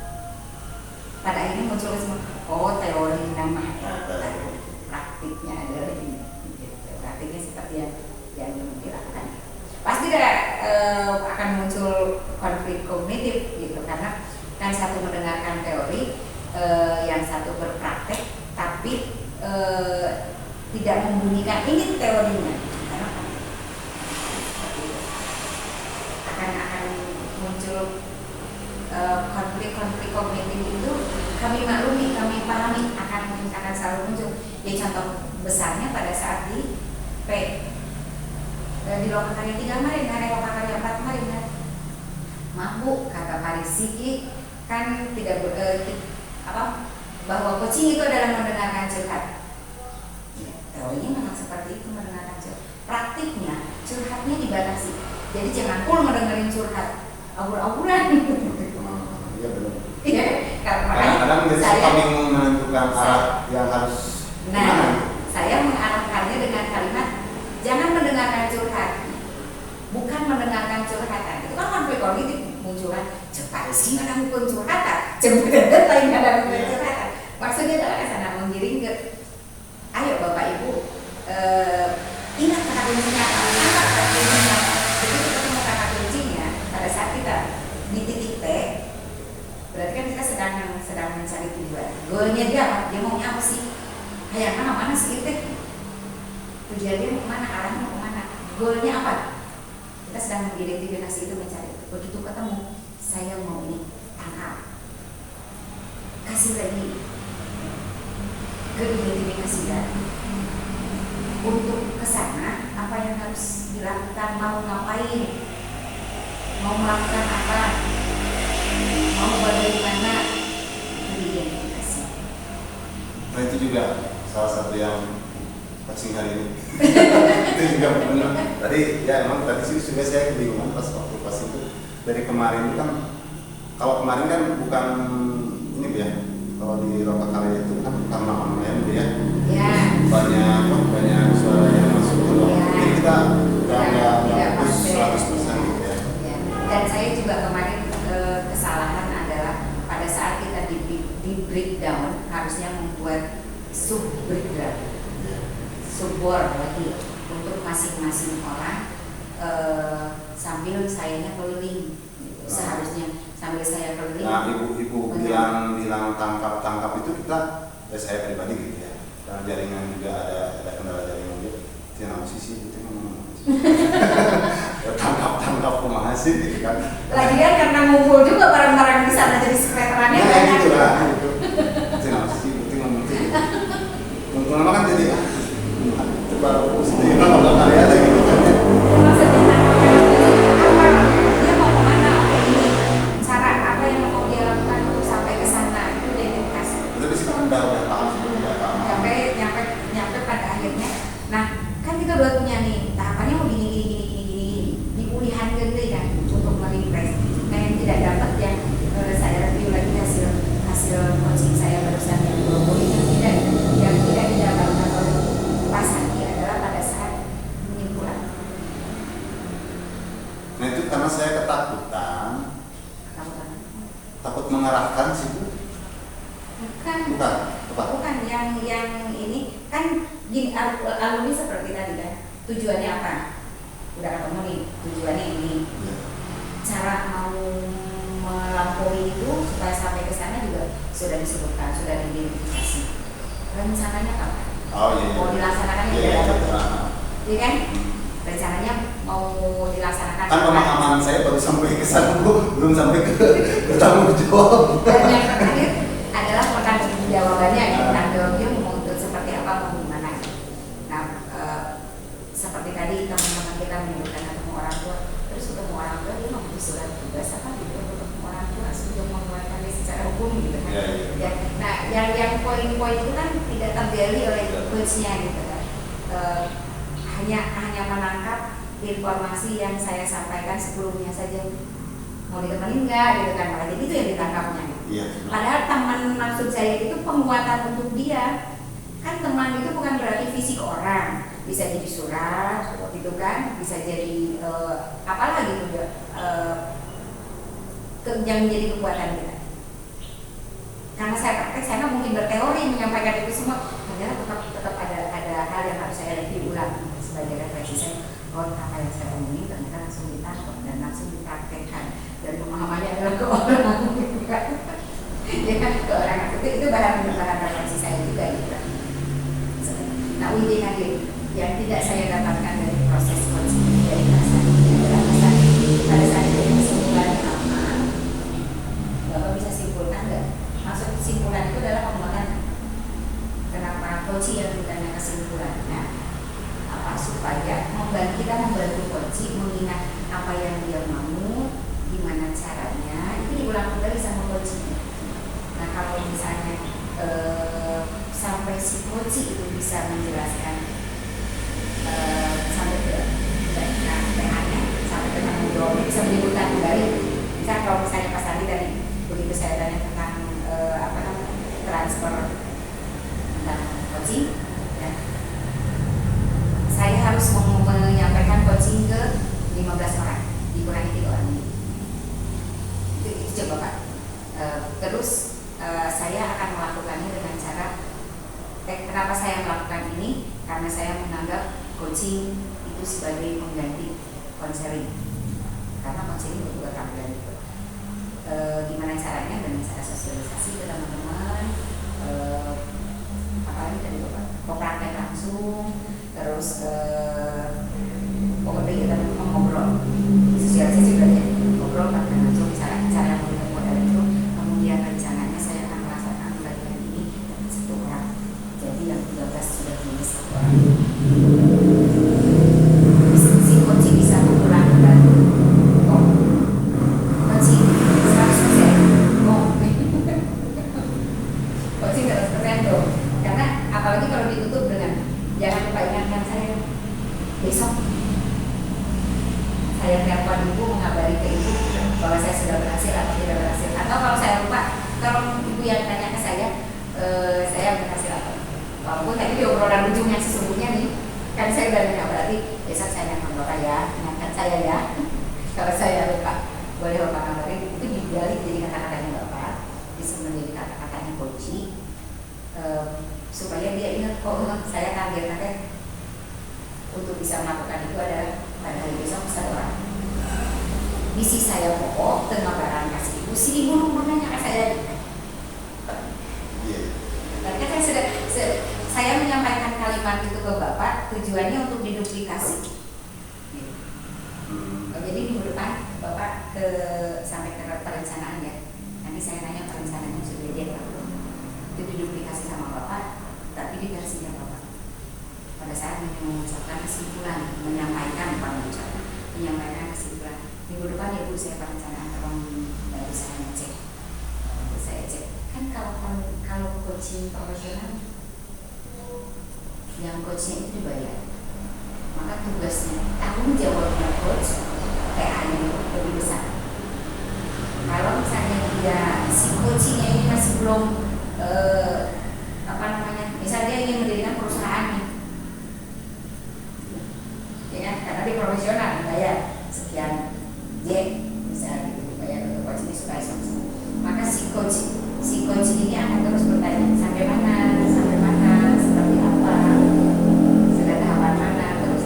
pada akhirnya muncul semua teori nama praktiknya adalah ini gitu. Praktiknya seperti yang dilakukan pasti akan muncul konflik kognitif gitu karena kan satu mendengarkan teori yang satu berpraktek tapi tidak membunyikan ini teorinya karena akan muncul konflik kognitif itu kami maklumi, kami pahami akan selalu muncul. Ya contoh besarnya pada saat di lokakarya 3 kemarin, ada lokakarya 4 kemarin kan. mabuk, kata Parisiki kan tidak bahwa coaching itu adalah mendengarkan curhat. Ya, teorinya memang seperti itu, mendengarkan curhat. Praktiknya curhatnya dibatasi. Jadi jangan full ngedengerin curhat, awur-awuran. Iya benar. Iya, Kadang-kadang dia suka bingung menentukan arah yang harus. Saya mengarahkannya dengan kalimat jangan mendengarkan curhat, bukan mendengarkan curhatan. Itu kan konflik kognitif munculkan. Cepat sih nggak mungkin curhatan, cepat lain nggak mungkin curhatan. Maksudnya adalah kesana menggiring ke, ayo bapak ibu, ingat kata kuncinya apa? Ingat kata kuncinya. Begitu ketemu kata kuncinya, pada saat kita di titik T, berarti kan kita sedang mencari tujuan. Goalnya dia apa? Dia maunya apa sih? Kayak mana sih itu? Tujuannya mau kemana? Arahnya mau kemana? Goalnya apa? Kita sedang mengidentifikasi itu, mencari. Begitu ketemu, saya mau ini, tangkap, kasih lagi ke identifikasikan. Untuk kesana apa yang harus dilakukan, mau ngapain, mau melakukan apa, mau bagaimana, identifikasi. Nah itu juga salah satu yang coaching hari ini. Itu juga benar. Tadi ya emang tadi sih juga saya kebingungan pas itu dari kemarin itu kan, kalau kemarin kan bukan ini ya, kalau di Lokakarya itu kan karena online ya. Ya. Banyak suara yang masuk. Ya. Jadi kita tidak push pasti. 100% gitu ya. Ya. Dan saya juga kemarin kesalahan adalah pada saat kita di breakdown harusnya membuat sub breakdown, subbor lagi untuk masing-masing orang, sambil sayanya keliling. Seharusnya sambil saya keliling. Nah ibu bilang tangkap itu kita, saya pribadi gitu ya. Karena jaringan juga ada kendala jaringan juga. Tidak sisi itu ngomong. Tangkap kumaha sih gitu kan. Lagian karena ngumpul juga barang-barang di sana jadi sekreterannya Ya banyak. gitu lah. Tidak sisi itu ngomong gitu. Untung lama kan jadi coba sendiri kalau karya ada gitu kan. Maksudnya apa? Dia mau kemana? Ini cara apa yang mau dia lakukan untuk sampai ke sana itu identifikasi. Itu di situ udah paham sebelumnya paham. Nyampe pada akhirnya. Nah, kan kita udah punya nih tahapannya mau gini diulihan gede kan untuk merimpress. Nah yang tidak dapat yang saya review lagi hasil coaching saya barusan yang 20 yang tidak didapatkan oleh Pak Sandi adalah pada saat penyimpulan. Nah itu karena saya ketakutan, takut mengarahkan sih Bu. Bukan yang ini kan gini, alumni seperti tadi kan tujuannya apa, udah ketemu nih tujuannya ini, cara mau melampaui itu supaya sampai ke sana juga sudah disebutkan, sudah diidentifikasi, rencananya kapan mau dilaksanakan ya kan, rencananya mau dilaksanakan kan pemahaman saya baru sampai ke sana Bu, belum sampai ke bertanggung jawab. Dan yang terakhir adalah pertanggung jawabannya, tanggung jawabnya mau seperti apa, mau gimana. Nah, seperti tadi teman-teman kita menyebutkan ketemu orang tua, terus ketemu orang tua dia mau surat tugas apa gitu, ketemu orang tua sebelum mengeluarkan secara hukum gitu kan. Ya. Nah, yang poin-poin itu kan tidak tergali oleh coachnya gitu kan. Hanya menangkap informasi yang saya sampaikan sebelumnya saja, mau ditemenin nggak gitu kan, malah jadi itu yang ditangkapnya. Iya. Padahal teman maksud saya itu penguatan untuk dia. Kan teman itu bukan berarti fisik orang, bisa jadi surat, gitu kan, bisa jadi apalah gitu ya, yang menjadi kekuatan kita. Karena saya praktek, saya nggak mungkin berteori menyampaikan itu semua. Ternyata tetap ada hal yang harus saya review ulang sebagai referensi saya. Oh, apa yang saya omongin ternyata langsung ditangkap dan langsung dipraktekkan, dan pemahamannya adalah ke orang, gitu kan? Ya kan, ke orang itu bahan referensi saya juga gitu. Nah, ide hadir yang tidak saya dapatkan dari proses coaching dari Hasan adalah pada saat itu kesimpulan apa? Bapak bisa simpulkan nggak? Maksud kesimpulan itu adalah pengembangan. Kenapa coaching yang ditanya kesimpulannya? Apa supaya kita membantu coaching mengingat apa yang dia mau, gimana caranya itu diulang kembali sama coachnya. Nah kalau misalnya sampai si coach itu bisa menjelaskan sampai ke PH-nya, sampai ke tanggung jawabnya, bisa menyebutkan kembali. Misal kalau misalnya Pak Sandi tadi begitu saya tanya tentang transfer tentang coaching, ya, saya harus menyampaikan coaching ke 15 orang, dikurangi 3 orang ini. Itu coba Pak. Terus saya akan melakukannya dengan cara kenapa saya melakukan ini, karena saya menganggap coaching itu sebagai pengganti konseling, karena konseling juga keahlian itu. Gimana caranya, dengan cara sosialisasi ke teman-teman, apalagi tadi Bapak praktek langsung, terus pokoknya kita ngobrol, sosialisasi juga ya, ngobrol praktek langsung, cara yang mau modal itu. Kemudian rencananya saya akan melaksanakan bagian ini dengan 1 orang, jadi yang 13 sudah tulis 1 orang. Si coaching bisa mengurangi dan coaching 100%. Coaching 100% dong, karena apalagi kalau ditutup dengan jangan lupa ingatkan saya besok. Saya telepon ibu mengabari ke ibu bahwa saya sudah berhasil atau tidak berhasil, atau kalau saya lupa, kalau ibu yang tanya ke saya berhasil atau walaupun tadi di obrolan ujung yang sesungguhnya nih kan saya udah nanya, berarti besok saya akan bapak ya, ingatkan saya ya. Kalau saya lupa, boleh bapak ngabarin. Itu dibalik jadi kata-katanya bapak, bisa menjadi kata-katanya coaching, supaya dia ingat saya targetnya untuk bisa melakukan itu adalah pada hari besok 1 orang. Misi saya pokok pengabaran kasih ibu, si ibu menanya ke saya. Karena saya menyampaikan kalimat itu ke bapak tujuannya untuk diduplikasi. Jadi minggu depan bapak sampai ke perencanaan ya. Nanti saya tanya perencanaannya sudah dia belum. Itu diduplikasi sama bapak, tapi di versinya bapak. Pada saat mengucapkan kesimpulan, menyampaikan kesimpulan. Minggu depan ya Bu, saya perencanaan tolong bisa ngecek. Saya cek. Kan kalau coaching profesional, yang coachnya itu dibayar, maka tugasnya, tanggung jawabnya coach, PA-nya lebih besar. Kalau misalnya dia si coachingnya ini masih belum misalnya dia ingin mendirikan perusahaan nih, ya kan? Karena dia profesional, dibayar sekian J, misalnya gitu, bayar untuk coaching supaya sama-sama. Maka si coach ini akan terus bertanya sampai mana, seperti apa, sudah tahapan mana, terus.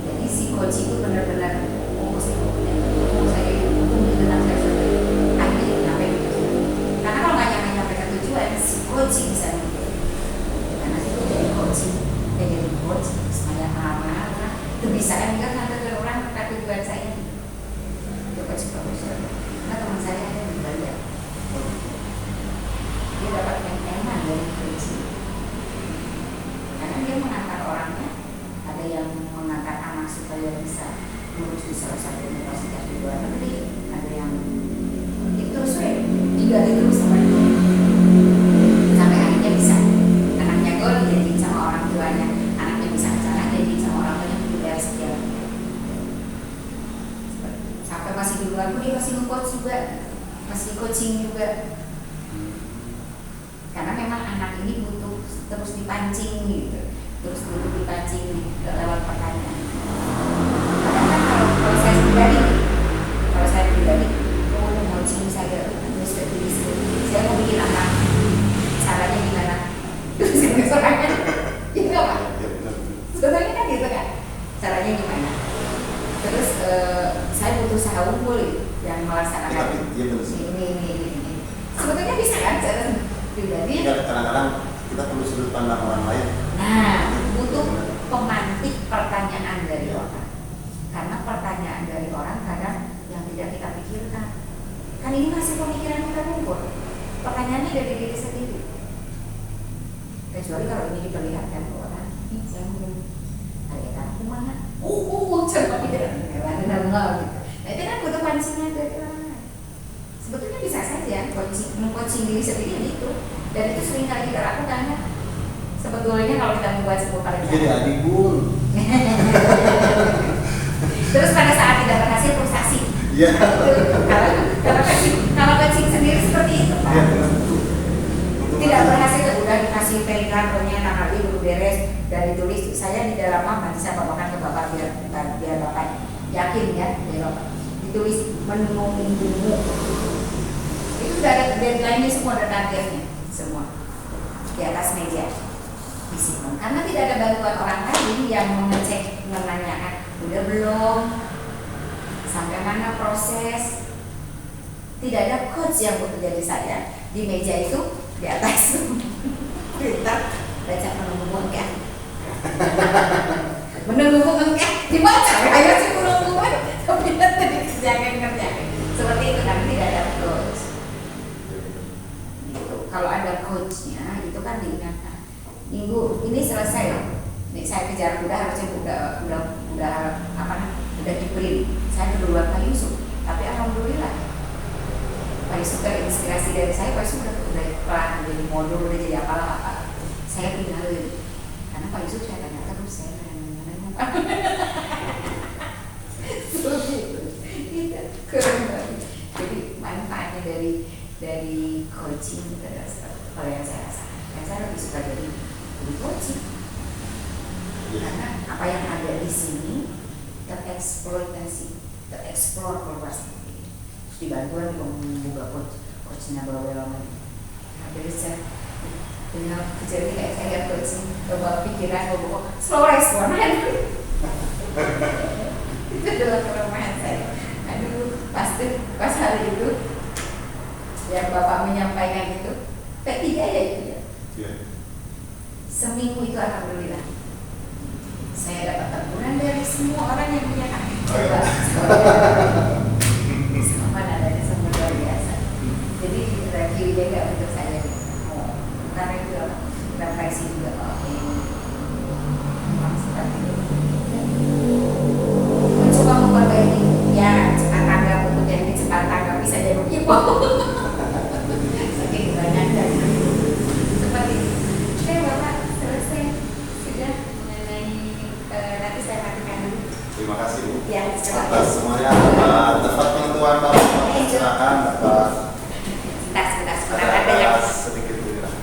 Jadi si coach itu benar-benar saya tentang akhirnya nyampe gitu. Karena kalau nggak nyampe ke tujuan, si coach bisa mikir. Karena itu jadi coach, semuanya mahal-mahal, itu bisa kan ada orang ke tujuan saya. Itu coach profesional. Karena teman saya ada yang dibayar. Dia dapat yang enak dari coaching, karena dia mengantar orangnya, ada yang mengantar anak supaya bisa lulus di salah satu universitas di luar negeri, ada yang itu terus digali terus sampai akhirnya bisa anaknya gol dijanjiin sama orang tuanya, anaknya bisa ke sana dijanjiin sama orang tuanya dibayar sekian, sampai masih di luar dia masih nge-coach juga, masih coaching juga. Karena memang anak ini butuh terus dipancing gitu, terus butuh dipancing lewat pertanyaan. Karena kalau saya pribadi, mau coaching saya terus saya mau bikin apa, caranya gimana, terus orangnya, gitu Pak. Sebetulnya kan gitu kan, caranya gimana. Terus saya butuh usaha unggul yang melaksanakan ini. Sebetulnya bisa kan cara pribadi. Kadang-kadang kita perlu sudut pandang orang lain. Nah, butuh pemantik pertanyaan dari orang. Karena pertanyaan dari orang kadang yang tidak kita pikirkan. Kan ini masih pemikiran kita kumpul. Pertanyaannya dari diri sendiri. Kecuali kalau ini diperlihatkan ke orang, saya mungkin ada aku mana? Coba pikiran, enggak gitu. Nah itu kan butuh pancing. dari orang lain. Sebetulnya bisa saja mengcoaching diri sendiri itu, dan itu sering kali kita lakukan kan. Sebetulnya kalau kita membuat sebuah perencanaan. Jadi adik bun. Terus pada saat tidak berhasil frustasi. Iya. Kalau coaching sendiri seperti itu Pak. Iya. Tidak berhasil udah dikasih pelikan tanggal ini belum beres dan ditulis saya di dalam map, nanti saya bawakan ke bapak biar bapak yakin ya, biar bapak ditulis menu minggumu. Itu sudah ada deadline-nya semua, ada targetnya semua di atas meja disimpan. Karena tidak ada bantuan orang lain yang mengecek, menanyakan udah belum, sampai mana proses. Tidak ada coach yang bekerja di saya di meja itu di atas printer baca menunggu kan menunggu kan dibaca ayo sih menunggu tapi nanti dikerjakan seperti itu kan, tidak ada coach gitu. Kalau ada coachnya itu kan diingatkan minggu ini selesai nih, saya kejar kuda harusnya udah udah di-print, saya keduluan Pak Yusuf, tapi alhamdulillah Pak Yusuf terinspirasi dari saya. Pak Yusuf udah pelan jadi modul, udah jadi apalah saya tinggalin karena Pak Yusuf saya tanya terus, saya nanya itu keren banget. Jadi manfaatnya dari coaching itu adalah kalau yang saya rasakan, yang saya lebih suka dari coaching karena apa yang ada di sini tereksploitasi, tereksplor keluar sendiri. Dibantuan membuka coachnya bawa lama. Jadi saya dengan kejadian kayak saya coaching, bawa pikiran, bawa slow respon kan. Itu adalah kelemahan saya. Aduh, pas hari itu yang bapak menyampaikan itu P3 ya itu ya. Seminggu itu alhamdulillah saya dapat teguran dari semua orang yang punya kaki. Coba. Adanya semua luar biasa. Jadi review dia nggak untuk saya karena itu refleksi juga seperti itu. Mencoba memperbaiki ya cepat tanggap untuk jadi cepat tanggap bisa jadi ibu. Saking banyak dan seperti itu. Oke bapak selesai sudah mengenai nanti saya matikan dulu. Terima kasih Bu. Ya, atas semuanya, tempat penentuan Bapak silakan dapat sebentar. ada sedikit ini lah.